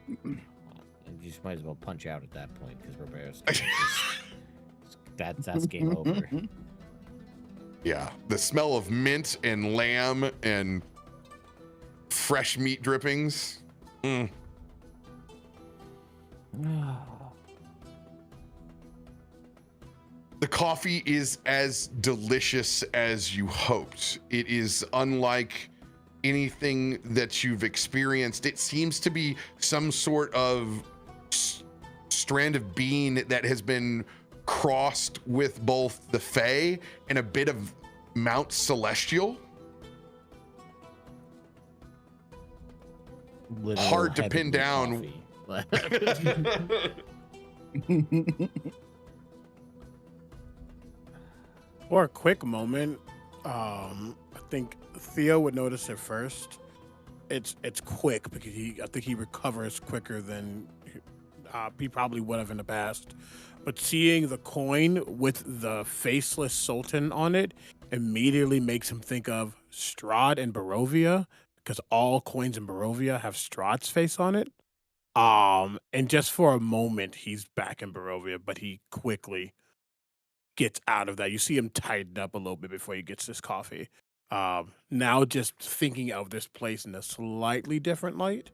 You just might as well punch out at that point because Roberto's that's game over. Yeah, the smell of mint and lamb and fresh meat drippings. The coffee is as delicious as you hoped. It is unlike anything that you've experienced. It seems to be some sort of strand of bean that has been crossed with both the Fae and a bit of Mount Celestial. Literal Hard to pin heavenly down. coffee. For a quick moment, I think Theo would notice it first. It's quick because I think he recovers quicker than he probably would have in the past. But seeing the coin with the faceless Sultan on it immediately makes him think of Strahd and Barovia, because all coins in Barovia have Strahd's face on it. And just for a moment, he's back in Barovia, but he quickly gets out of that. You see him tighten up a little bit before he gets this coffee. Now just thinking of this place in a slightly different light.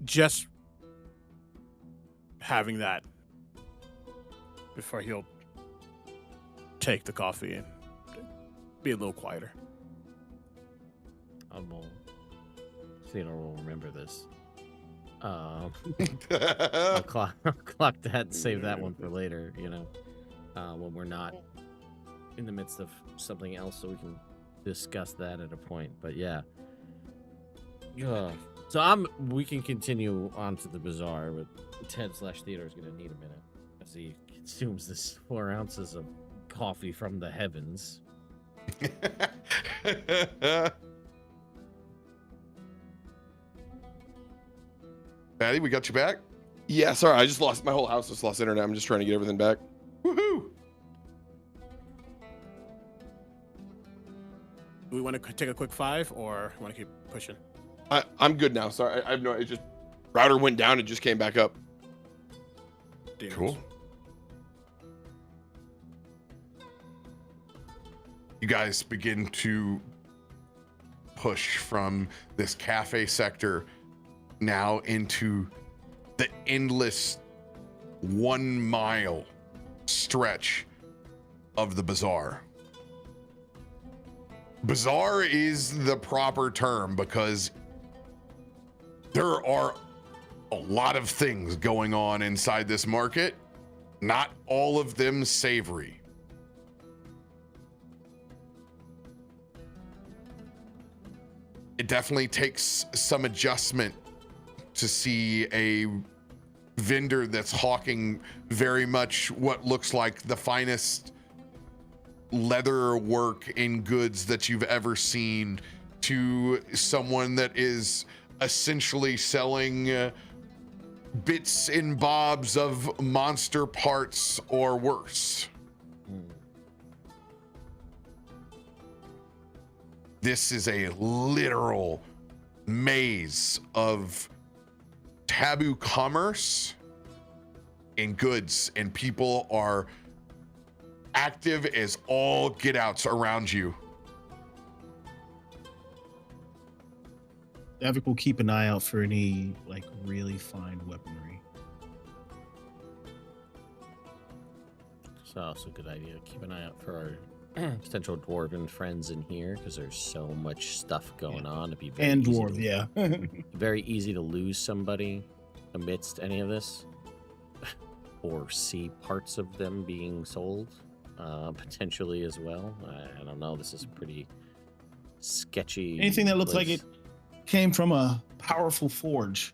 Just having that before he'll take the coffee and be a little quieter. Theodore will remember this. I'll clock that, save that one for later, when we're not in the midst of something else, so we can discuss that at a point. But yeah. So we can continue on to the bazaar, but Ted/Theodore is going to need a minute as he consumes this 4 ounces of coffee from the heavens. Baddie, we got you back? Yeah, sorry, I just lost my whole house. Just lost internet. I'm just trying to get everything back. Woohoo! Do we want to take a quick 5 or want to keep pushing? I'm good now. Sorry, I have no. It just router went down and just came back up. Cool. You guys begin to push from this cafe sector now into the endless 1 mile stretch of the bazaar. Bazaar is the proper term because there are a lot of things going on inside this market, not all of them savory. It definitely takes some adjustment to see a vendor that's hawking very much what looks like the finest leather work in goods that you've ever seen to someone that is essentially selling bits and bobs of monster parts or worse. This is a literal maze of taboo commerce and goods, and people are active as all get outs around you. Davik will keep an eye out for any like really fine weaponry. So also a good idea. Keep an eye out for our potential dwarven friends in here, because there's so much stuff going on. It'd be very And easy dwarf, very easy to lose somebody amidst any of this, or see parts of them being sold, potentially as well. I don't know. This is pretty sketchy. Anything that looks like place. it came from a powerful forge.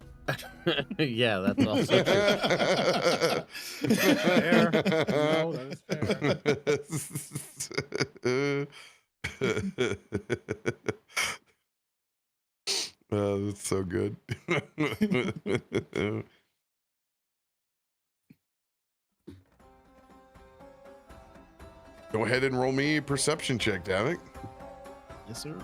Yeah, that's also true. Fair. No, that is fair. Oh, that's so good. Go ahead and roll me a perception check, Davik. Yes, sir.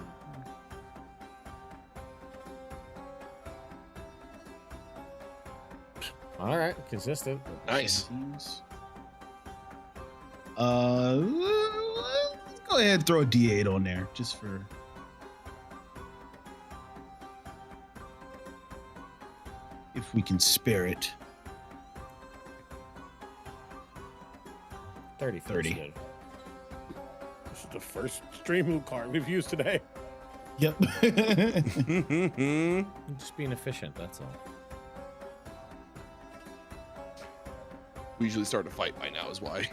All right, consistent. Nice. Let's go ahead and throw a D8 on there just for. If we can spare it. 30. 30. Good. This is the first stream loot card we've used today. Yep. Just being efficient, that's all. We usually start a fight by now, is why.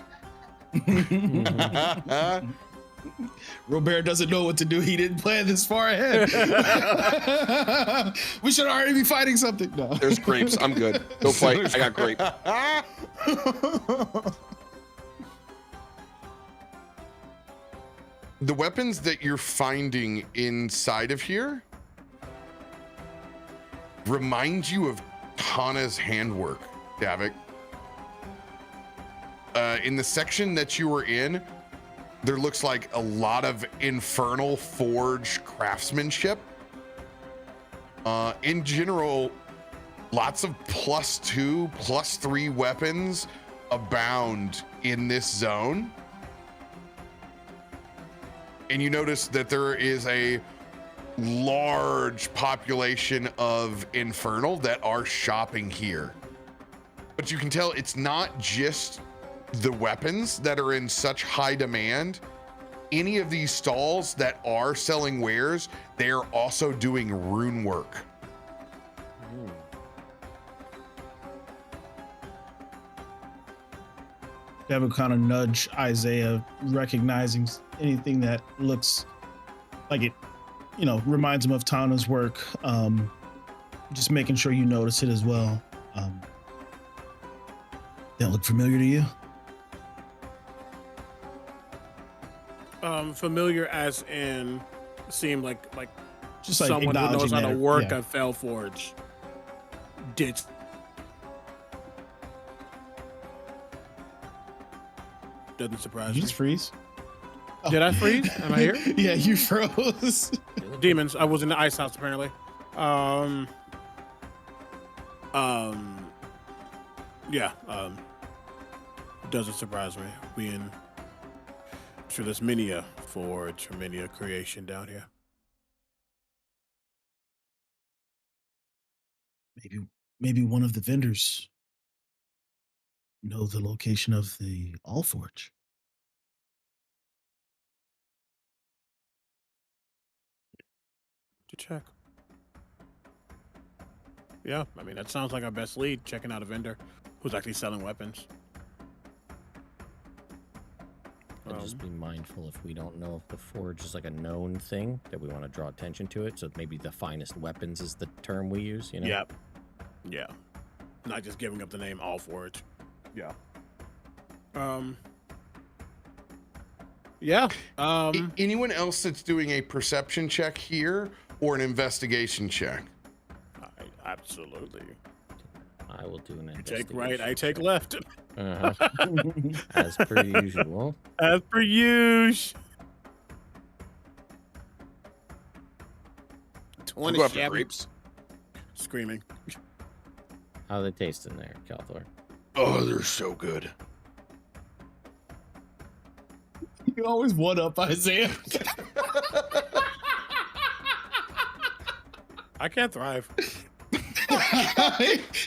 Robert doesn't know what to do. He didn't plan this far ahead. We should already be fighting something. No. There's grapes. I'm good. Go fight. I got grape. The weapons that you're finding inside of here remind you of Tana's handwork, Davik. In the section that you were in, there looks like a lot of infernal forge craftsmanship. In general, lots of +2, +3 weapons abound in this zone. And you notice that there is a large population of infernal that are shopping here. But you can tell it's not just the weapons that are in such high demand. Any of these stalls that are selling wares, they are also doing rune work. Devin kind of nudge Isaiah, recognizing anything that looks like it, reminds him of Tana's work. Just making sure you notice it as well. That look familiar to you? Familiar as in seem like Just like someone who knows acknowledging how to that, work yeah. at Felforge did. Doesn't surprise Did me. you just freeze? Did I freeze? Am I here? Yeah, you froze. Demons. I was in the ice house apparently. Yeah. Doesn't surprise me. I'm sure there's many a forge or many a creation down here. Maybe one of the vendors know the location of the Allforge. To check. Yeah, I mean that sounds like our best lead. Checking out a vendor who's actually selling weapons. And just be mindful if we don't know if the forge is like a known thing that we want to draw attention to it. So maybe the finest weapons is the term we use. Yep. Yeah. Not just giving up the name Allforge. Yeah. Yeah. Anyone else that's doing a perception check here or an investigation check? Absolutely. I will do an You investigation. take right, I take left. As per usual. As per usual. I'll go after grapes. Screaming. How they taste in there, Kalthorr? Oh, they're so good. You always one up Isaiah. I can't thrive.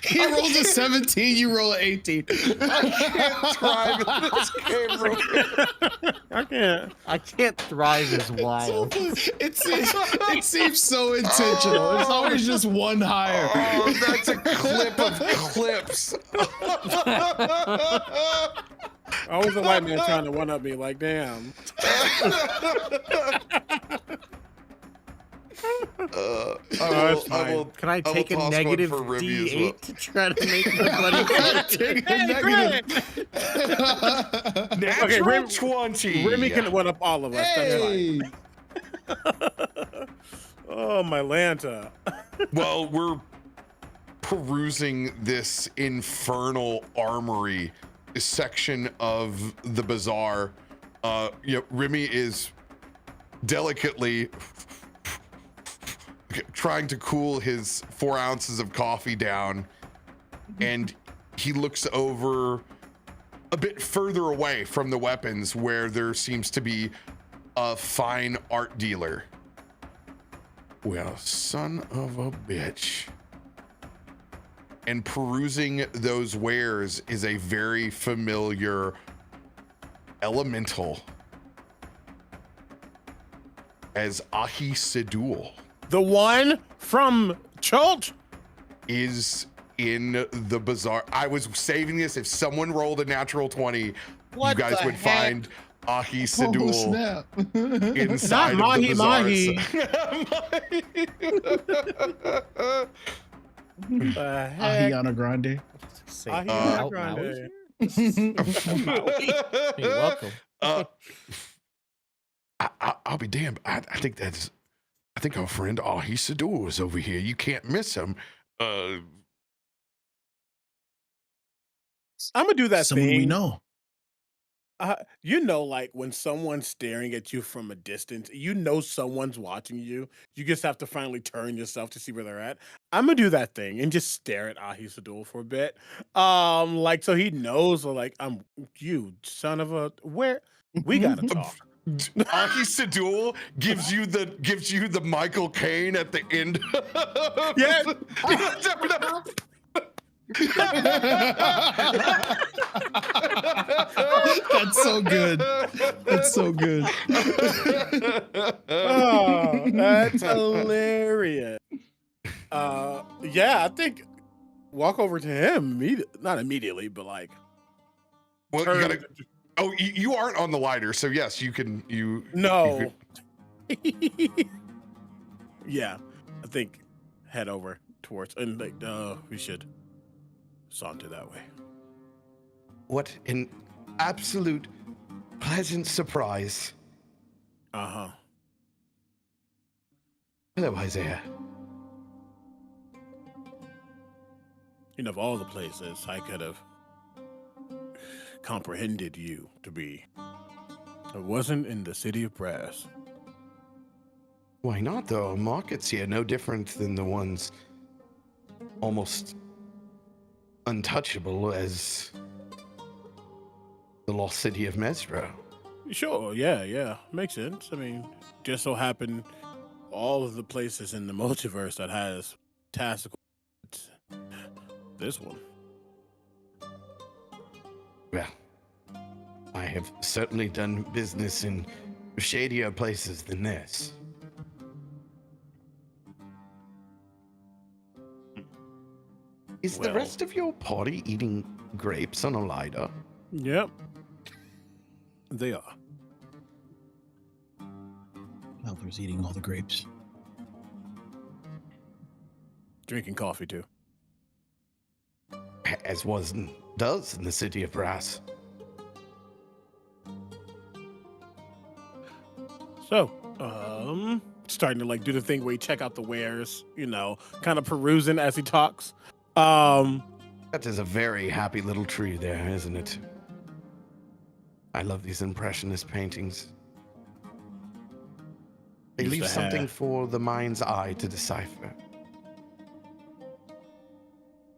He rolls a 17, you roll an 18. I can't thrive in this game. I can't. I can't thrive as wild. It seems so intentional. It's always just one higher. Oh, that's a clip of clips. Always a white man trying to one up me. Like, damn. I will Can I take a toss one negative for Remy as well. D8 to try to make the bloody Take a negative. Natural Remy- 20. Remy can one up all of us. Hey. That's fine. Oh, my Lanta. Well, we're perusing this infernal armory section of the bazaar. Remy is delicately trying to cool his 4 ounces of coffee down, and he looks over a bit further away from the weapons where there seems to be a fine art dealer. Well, son of a bitch. And perusing those wares is a very familiar elemental as Ahi Sedul The one from Chult? is in the bazaar. I was saving this. If someone rolled a natural 20, What you guys the would heck? find Ahi Oh, Sedul snap. inside Not of the bazaar. The heck? Ahiana Grande. Ahiana Grande. You're welcome. I'll be damned. I think our friend Ahi Sedul is over here. You can't miss him. I'm gonna do that Someone thing. we know. Like when someone's staring at you from a distance, someone's watching you. You just have to finally turn yourself to see where they're at. I'm gonna do that thing and just stare at Ahi Sedul for a bit. So he knows, I'm you son of a where we gotta talk. Ahi Sedul gives you the Michael Caine at the end. Yeah. That's so good. That's so good. Oh, that's hilarious. I think walk over to him not immediately, but Well, turn. you gotta. Oh, you aren't on the lighter, so yes, you can. No. Yeah, I think head over towards and like we should saunter that way. What an absolute pleasant surprise. Uh-huh. Hello, Isaiah. You know, of all the places I could have comprehended you to be, it wasn't in the city of brass. Why not, though? Markets here no different than the ones almost untouchable as the lost city of Mesro. Sure, yeah. Makes sense. I mean, just so happened all of the places in the multiverse that has tactical, this one. Well, I have certainly done business in shadier places than this. Is the Well. rest of your party eating grapes on a lighter? Yep. They are. Kalthor's eating all the grapes. Drinking coffee too. As does in the city of brass. So, starting to like do the thing where you check out the wares, you know, kind of perusing as he talks. That is a very happy little tree there, isn't it? I love these impressionist paintings. They Used leave to something have- for the mind's eye to decipher.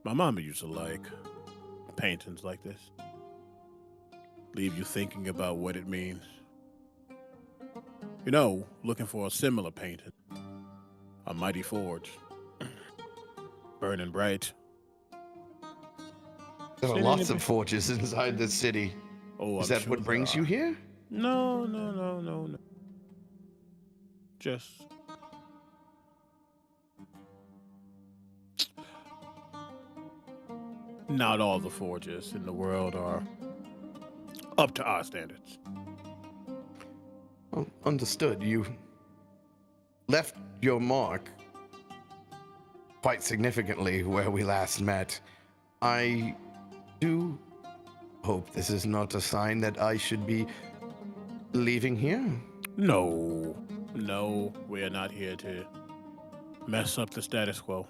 My mama used to like paintings like this. Leave you thinking about what it means. You know, looking for a similar painting. A mighty forge. Burning bright. There are Seen lots anything? of forges inside the city. Oh, Is I'm that sure what there brings you are. here? No. Just not all the forges in the world are up to our standards. Well, understood. You left your mark quite significantly where we last met. I do hope this is not a sign that I should be leaving here. No, we're not here to mess up the status quo.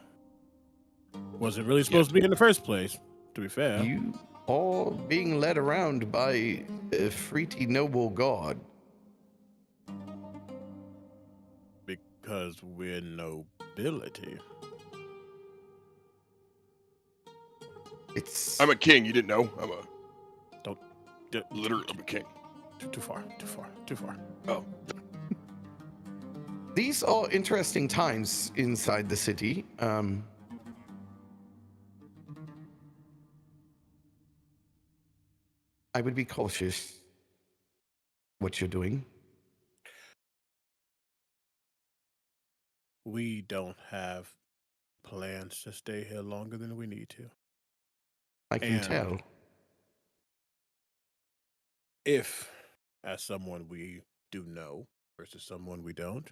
Wasn't really supposed to be in the first place, to be fair. You are being led around by a fruity noble god. Because we're nobility. It's I'm a king. You didn't know? D- Literally, I'm a king. Too far. Oh, these are interesting times inside the city. I would be cautious what you're doing. We don't have plans to stay here longer than we need to. I can And- tell. If, as someone we do know versus someone we don't,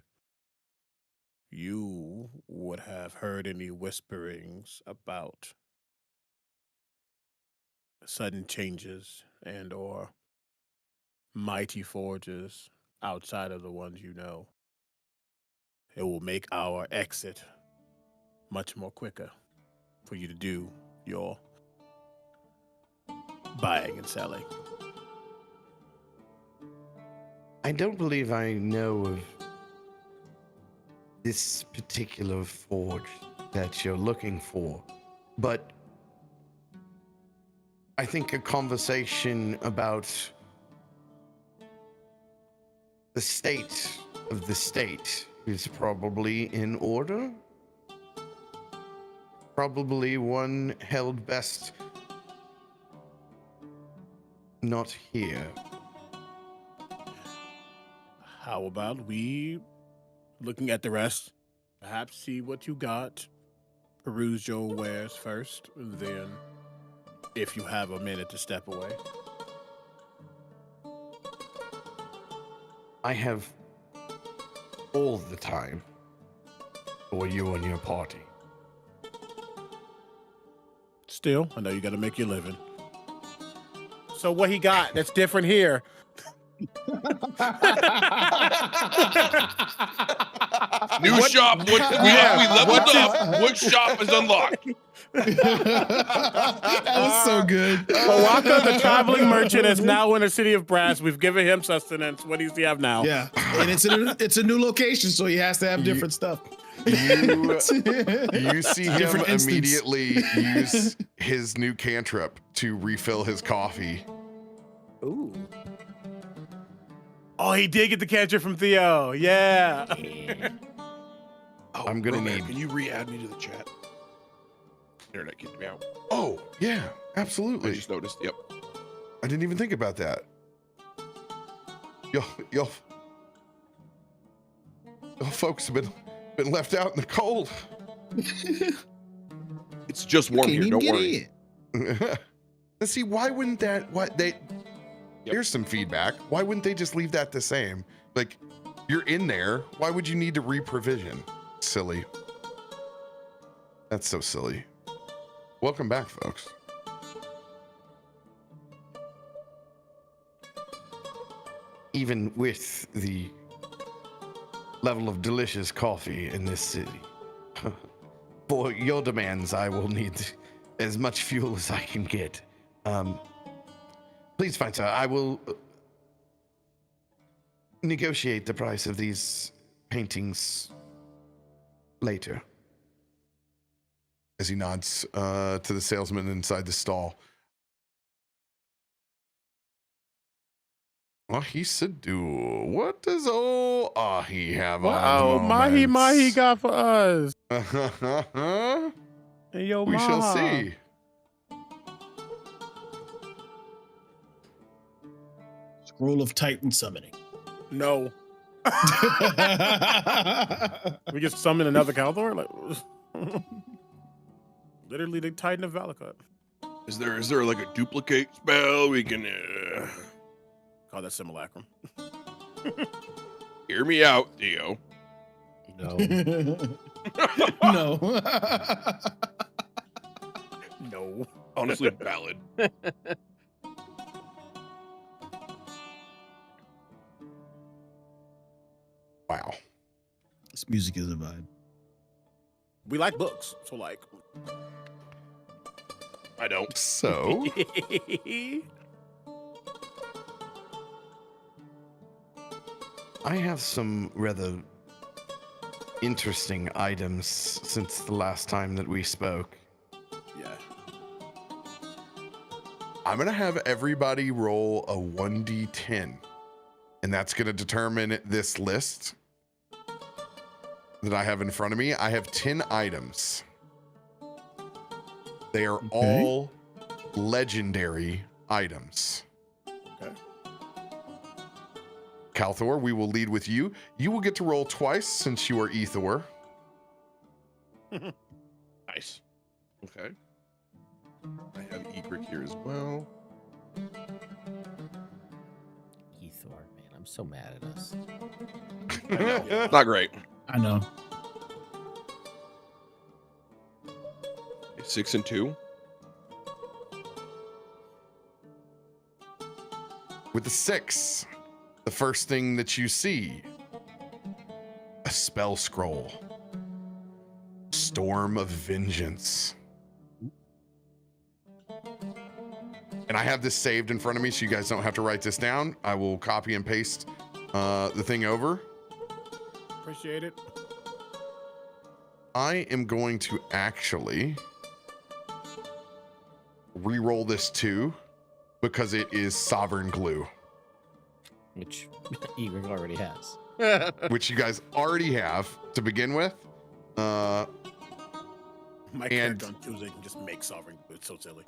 you would have heard any whisperings about sudden changes and or mighty forges outside of the ones you know, it will make our exit much more quicker for you to do your buying and selling. I don't believe I know of this particular forge that you're looking for, but I think a conversation about the state of the state is probably in order. Probably one held best not here. How about we, looking at the rest, perhaps see what you got, peruse your wares first, and then, if you have a minute to step away, I have all the time for you and your party. Still, I know you got to make your living. So what he got that's different here? New shop. We leveled up. What shop is unlocked? That was so good. Owaka, the traveling merchant, is now in the city of Brass. We've given him sustenance. What does he have now? Yeah, and it's a new location, so he has to have different stuff. You see him Different instance. immediately use his new cantrip to refill his coffee. Ooh. Oh, he did get the cantrip from Theo. Yeah. Oh, I'm gonna Roman, need- Can you re-add me to the chat? Internet kicked me out. Oh, yeah, I absolutely. just noticed. Yep. I didn't even think about that. Y'all folks have been left out in the cold. It's just warm here. Don't worry. Let's see, why wouldn't that? Here's some feedback. Why wouldn't they just leave that the same? Like, you're in there. Why would you need to re-provision? Silly. That's so silly. Welcome back, folks. Even with the level of delicious coffee in this city, for your demands, I will need as much fuel as I can get. Please, fine, sir. I will negotiate the price of these paintings later. As he nods to the salesman inside the stall. Ahi Sadu. What does old Ahi have on? Oh, Mahi got for us. Uh-huh. Hey, yo, We shall Maha. see. Scroll of Titan summoning. No. We just summon another Kalthorr? Like, literally the Titan of Valakut. Is there like a duplicate spell we can? Call that simulacrum. Hear me out, Theo. No. No. No. Honestly, valid. Wow. This music is a vibe. We like books, so like. I don't. So, I have some rather interesting items since the last time that we spoke. Yeah. I'm going to have everybody roll a 1d10. And that's going to determine this list that I have in front of me. I have 10 items. They are all legendary items. Okay. Kalthorr, we will lead with you. You will get to roll twice since you are Ethor. Nice. Okay. I have Egrik here as well. Ethor, man, I'm so mad at us. Not great. I know. 6 and 2. With the 6, the first thing that you see, a spell scroll. Storm of Vengeance. And I have this saved in front of me so you guys don't have to write this down. I will copy and paste the thing over. Appreciate it. I am going to actually re-roll this too because it is Sovereign Glue, Which Egrik already has. which you guys already have to begin with. My And- character on Tuesday can just make sovereign. It's so silly.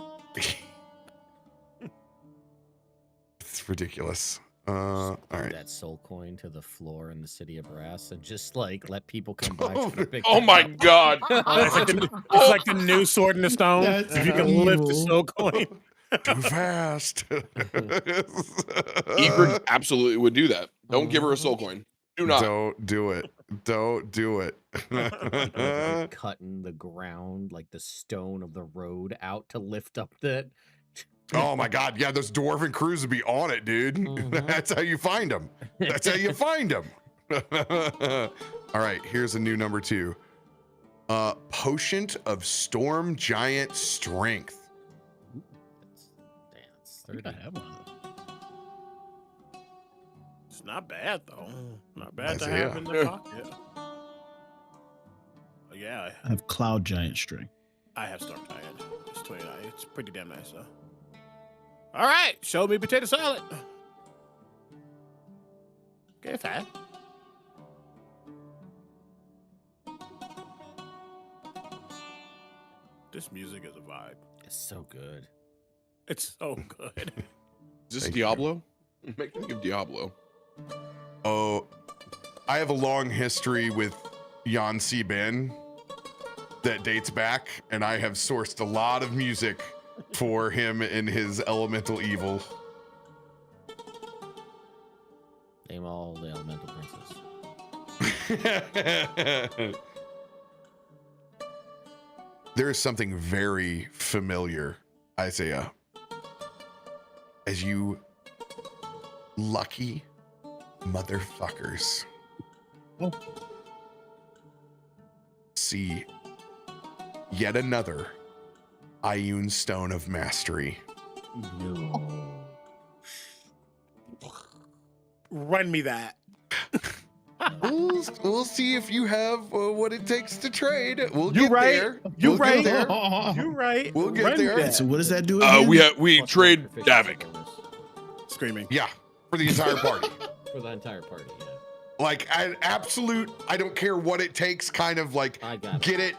It's ridiculous. All right. That soul coin to the floor in the city of Brass and just like let people come by. trying to pick Oh it my up. god. It's like the new sword in the stone. That's If you can lift the evil. soul coin. Too fast. Egrik absolutely would do that. Don't give her a soul coin. Do not. Don't do it. Don't do it. Like cutting the ground, like the stone of the road out to lift up that. Oh my God. Yeah, those dwarven crews would be on it, dude. That's how you find them. That's how you find them. All right, here's a new number 2. Potion of Storm Giant Strength. That's I think I have one of those. It's not bad though. Not bad to Isaiah. have in the pocket. Yeah, I have Cloud Giant String. I have Storm Giant. It's 29. It's pretty damn nice though. All right, show me potato salad. Okay, fine. This music is a vibe. It's so good. It's so good. Is this Thank you. Diablo? Make me give Diablo. Oh, I have a long history with Jan C. Ben that dates back, and I have sourced a lot of music for him in his Elemental Evil. Name all the elemental princes. There is something very familiar, Isaiah, as you lucky motherfuckers see yet another Ioun Stone of Mastery. No. Run me that. We'll see if you have what it takes to trade. We'll You get right. there. You We'll right. get there. You're right. We'll get Run there. that. So what does that do again? We Plus trade one proficiency Davik. bonus Screaming. Yeah, for the entire party. for the entire party. Yeah. Like an absolute, I don't care what it takes, kind of like I got it. get it.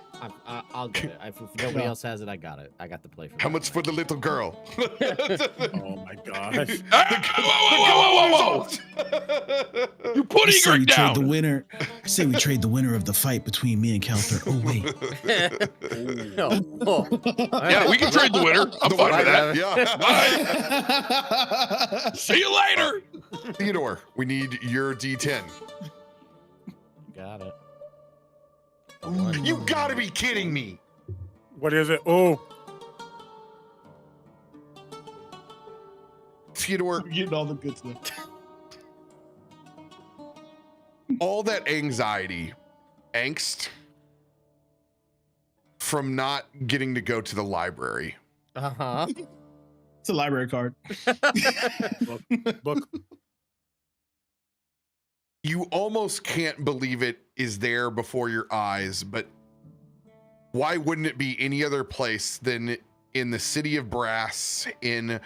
I'll get it. If nobody else has it, I got it. I got the play for How that. much for the little girl? Oh my gosh. Whoa! You I put say we Egrik trade the down. winner. I say we trade the winner of the fight between me and Kalthorr. Oh wait, Yeah, we can trade the winner. I'm The fine winner, with that. Yeah. See you later. Theodore, we need your D10. Got it. You gotta be kidding me. What is it? Oh, Theodore, getting all the good stuff. all that anxiety, angst from not getting to go to the library. Uh-huh. It's a library card. book. You almost can't believe it is there before your eyes, but why wouldn't it be any other place than in the city of Brass in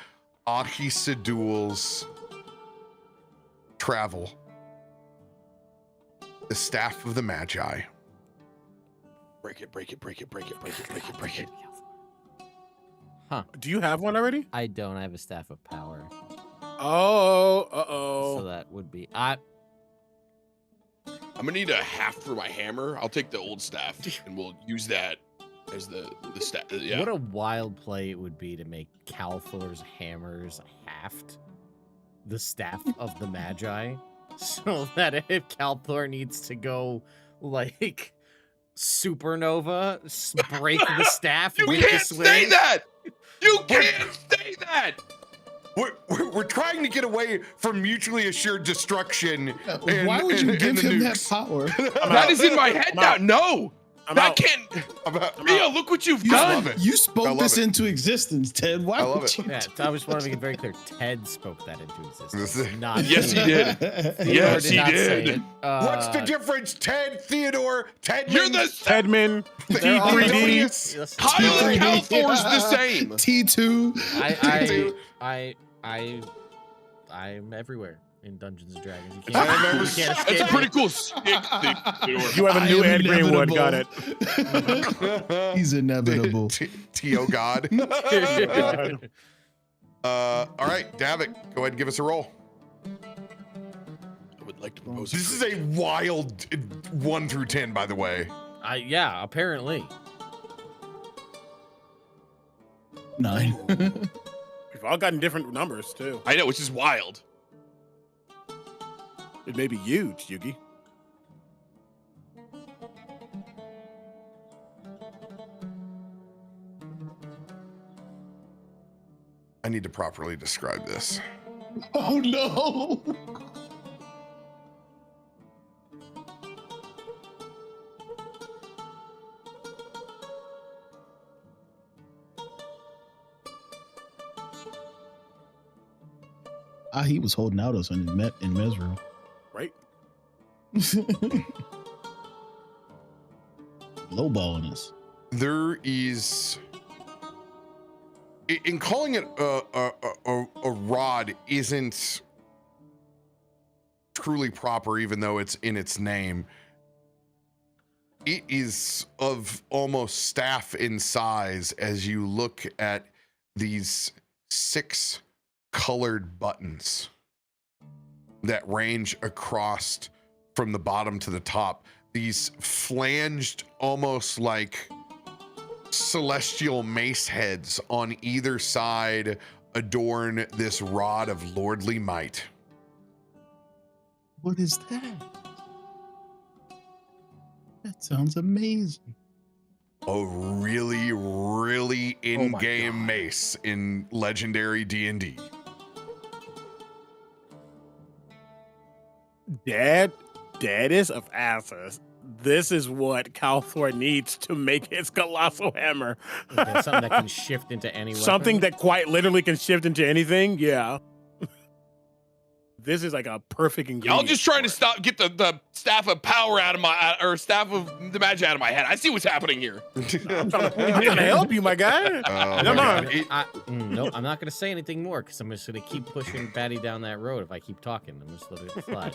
Ahisadul's travel? The staff of the Magi. Break it. Huh. Do you have one already? I don't. I have a staff of power. Oh, So uh-oh. that would be I'm gonna need a half for my hammer. I'll take the old staff and we'll use that as the staff. Yeah. What a wild play it would be to make Kalthorr's hammers halved, the staff of the Magi, so that if Kalthorr needs to go like supernova, break the staff. You make a can't swing. say that. You can't say that. We're trying to get away from mutually assured destruction. Why would you give the him that nukes. power? That is in my head now. No, I'm that out. can't. I'm Mia, look what you've You, done. love it. you I spoke love this it. into existence, Ted. Why I love would it. you? Yeah, I just want to make it very clear. Ted spoke that into existence. Not Yes, he Theodore. did. Theodore Yes, he not say did. it. What's the difference, Ted, Theodore, Ted? You're the Tedman, They're all T3D. Yes. Kyle and Kalthorr's the same. T2. I'm everywhere in Dungeons and Dragons. You I can't, remember you can't That's escape a me. pretty cool stick. Theodore. You have a I new am Ed Greenwood. inevitable. Got it. He's inevitable. T.O. God. All right, Davik, go ahead and give us a roll. I would like to propose. This is a wild 1 through 10, by the way. Yeah, apparently. 9. We've all gotten different numbers too. I know, which is wild. It may be huge, Yugi. I need to properly describe this. Oh no! He was holding out us in Mesro. Right? Lowballing us. There is, in calling it a rod isn't truly proper, even though it's in its name. It is of almost staff in size as you look at these 6 colored buttons that range across from the bottom to the top. These flanged, almost like celestial mace heads on either side adorn this rod of lordly might. What is that? That sounds amazing. A really, really in-game mace in legendary D&D. Dad is of asses. This is what Kalthorr needs to make his colossal hammer. Okay, something that can shift into any weapon. Something that quite literally can shift into anything. Yeah. This is like a perfect ingredient. Y'all just trying to for it. get the staff of power out of my, or staff of the magic out of my head. I see what's happening here. I'm trying to help you, my guy. Come on. No, I'm not going to say anything more because I'm just going to keep pushing Baddie down that road. If I keep talking, I'm just letting it slide.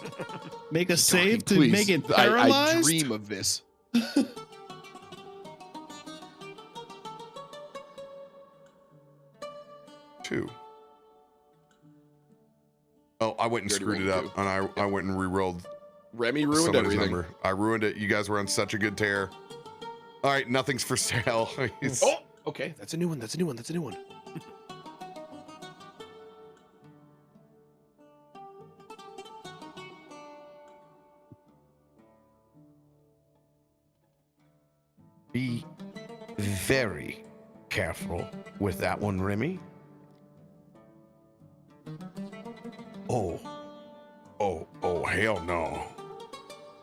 Make a save to Please. make it I paralyzed. dream of this. 2. Oh, I went and Dirty screwed it roll up, and I went and re-rolled Remy ruined somebody's everything. number. I ruined it. You guys were on such a good tear. All right, nothing's for sale. It's- Oh, okay. That's a new one. That's a new one. That's a new one. Be very careful with that one, Remy. Oh, hell no.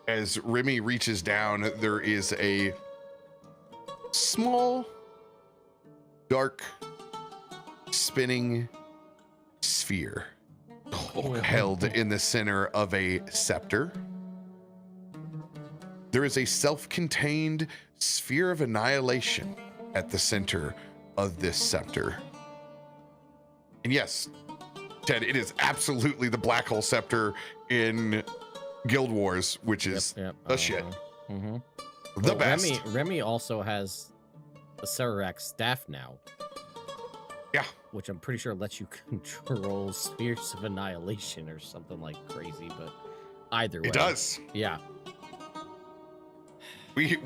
As Remy reaches down, there is a small, dark, spinning sphere held in the center of a scepter. There is a self-contained sphere of annihilation at the center of this scepter. And yes, Ted, it is absolutely the black hole scepter in Guild Wars, which is the shit. Mm-hmm. The best. Remy also has a Serac staff now. Yeah. Which I'm pretty sure lets you control spheres of annihilation or something like crazy, but either way. It does. Yeah. We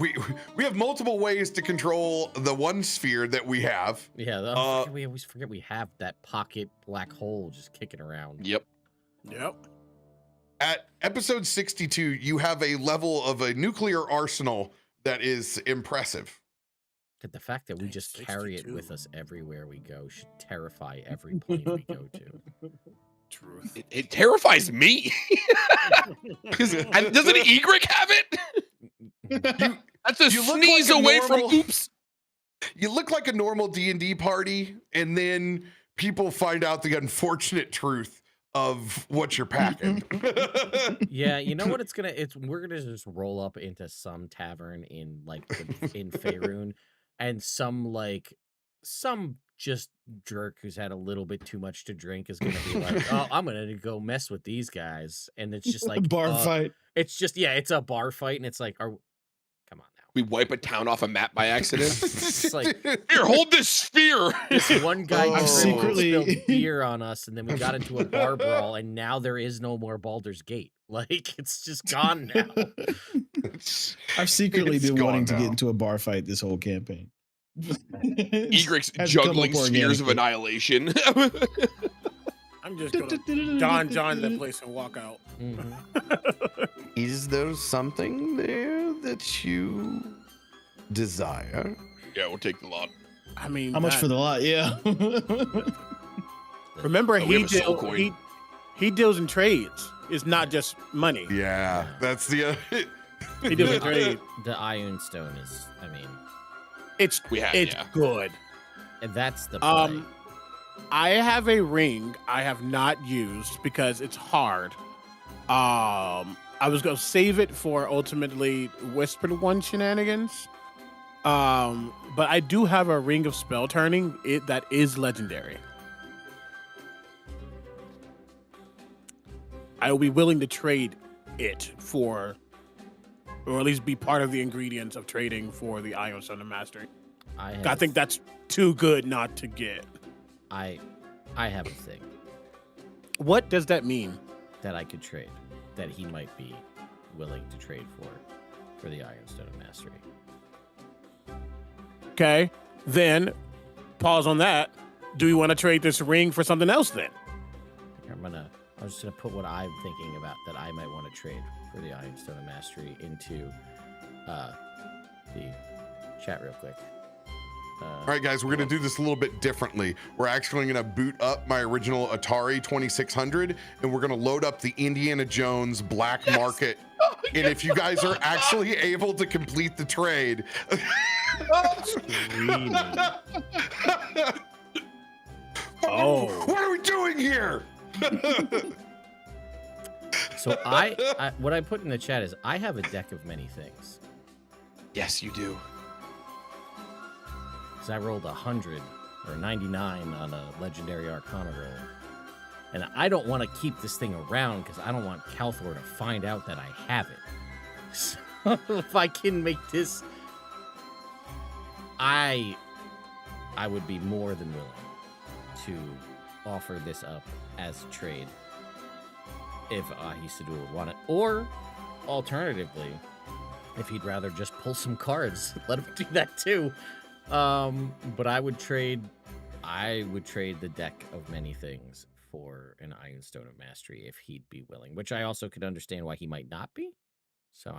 have multiple ways to control the one sphere that we have. Yeah, we always forget we have that pocket black hole just kicking around. Yep. At episode 62, you have a level of a nuclear arsenal that is impressive. But the fact that we just carry it with us everywhere we go should terrify every plane we go to. Truth. It terrifies me. Doesn't Egrik have it? That's a You look sneeze like a away normal- from oops. You look like a normal D&D party, and then people find out the unfortunate truth of what you're packing. Yeah, you know what we're gonna just roll up into some tavern in in Faerun, and some just jerk who's had a little bit too much to drink is gonna be like, oh, I'm gonna go mess with these guys, and it's just like bar fight. It's just it's a bar fight, and it's like, come on now. We wipe a town off a map by accident. It's like Here, hold this sphere. this one guy secretly- spilled beer on us, and then we got into a bar brawl, and now there is no more Baldur's Gate. Like, it's just gone now. I've secretly It's been wanting gone to get now. into a bar fight this whole campaign. Egrik's Has come up juggling spheres of organically. annihilation. I I'm just gonna John the place and walk out. Is there something there that you desire? Yeah, we'll take the lot. I mean, How much for the lot? Yeah. Remember, Oh, we have a soul coin. he deals in trades. It's not just money. Yeah, that's the. He deals in trade. The Iron Stone is, I mean, It's good. that's the play. I have a ring I have not used because it's hard. I was gonna save it for ultimately Whispered One shenanigans. But I do have a ring of spell turning. That is legendary. I will be willing to trade it for, or at least be part of the ingredients of trading for the Iron Stone of Mastery. I think that's too good not to get. I have a thing What does that mean? that I could trade, that he might be willing to trade for the Iron Stone of Mastery. Okay, then pause on that. Do we want to trade this ring for something else then? I'm just gonna put what I'm thinking about that I might want to trade for the Iron Stone of Mastery into the chat real quick. All right, guys, we're going to do this a little bit differently. We're actually going to boot up my original Atari 2600, and we're going to load up the Indiana Jones black market. And if you guys are actually able to complete the trade, what are we doing here? So I what I put in the chat is I have a deck of many things. Yes, you do. Because I rolled 100 or 99 on a legendary Arcana roll. And I don't want to keep this thing around because I don't want Kalthorr to find out that I have it. So if I can make this, I would be more than willing to offer this up as a trade if Ahisadul would want it. Or alternatively, if he'd rather just pull some cards, let him do that too. But I would trade the deck of many things for an Iron Stone of Mastery if he'd be willing, which I also could understand why he might not be. So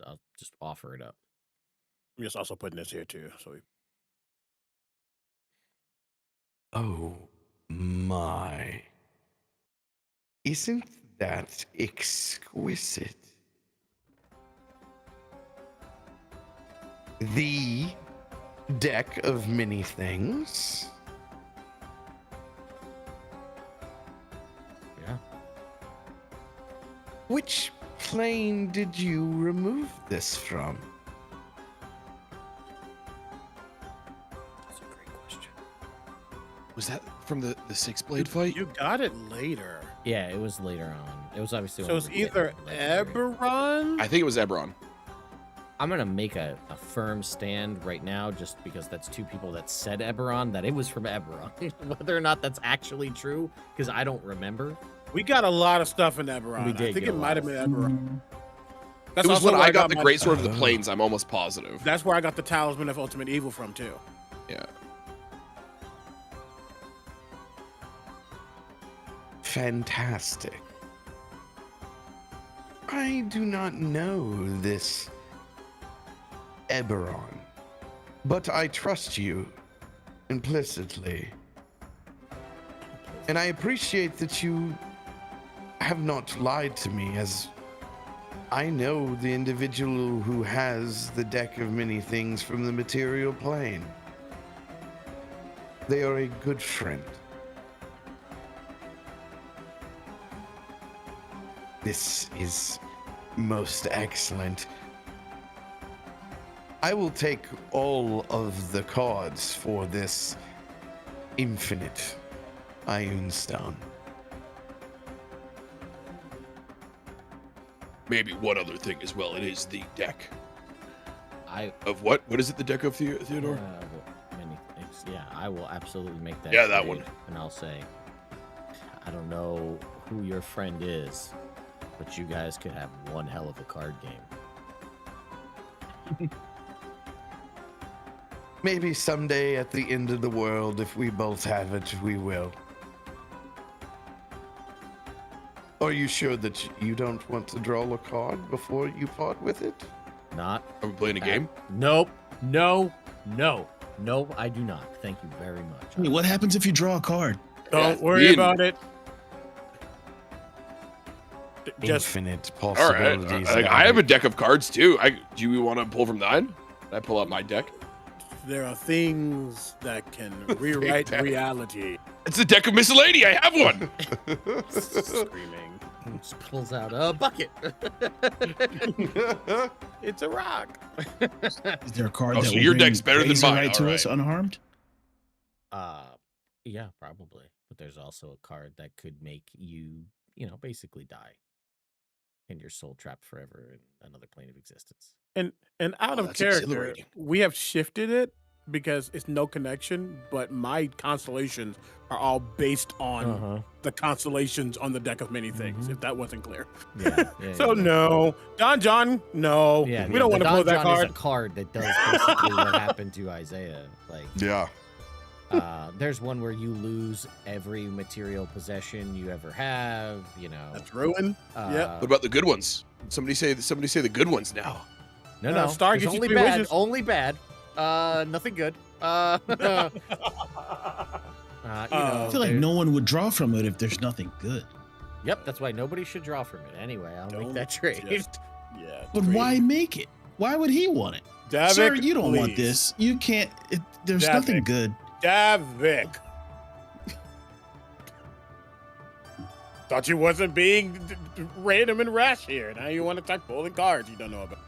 I'll just offer it up. I'm just also putting this here too. So Oh my. Isn't that exquisite? The deck of many things. Yeah. Which plane did you remove this from? That's a great question. Was that from the six blade fight? you got it later. Yeah, it was later on. It was obviously. So it's either Eberron. I think it was Eberron. I'm gonna make a firm stand right now, just because that's two people that said Eberron, that it was from Eberron. Whether or not that's actually true, because I don't remember. We got a lot of stuff in Eberron. We did I think get it a might have lot. been Eberron. That's It was also when where I got the my- Great Sword of the Plains. I'm almost positive. That's where I got the Talisman of Ultimate Evil from too. Yeah. Fantastic. I do not know this Eberron, but I trust you implicitly. And I appreciate that you have not lied to me, as I know the individual who has the deck of many things from the material plane. They are a good friend. This is most excellent. I will take all of the cards for this infinite Ironstone. Maybe one other thing as well. It is the deck I of what? What is it? The deck of Theodore? many things. Yeah, I will absolutely make that. Yeah, that trade, one. And I'll say, I don't know who your friend is, but you guys could have one hell of a card game. Maybe someday at the end of the world, if we both have it, we will. Are you sure that you don't want to draw a card before you part with it? Not. Are we playing a game? Nope. No, I do not. Thank you very much. I mean, what happens if you draw a card? Don't Yeah, worry Ian. about it. Just Infinite All right. possibilities. I have a deck of cards too. Do you want to pull from thine? Can I pull out my deck? there are things that can rewrite reality. It's a deck of miscellany. I have one. Screaming. Just pulls out a bucket. It's a rock. Is there a card Oh, that so will your bring deck's better than Razor mine, right to all us right. unharmed? Yeah, probably. But there's also a card that could make you, basically die. And your soul trapped forever in another plane of existence. And out Oh, of that's character, exhilarating. we have shifted it because it's no connection, but my constellations are all based on the constellations on the deck of many things, if that wasn't clear. Yeah. So no. Don John, no. Yeah, we don't want to pull that Donjon is card. a card that does basically what happened to Isaiah. Like, Yeah. there's one where you lose every material possession you ever have. That's ruin. Yep. What about the good ones? Somebody say the good ones now. No. Star There's gives you only 3 bad. wishes. Only bad. Nothing good. I feel like no one would draw from it if there's nothing good. Yep, that's why nobody should draw from it. Anyway, I'll make Don't that trade. Yeah. But why make it? Why would he want it? Davik, Sir, you don't want please. this. You can't. There's Davik. nothing good. Davik. Thought you wasn't being random and rash here. Now you want to start pulling cards you don't know about.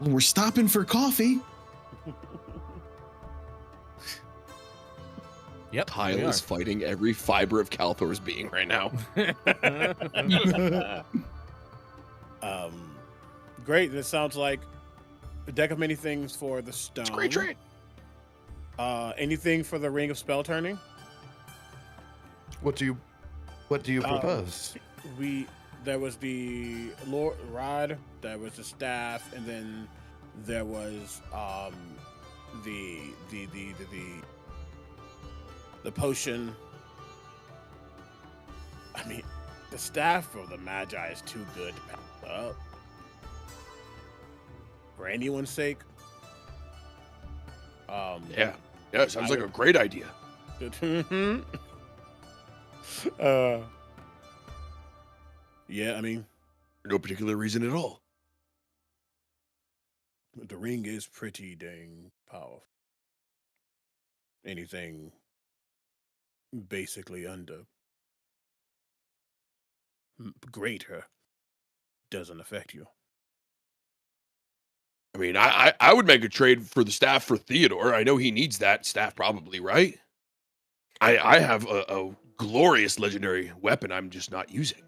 Well, we're stopping for coffee. Yep. Kyle we is fighting every fiber of Kalthor's being right now. Great. This sounds like a deck of many things for the stone. It's a great trade. Anything for the ring of spell turning? What do you propose? There was the rod, there was the staff, and then there was the potion. I mean, the staff of the Magi is too good to pass up. For anyone's sake. Yeah, sounds like a great idea. Yeah, I mean, For no particular reason at all. the ring is pretty dang powerful. Anything basically under greater doesn't affect you. I mean, I would make a trade for the staff for Theodore. I know he needs that staff probably, right? I have a glorious legendary weapon I'm just not using.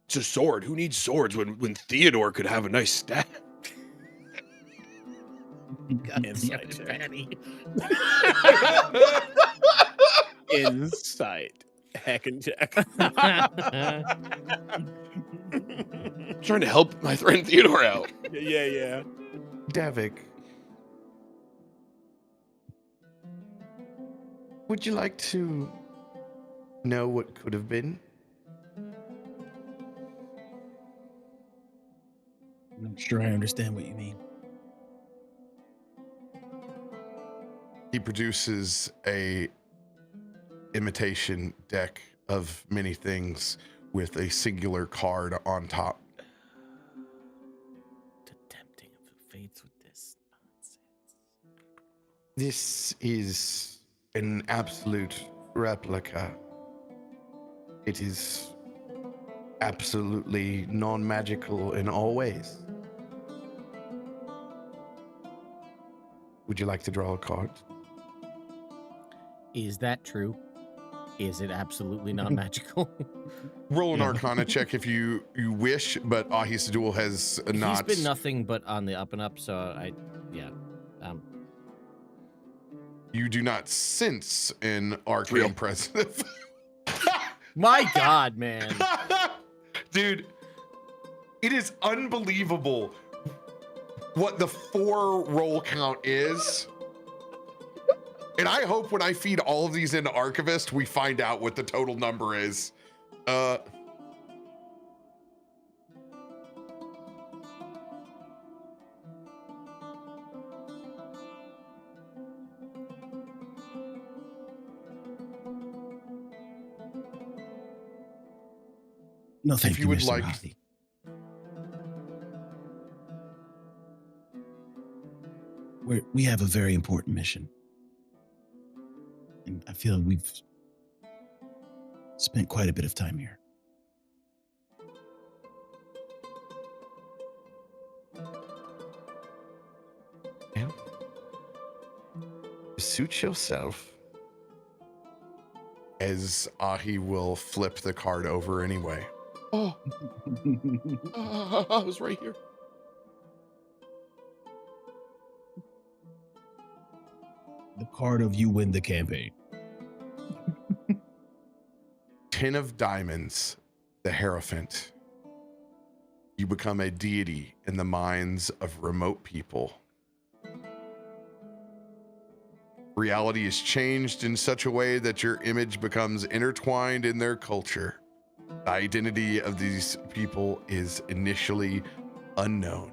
It's a sword. Who needs swords when Theodore could have a nice staff? Insight check. Baddie. Insight. Heck and check. I'm trying to help my friend Theodore out. Yeah. Davik, would you like to know what could have been? I'm not sure I understand what you mean. He produces a imitation deck of many things with a singular card on top. The tempting of the fates with this nonsense. This is an absolute replica. It is absolutely non-magical in all ways. Would you like to draw a card? Is that true? Is it absolutely non-magical? Roll an Arcana check if you wish, but Ahis Duel has not. He's been nothing but on the up and up, so You do not sense an Real. arcane presence. my God, man. Dude, it is unbelievable what the 4 roll count is. And I hope when I feed all of these into Archivist, we find out what the total number is. No, thank if you would Mr. like, Hardy. We have a very important mission. And I feel we've spent quite a bit of time here. Yeah. Suit yourself. as Ahi will flip the card over anyway. Oh, I was right here. The card of you win the campaign. 10 of diamonds, the Hierophant. You become a deity in the minds of remote people. Reality is changed in such a way that your image becomes intertwined in their culture. The identity of these people is initially unknown.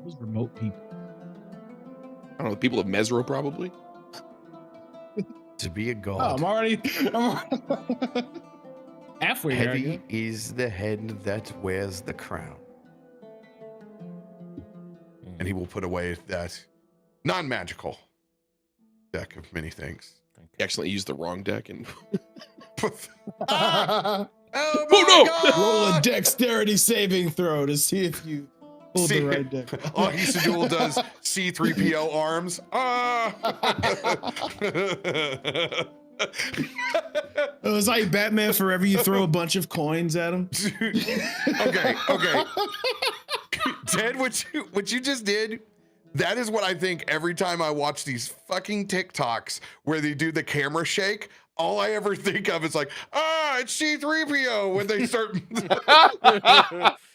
Those remote people. I don't know, the people of Mesro probably. To be a Oh, god. I'm already halfway there. I guess. Heavy is the head that wears the crown. And he will put away that non-magical deck of many things. He accidentally used the wrong deck and Oh Oh, my no! God! Roll a dexterity saving throw to see if you pulled the right deck. Ahisadul does C3PO arms. It was like Batman forever. You throw a bunch of coins at him. Okay. Ted, what you just did, that is what I think every time I watch these fucking TikToks where they do the camera shake. All I ever think of is like, it's C3PO when they start.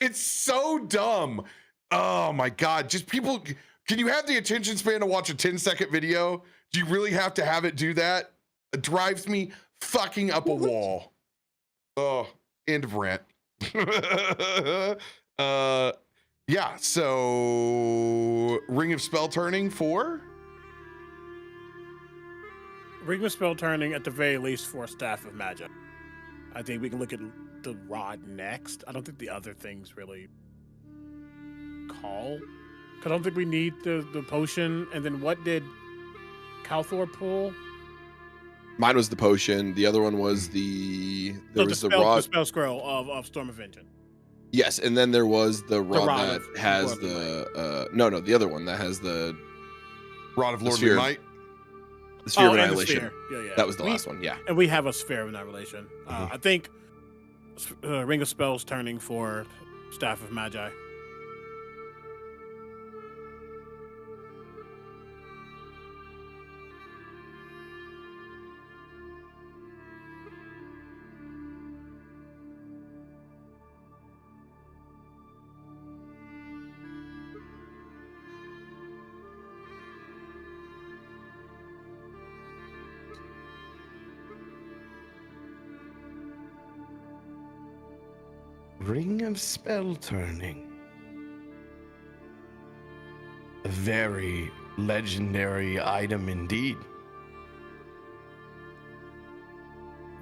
It's so dumb. Oh my God. Just people, can you have the attention span to watch a 10-second video? Do you really have to have it do that? It drives me fucking up a wall. Oh, end of rant. Yeah, so Ring of Spell Turning for? Ring of Spell Turning at the very least for Staff of Magic. I think we can look at the rod next. I don't think the other things really call. Because I don't think we need the potion. And then what did Kalthorr pull? mine was the potion. The other one was the The rod. spell scroll of Storm of Vengeance. Yes, and then there was the rod rod that of has Lord of the no, the other one that has the Rod of Lord of sphere. Might. Sphere of and the Annihilation. sphere. Yeah. That was the last one. Yeah. And we have a Sphere of Annihilation. I think Ring of Spells Turning for Staff of Magi. Ring of Spell Turning. A very legendary item indeed.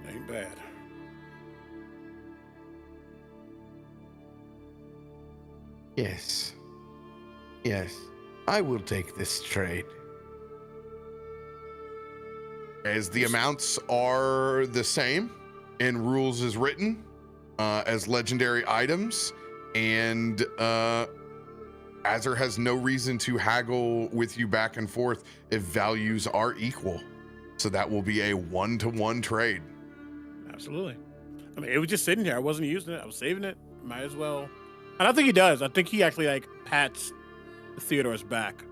Ain't bad. Yes. Yes. I will take this trade. As the amounts are the same in rules as written, as legendary items, and Azur has no reason to haggle with you back and forth if values are equal. So that will be a 1-to-1 trade. Absolutely. I mean, it was just sitting here. I wasn't using it. I was saving it. Might as well. And I think he does. I think he actually like pats Theodore's back.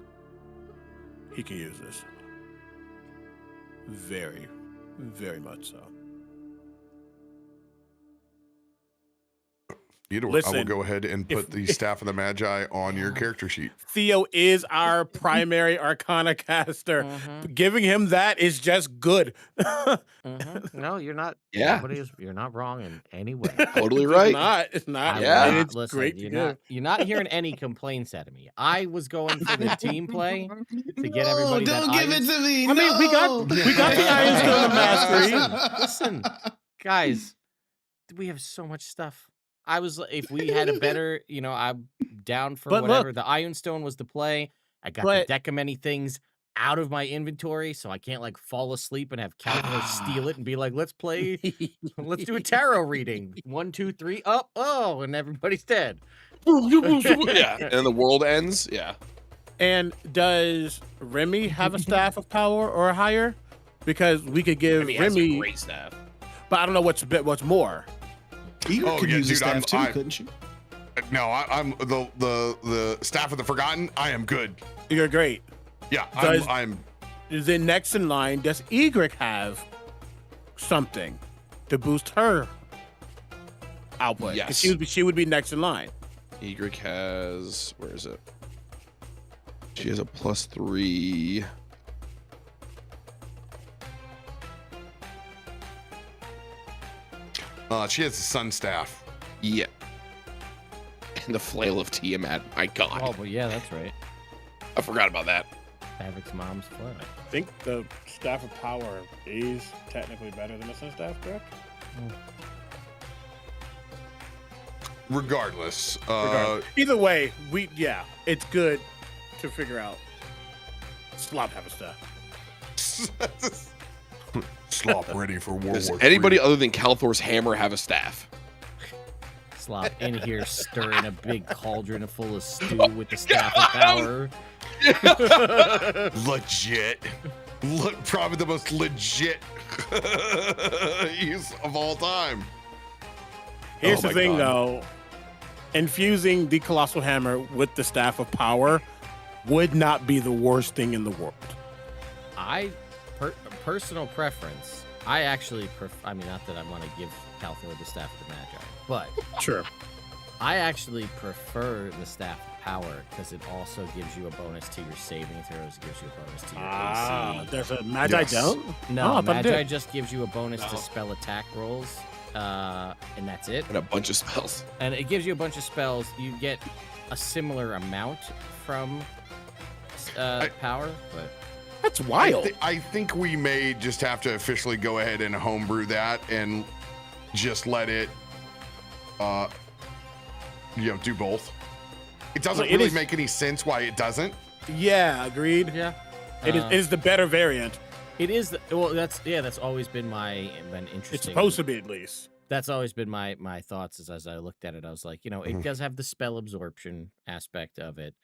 He can use this. Very, very much so. Theodore, I will Listen, go ahead and put the Staff of the Magi on your character sheet. Theo is our primary Arcana caster. Giving him that is just good. No, you're not. Yeah. You're not wrong in any way. Totally right. It's not. Yeah. And it's Listen, great to give. you're not hearing any complaints out of me. I was going for the team play to get everybody. Don't give it to me. I mean, we got the Ironstone of Mastery. Listen, guys, we have so much stuff. If we had a better, I'm down for But whatever. look- The Ironstone was the play. I got the deck of many things out of my inventory, so I can't like fall asleep and have Kalthorr steal it and be like, let's play, let's do a tarot reading. 1, 2, 3, up, and everybody's dead. Yeah. And the world ends. Yeah. And does Remy have a staff of power or higher? Because we could give Remy has a Remy, great staff. but I don't know what's more. You could yeah, use a dude, staff too, I'm- couldn't you? No, I'm the Staff of the Forgotten. I am good. You're great. Yeah, Does- I'm Then next in line, does Egrik have something to boost her output? 'Cause Yes. she would be next in line. Egrik has, where is it? She has a +3. she has a Sun Staff. Yeah. And the flail of Tiamat. My God. Oh, but yeah, that's right. I forgot about that. Davik's mom's flag. I think the staff of power is technically better than the sun staff, correct? Regardless, Either way, it's good to figure out. Slop have a staff. Slop ready for World Does War anybody III. other than Kalthor's hammer have a staff? Slop in here stirring a big cauldron full of stew with the staff of power. Legit. Probably the most legit use of all time. Here's Oh the my thing, God. though. Infusing the Colossal Hammer with the Staff of Power would not be the worst thing in the world. Personal preference, I actually I mean, not that I want to give Kalthorr the Staff of the Magi, but Sure. I actually prefer the Staff of Power because it also gives you a bonus to your saving throws, gives you a bonus to your AC. There's a Magi Yes. don't? No, I thought it Magi did. just gives you a bonus to spell attack rolls, and that's it. And a bunch of spells. And it gives you a bunch of spells. You get a similar amount from power, but That's wild. I think we may just have to officially go ahead and homebrew that and just let it, do both. It doesn't Well, it really is- make any sense why it doesn't. Yeah, agreed. yeah. It is the better variant. It is. That's always been been interesting. It's supposed to be, at least. That's always been my thoughts as I looked at it. I was like, it does have the spell absorption aspect of it,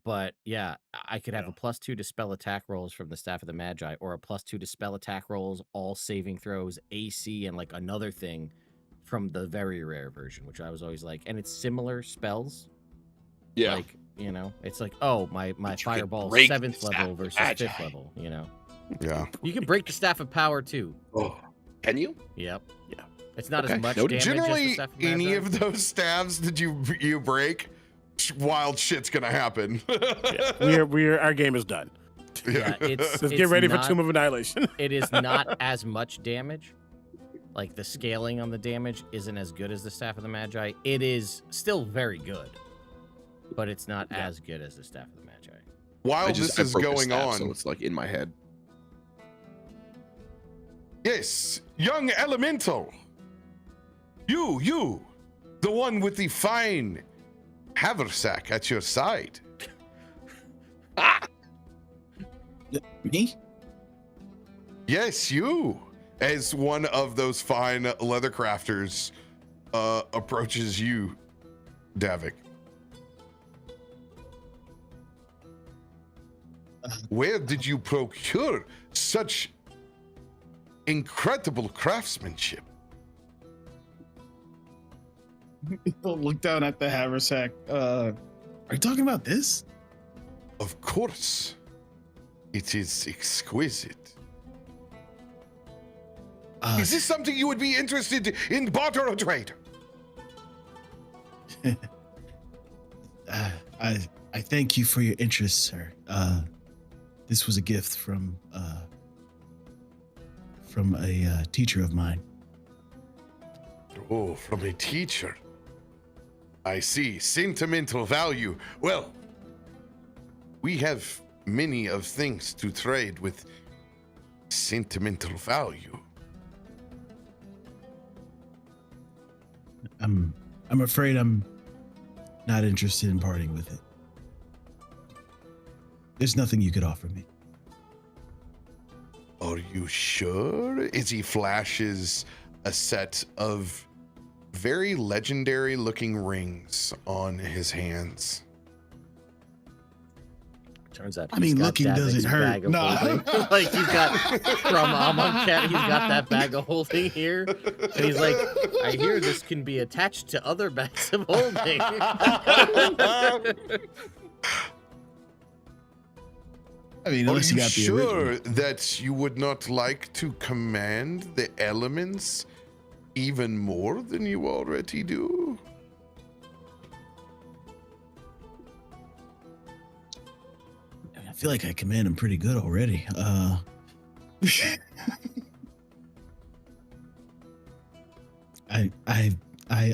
but yeah, I could have a +2 to spell attack rolls from the Staff of the Magi, or a +2 to spell attack rolls, all saving throws, AC, and like another thing from the very rare version, which I was always like, and it's similar spells. Yeah. Like, it's like, oh, my But you could fireball break the 7th Staff level of versus Magi. 5th level. Yeah. You can break the Staff of Power too. Oh. Can you? Yep. Yeah. It's not Okay. as much Noted. damage as the Generally, Staff of any Magi. of those staves that you break, wild shit's gonna happen. Our game is done. Yeah, Let's it's get ready for not- Tomb of Annihilation. It is not as much damage. Like the scaling on the damage isn't as good as the Staff of the Magi. It is still very good, but it's not as good as the Staff of the Magi. While I this is broke the going staff, on, so it's like in my head. yes, young elemental. You, the one with the fine haversack at your side. Me? Yes, you. As one of those fine leather crafters approaches you, Davik. Where did you procure such incredible craftsmanship? People look down at the haversack. Are you talking about this? Of course. It is exquisite. Is this something you would be interested in barter or trade? I thank you for your interest, sir. This was a gift from a teacher of mine. Oh, from a teacher. I see. Sentimental value. Well, we have many of things to trade with sentimental value. I'm afraid I'm not interested in parting with it. There's nothing you could offer me. Are you sure? As he flashes a set of very legendary looking rings on his hands. Turns out I mean, looking doesn't hurt. No. Like he's got from Cat, he's got that bag of holding here. And he's like, I hear this can be attached to other bags of holding. I mean, Are unless you you got the sure original. that you would not like to command the elements even more than you already do? I feel like I command them pretty good already. I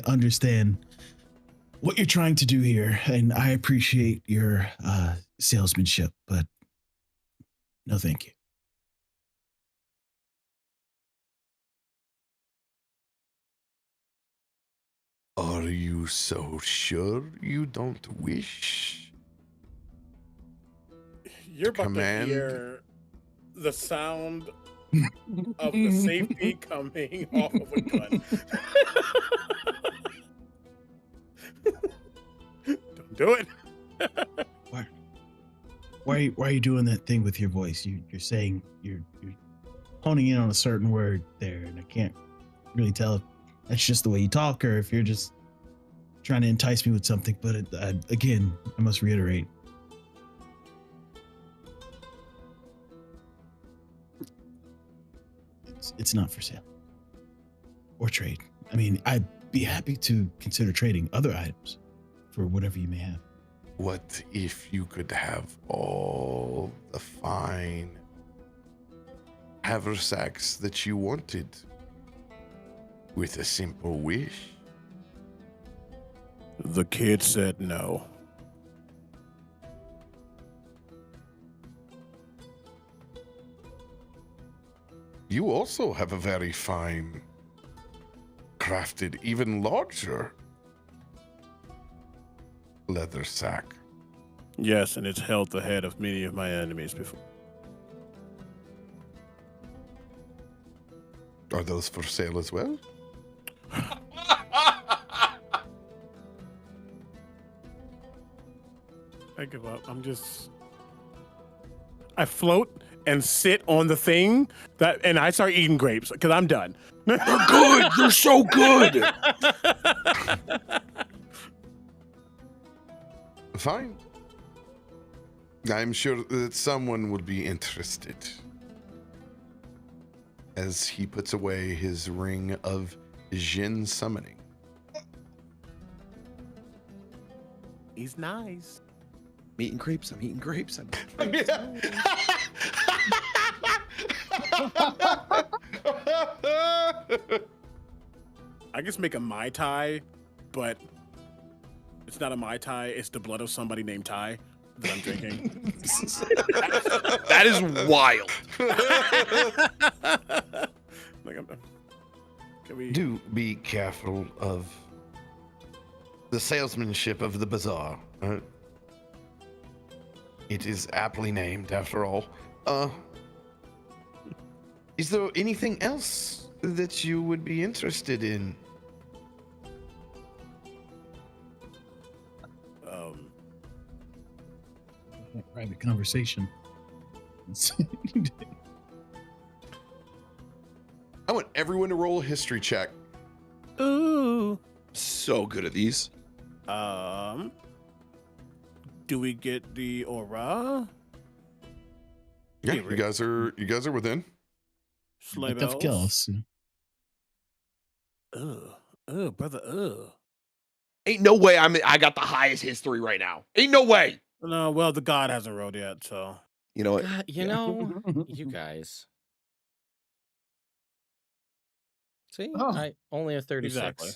understand what you're trying to do here, and I appreciate your salesmanship, but no, thank you. Are you so sure you don't wish? You're about Command. to hear the sound of the safety coming off of a gun. Don't do it. Why are you doing that thing with your voice? You're saying you're honing in on a certain word there, and I can't really tell if that's just the way you talk or if you're just trying to entice me with something. But again, I must reiterate. It's not for sale or trade. I mean, I'd be happy to consider trading other items for whatever you may have. What if you could have all the fine haversacks that you wanted with a simple wish? The kid said no. You also have a very fine, crafted, even larger leather sack. Yes, and it's held the head of many of my enemies before. Are those for sale as well? I give up. I float and sit on the thing and I start eating grapes because I'm done. They're good. They're so good. Fine. I'm sure that someone would be interested. As he puts away his ring of Jin summoning. He's nice. I'm eating grapes. I'm eating grapes. I just make a Mai Tai, but it's not a Mai Tai. It's the blood of somebody named Tai that I'm drinking. That is wild. Can we Do be careful of the salesmanship of the bazaar. It is aptly named, after all. Is there anything else that you would be interested in? Private conversation. I want everyone to roll a history check. Ooh. So good at these. Do we get the aura? Yeah, Hey, you guys are within. Sleigh Tough bells. kills. Brother. Ain't no way I got the highest history right now. Ain't no way. No, well, the god hasn't rolled yet, so. You know what? God, you know, you guys. See, Oh. I only have 36. Exactly.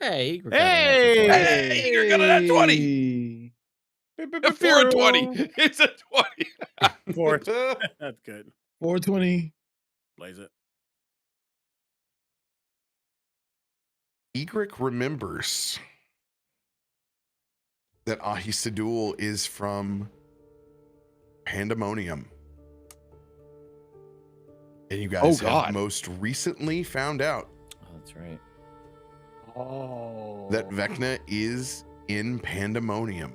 Hey, Egrik got a Hey! natural 20. Hey, you're gonna have 20. A 4 and 20. It's a 20. Four. That's good. 420. Blaze it. Egrik remembers that Ahisadul is from Pandemonium. And you guys have most recently found out Oh, that's right. Oh. that Vecna is in Pandemonium.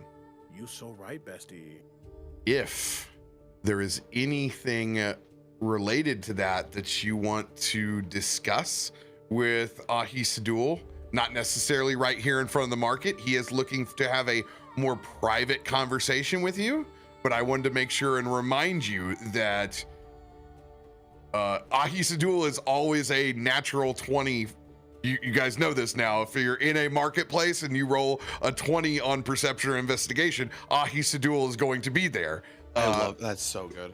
You so right, bestie. If there is anything related to that you want to discuss with Ahisadul, not necessarily right here in front of the market. He is looking to have a more private conversation with you, but I wanted to make sure and remind you that Ahisadul is always a natural 20. You guys know this now. If you're in a marketplace and you roll a 20 on perception or investigation, Ahisadul is going to be there. I love that's so good.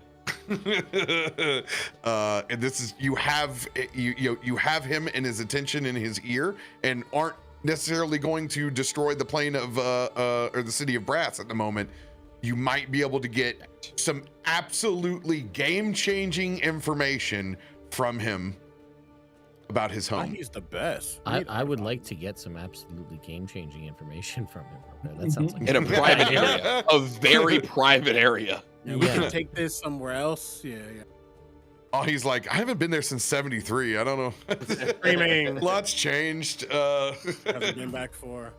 And this is you have him and his attention in his ear, and aren't necessarily going to destroy the plane of or the city of Brass at the moment. You might be able to get some absolutely game-changing information from him about his home. He's the best. I would like to get some absolutely game-changing information from him. That sounds like In a private area, a very privite area. Yeah, we can take this somewhere else. Yeah. Oh, he's like, I haven't been there since '73. I don't know. Screaming. Lots changed. Hasn't been back for.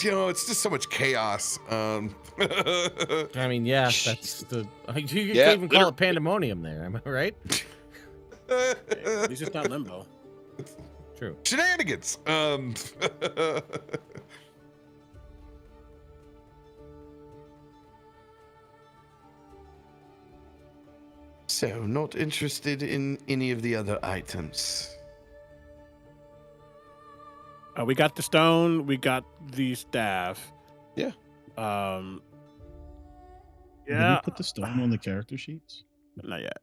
You know, it's just so much chaos. I mean, yeah, that's the. You can Yeah, even call it pandemonium there. Am I right? At least it's not limbo. True. Shenanigans. So, not interested in any of the other items. We got the stone. We got the staff. Yeah. Did Yeah. we put the stone on the character sheets? Not yet.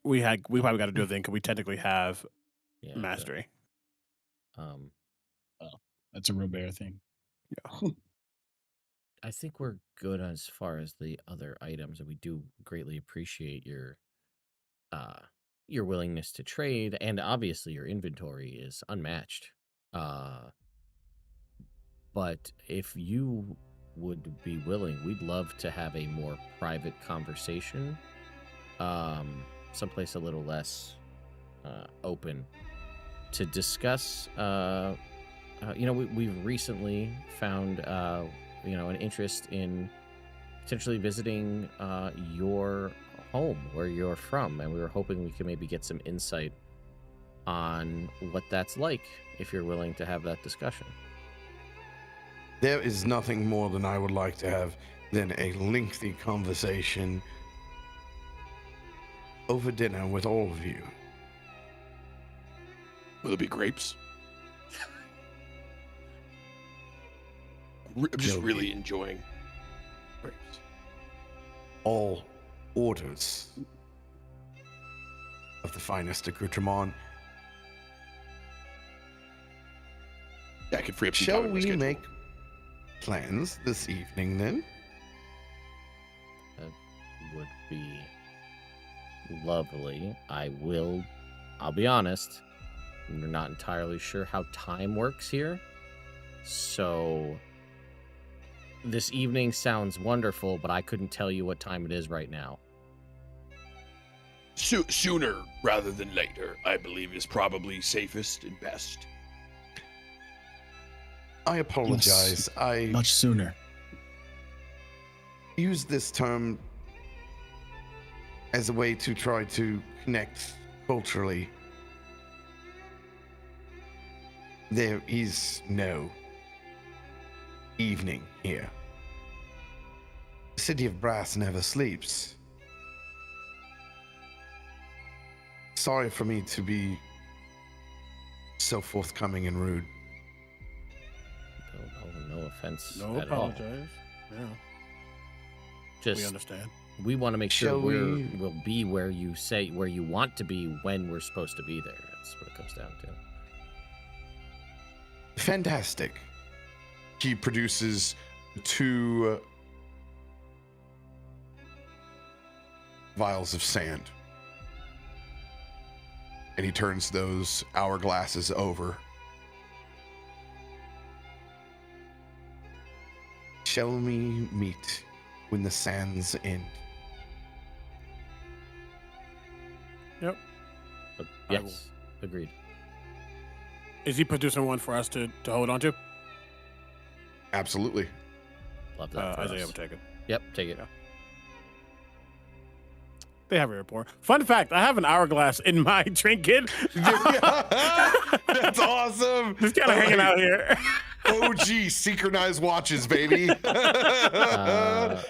We probably got to do a thing because we technically have Yeah. mastery. That's a Robert thing. Yeah. I think we're good as far as the other items, and we do greatly appreciate your willingness to trade, and obviously your inventory is unmatched. But if you would be willing, we'd love to have a more private conversation, someplace a little less open, to discuss. We've recently found an interest in potentially visiting your home where you're from, and we were hoping we could maybe get some insight on what that's like if you're willing to have that discussion. There is nothing more than I would like to have than a lengthy conversation over dinner with all of you. Will it be grapes? I'm just really enjoying grapes. All orders of the finest accoutrement. Yeah, I could free up some Shall time in my we schedule. make plans this evening then? That would be lovely. I'll be honest, we're not entirely sure how time works here. So this evening sounds wonderful, but I couldn't tell you what time it is right now. Sooner rather than later, I believe, is probably safest and best. I apologize. I Much sooner. use this term as a way to try to connect culturally. There is no evening here. The city of Brass never sleeps. Sorry for me to be so forthcoming and rude. offense No at all. apologize. Yeah, we Just understand. we want to make sure Shall we'll be where you say where you want to be when we're supposed to be there. That's what it comes down to. Fantastic. He produces 2 vials of sand. And he turns those hourglasses over. Shall we meet when the sands end? Yep. I Yes, agreed. Is he producing one for us to hold on to? Absolutely. Love that. For Isaiah us. will take it. Yep, take it. Yeah. They have a rapport. Fun fact: I have an hourglass in my trinket. That's awesome. Just kind of hanging out here. OG synchronized watches, baby. The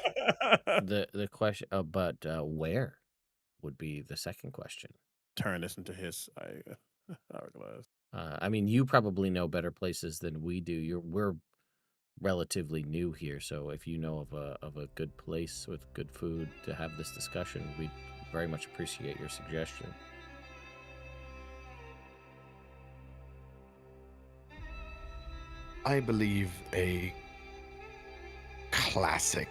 question, but where would be the second question. Turn this into his hourglass. I mean, you probably know better places than we do. We're relatively new here, so if you know of a good place with good food to have this discussion, we'd very much appreciate your suggestion. I believe a classic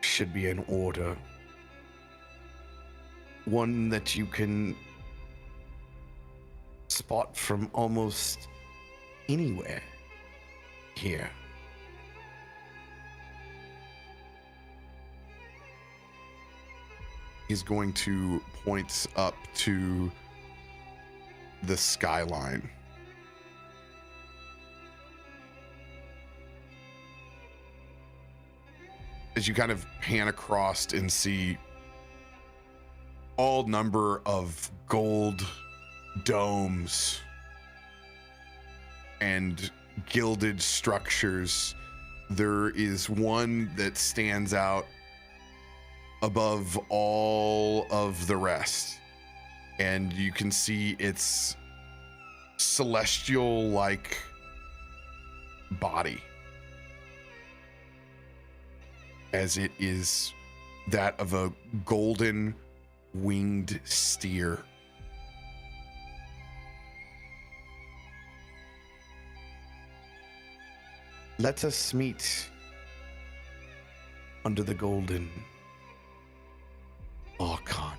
should be in order. One that you can spot from almost anywhere here. He's going to point up to the skyline. As you kind of pan across and see all number of gold domes and gilded structures, there is one that stands out above all of the rest, and you can see its celestial like body, as it is that of a golden winged steer. Let us meet under the golden Archon.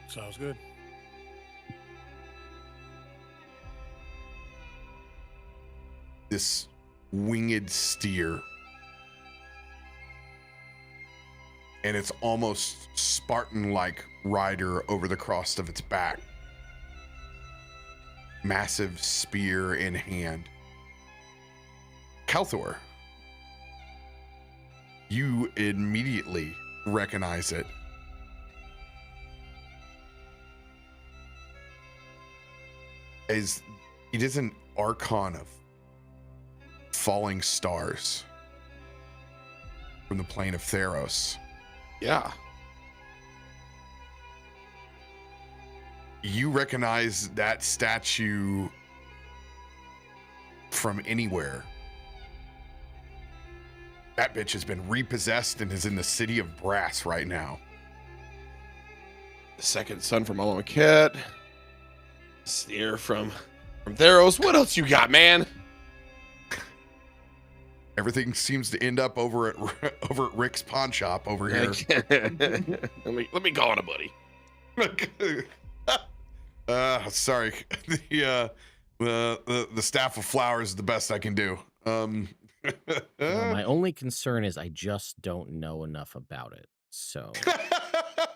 Sounds good. This winged steer, and it's almost Spartan-like rider over the cross of its back. Massive spear in hand. Kalthorr, you immediately recognize it. As it is an archon of falling stars from the plane of Theros. Yeah. You recognize that statue from anywhere. That bitch has been repossessed and is in the city of Brass right now. The second son from Alamaket. Steer from Theros. What else you got, man? Everything seems to end up over at Rick's pawn shop over here. let me call on a buddy. Sorry. The staff of flowers is the best I can do. My only concern is I just don't know enough about it. So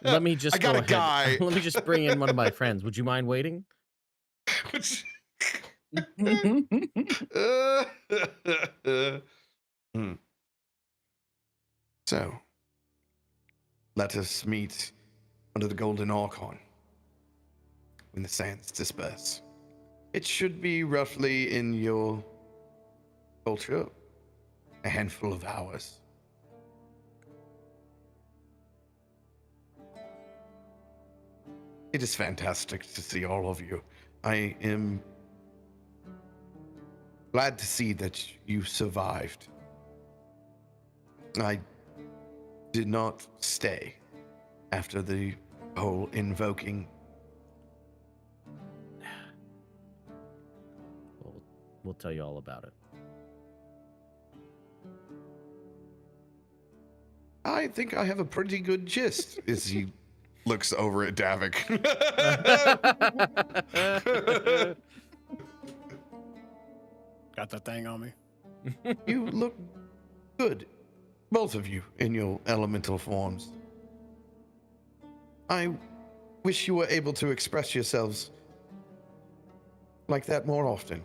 let me just I got go a ahead. guy. Let me just bring in one of my friends. Would you mind waiting? So, let us meet under the golden Archon when the sands disperse. It should be roughly in your culture a handful of hours. It is fantastic to see all of you. I am glad to see that you survived. I did not stay after the whole invoking. We'll tell you all about it. I think I have a pretty good gist. As he Looks over at Davik. Got that thing on me. You look good, both of you, in your elemental forms. I wish you were able to express yourselves like that more often.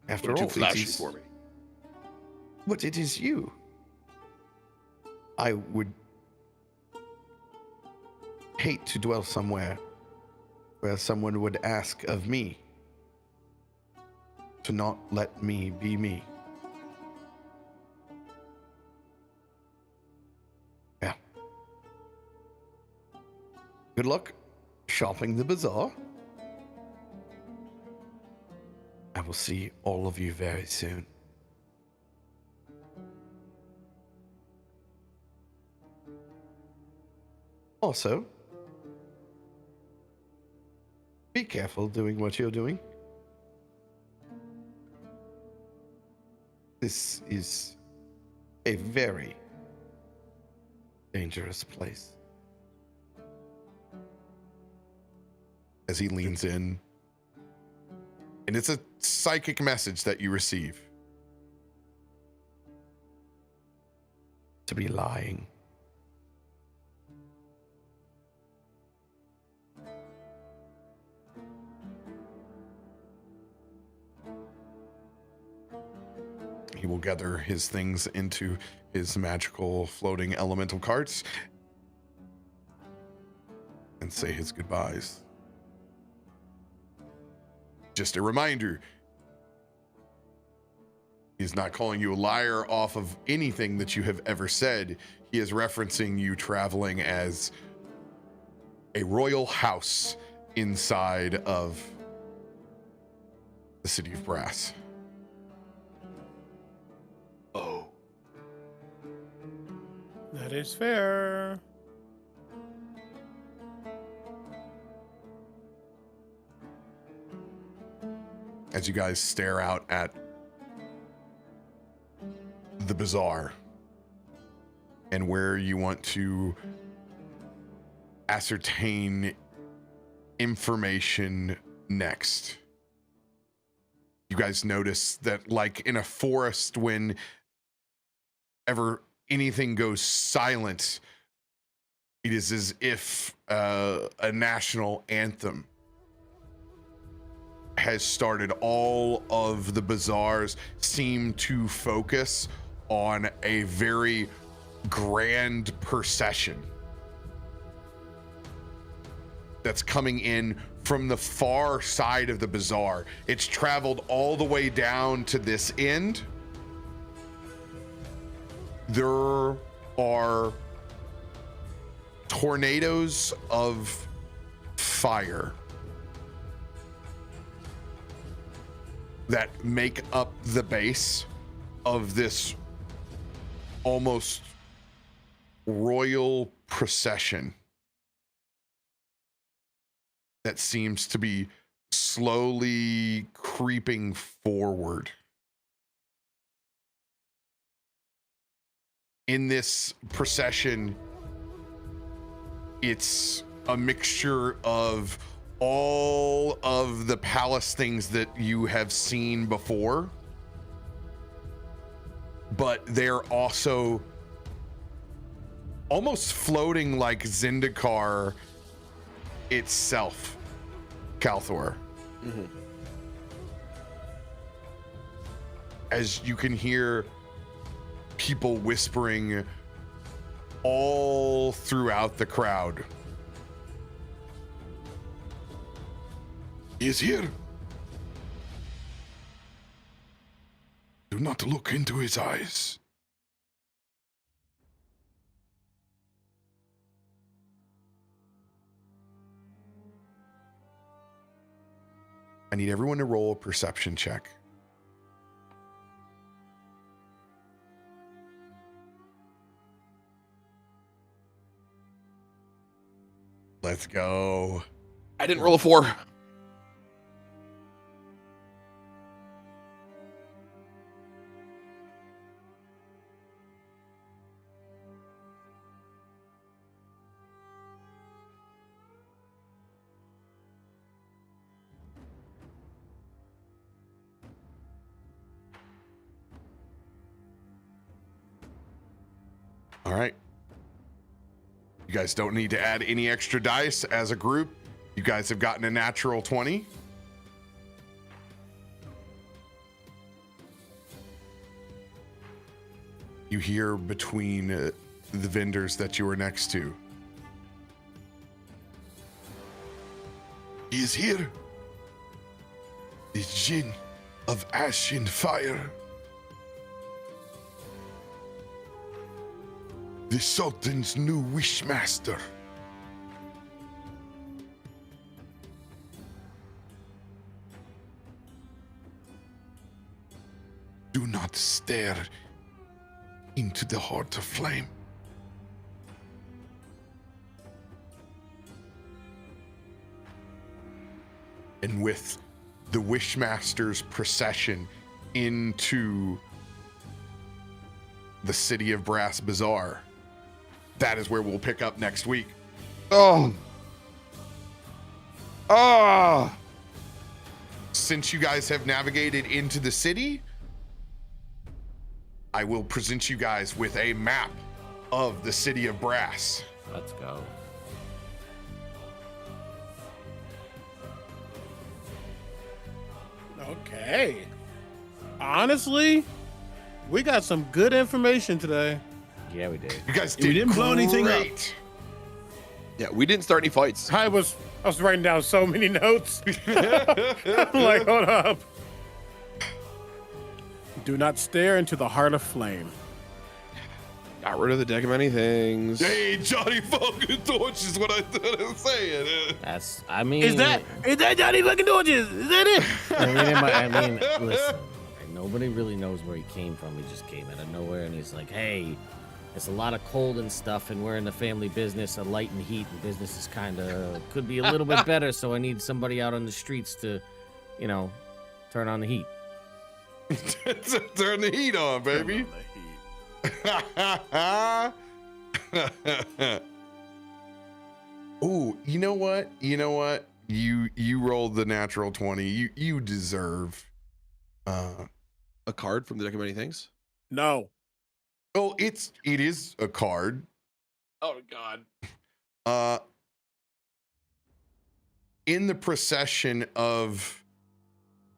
After You're all, too flashy it is, for me. but it is you. I would hate to dwell somewhere where someone would ask of me to not let me be me. Yeah. Good luck shopping the bazaar. I will see all of you very soon. Also, be careful doing what you're doing. This is a very dangerous place. As he leans in, and it's a psychic message that you receive. To be lying. He will gather his things into his magical floating elemental carts and say his goodbyes. Just a reminder, he's not calling you a liar off of anything that you have ever said. He is referencing you traveling as a royal house inside of the city of Brass. Oh. That is fair. As you guys stare out at the bazaar and where you want to ascertain information next. You guys notice that, like in a forest, when ever anything goes silent, it is as if a national anthem has started. All of the bazaars seem to focus on a very grand procession that's coming in from the far side of the bazaar. It's traveled all the way down to this end. There are tornadoes of fire that make up the base of this almost royal procession that seems to be slowly creeping forward. In this procession, it's a mixture of all of the palace things that you have seen before, but they're also almost floating like Zendikar itself, Kalthorr. Mm-hmm. As you can hear people whispering all throughout the crowd. He is here. Do not look into his eyes. I need everyone to roll a perception check. Let's go. I didn't roll a 4. All right. You guys don't need to add any extra dice as a group. You guys have gotten a natural 20. You hear between the vendors that you are next to. He is here. The Jinn of Ash and Fire. The Sultan's new Wishmaster. Do not stare into the heart of flame. And with the Wishmaster's procession into the City of Brass Bazaar, that is where we'll pick up next week. Oh. Oh. Since you guys have navigated into the city, I will present you guys with a map of the City of Brass. Let's go. Okay. Honestly, we got some good information today. Yeah, we did. You guys We did didn't blow anything up. great. Yeah, we didn't start any fights. I was writing down so many notes. I'm like, hold up. Do not stare into the heart of flame. Got rid of the deck of many things. Hey, Johnny fucking Torch is what I was saying. That's, I mean. Is that Johnny fucking Torches? Is that it? I mean, listen, nobody really knows where he came from. He just came out of nowhere and he's like, hey, it's a lot of cold and stuff, and we're in the family business of light and heat, and business is kind of, could be a little bit better, so I need somebody out on the streets to, you know, turn on the heat. Turn the heat on, baby. Ooh, you know what? You rolled the natural 20. You deserve A card from the deck of many things? No. Oh, it is a card. Oh, God. In the procession of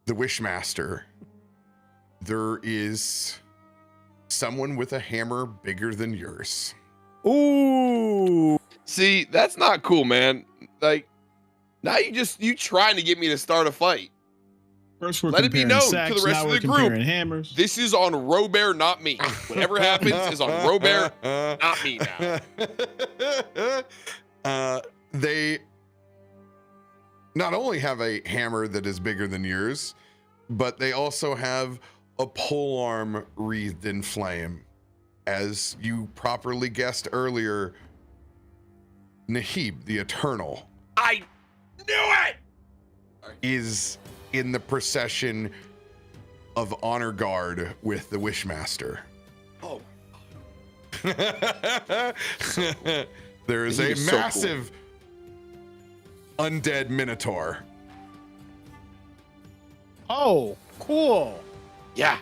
the Wishmaster, there is someone with a hammer bigger than yours. Ooh. See, that's not cool, man. Like, now you trying to get me to start a fight. First we're Let it be comparing known sacks, to the rest now of we're the group. comparing hammers. This is on Robear, not me. Whatever happens is on Robear, not me now. They not only have a hammer that is bigger than yours, but they also have a polearm wreathed in flame. As you properly guessed earlier, Nahib, the Eternal, I knew it! is in the procession of honor guard with the Wishmaster. Oh, There is He a is so cool. massive undead minotaur. Oh, cool. yeah.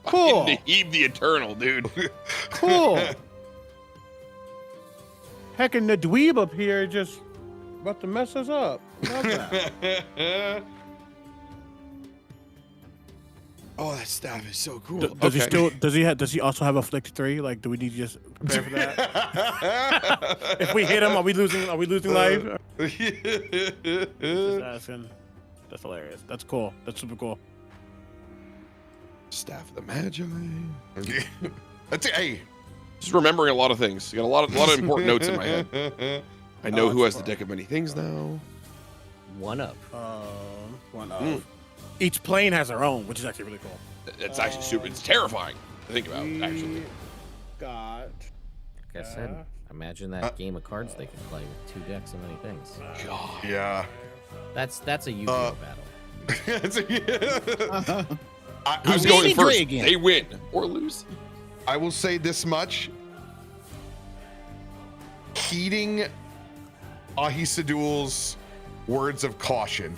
Cool. Nahib the Eternal, dude. Cool. Heckin' the dweeb up here just about to mess us up. Love that. Oh, that staff is so cool. Does he still? Does he also have afflict 3? Like, do we need to just prepare for that? If we hit him, are we losing life? Just asking. That's hilarious. That's cool. That's super cool. Staff of the Magi. That's it. Hey, Just remembering a lot of things. You got a lot of important notes in my head. I know who has the deck of many things now. One up. One of. Each plane has their own, which is actually really cool. It's actually super. It's terrifying to think about, actually. Got. Like I said, imagine that game of cards they can play with 2 decks and many things. God. Yeah. That's a Yu-Gi-Oh battle. Who's going first? They win or lose. I will say this much. Heeding Ahisadul's words of caution.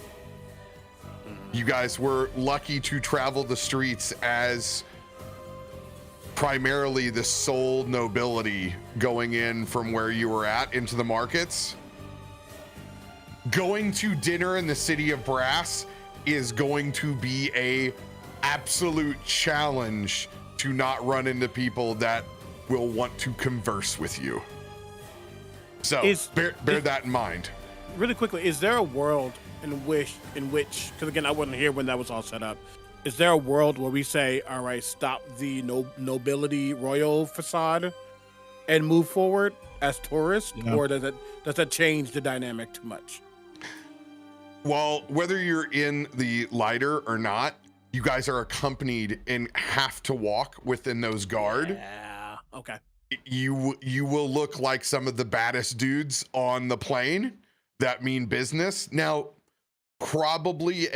You guys were lucky to travel the streets as primarily the sole nobility going in from where you were at into the markets. Going to dinner in the city of Brass is going to be a absolute challenge to not run into people that will want to converse with you. So bear that in mind. Really quickly, is there a world in which, because again, I wasn't here when that was all set up. Is there a world where we say, all right, stop the nobility royal facade and move forward as tourists, or does that change the dynamic too much? Well, whether you're in the lighter or not, you guys are accompanied and have to walk within those guard. Yeah. Okay. You will look like some of the baddest dudes on the plane that mean business. Now, probably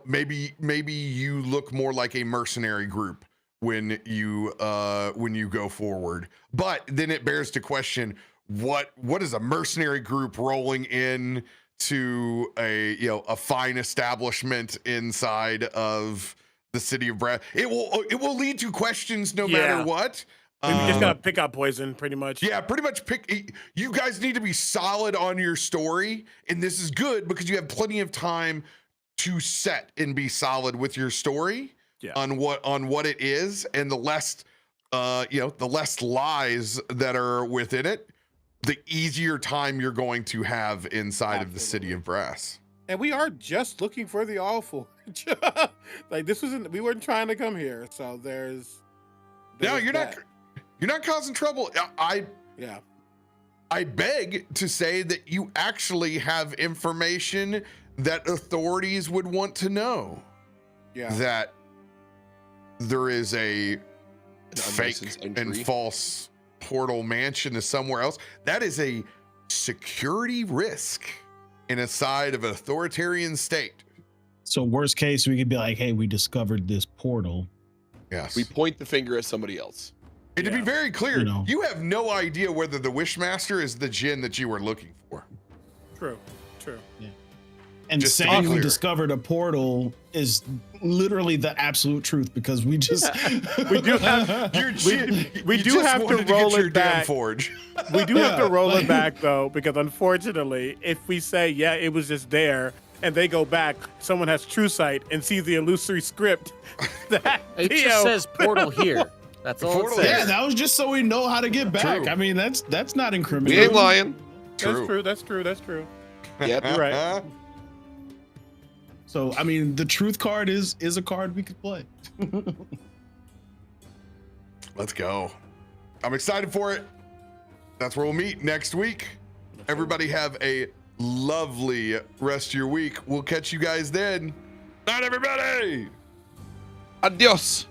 maybe you look more like a mercenary group when you go forward. But then it bears to question what is a mercenary group rolling in to a fine establishment inside of the city of Brad. It will lead to questions no matter what. We just gotta pick up poison, pretty much. Yeah, pretty much you guys need to be solid on your story, and this is good because you have plenty of time to set and be solid with your story on what it is, and the less lies that are within it, the easier time you're going to have inside of the city of Brass. And we are just looking for the All Forge. Like we weren't trying to come here, so there's no, you're not causing trouble. I beg to say that you actually have information that authorities would want to know. Yeah. That there is a fake and false portal mansion to somewhere else. That is a security risk in a side of an authoritarian state. So worst case, we could be like, hey, we discovered this portal. Yes. We point the finger at somebody else. And to be very clear, you have no idea whether the Wishmaster is the djinn that you were looking for. True. Yeah. And just saying we discovered a portal is literally the absolute truth because we just we do have to roll it back. Forge. We do have to roll it back though, because unfortunately, if we say it was just there, and they go back, someone has true sight and sees the illusory script. It just says portal here. That's all it says. Yeah, that was just so we know how to get back. True. I mean, that's not incriminating. We ain't lying. That's true. Yep. You're right. So, I mean, the truth card is a card we could play. Let's go. I'm excited for it. That's where we'll meet next week. Everybody have a lovely rest of your week. We'll catch you guys then. Night, everybody. Adios.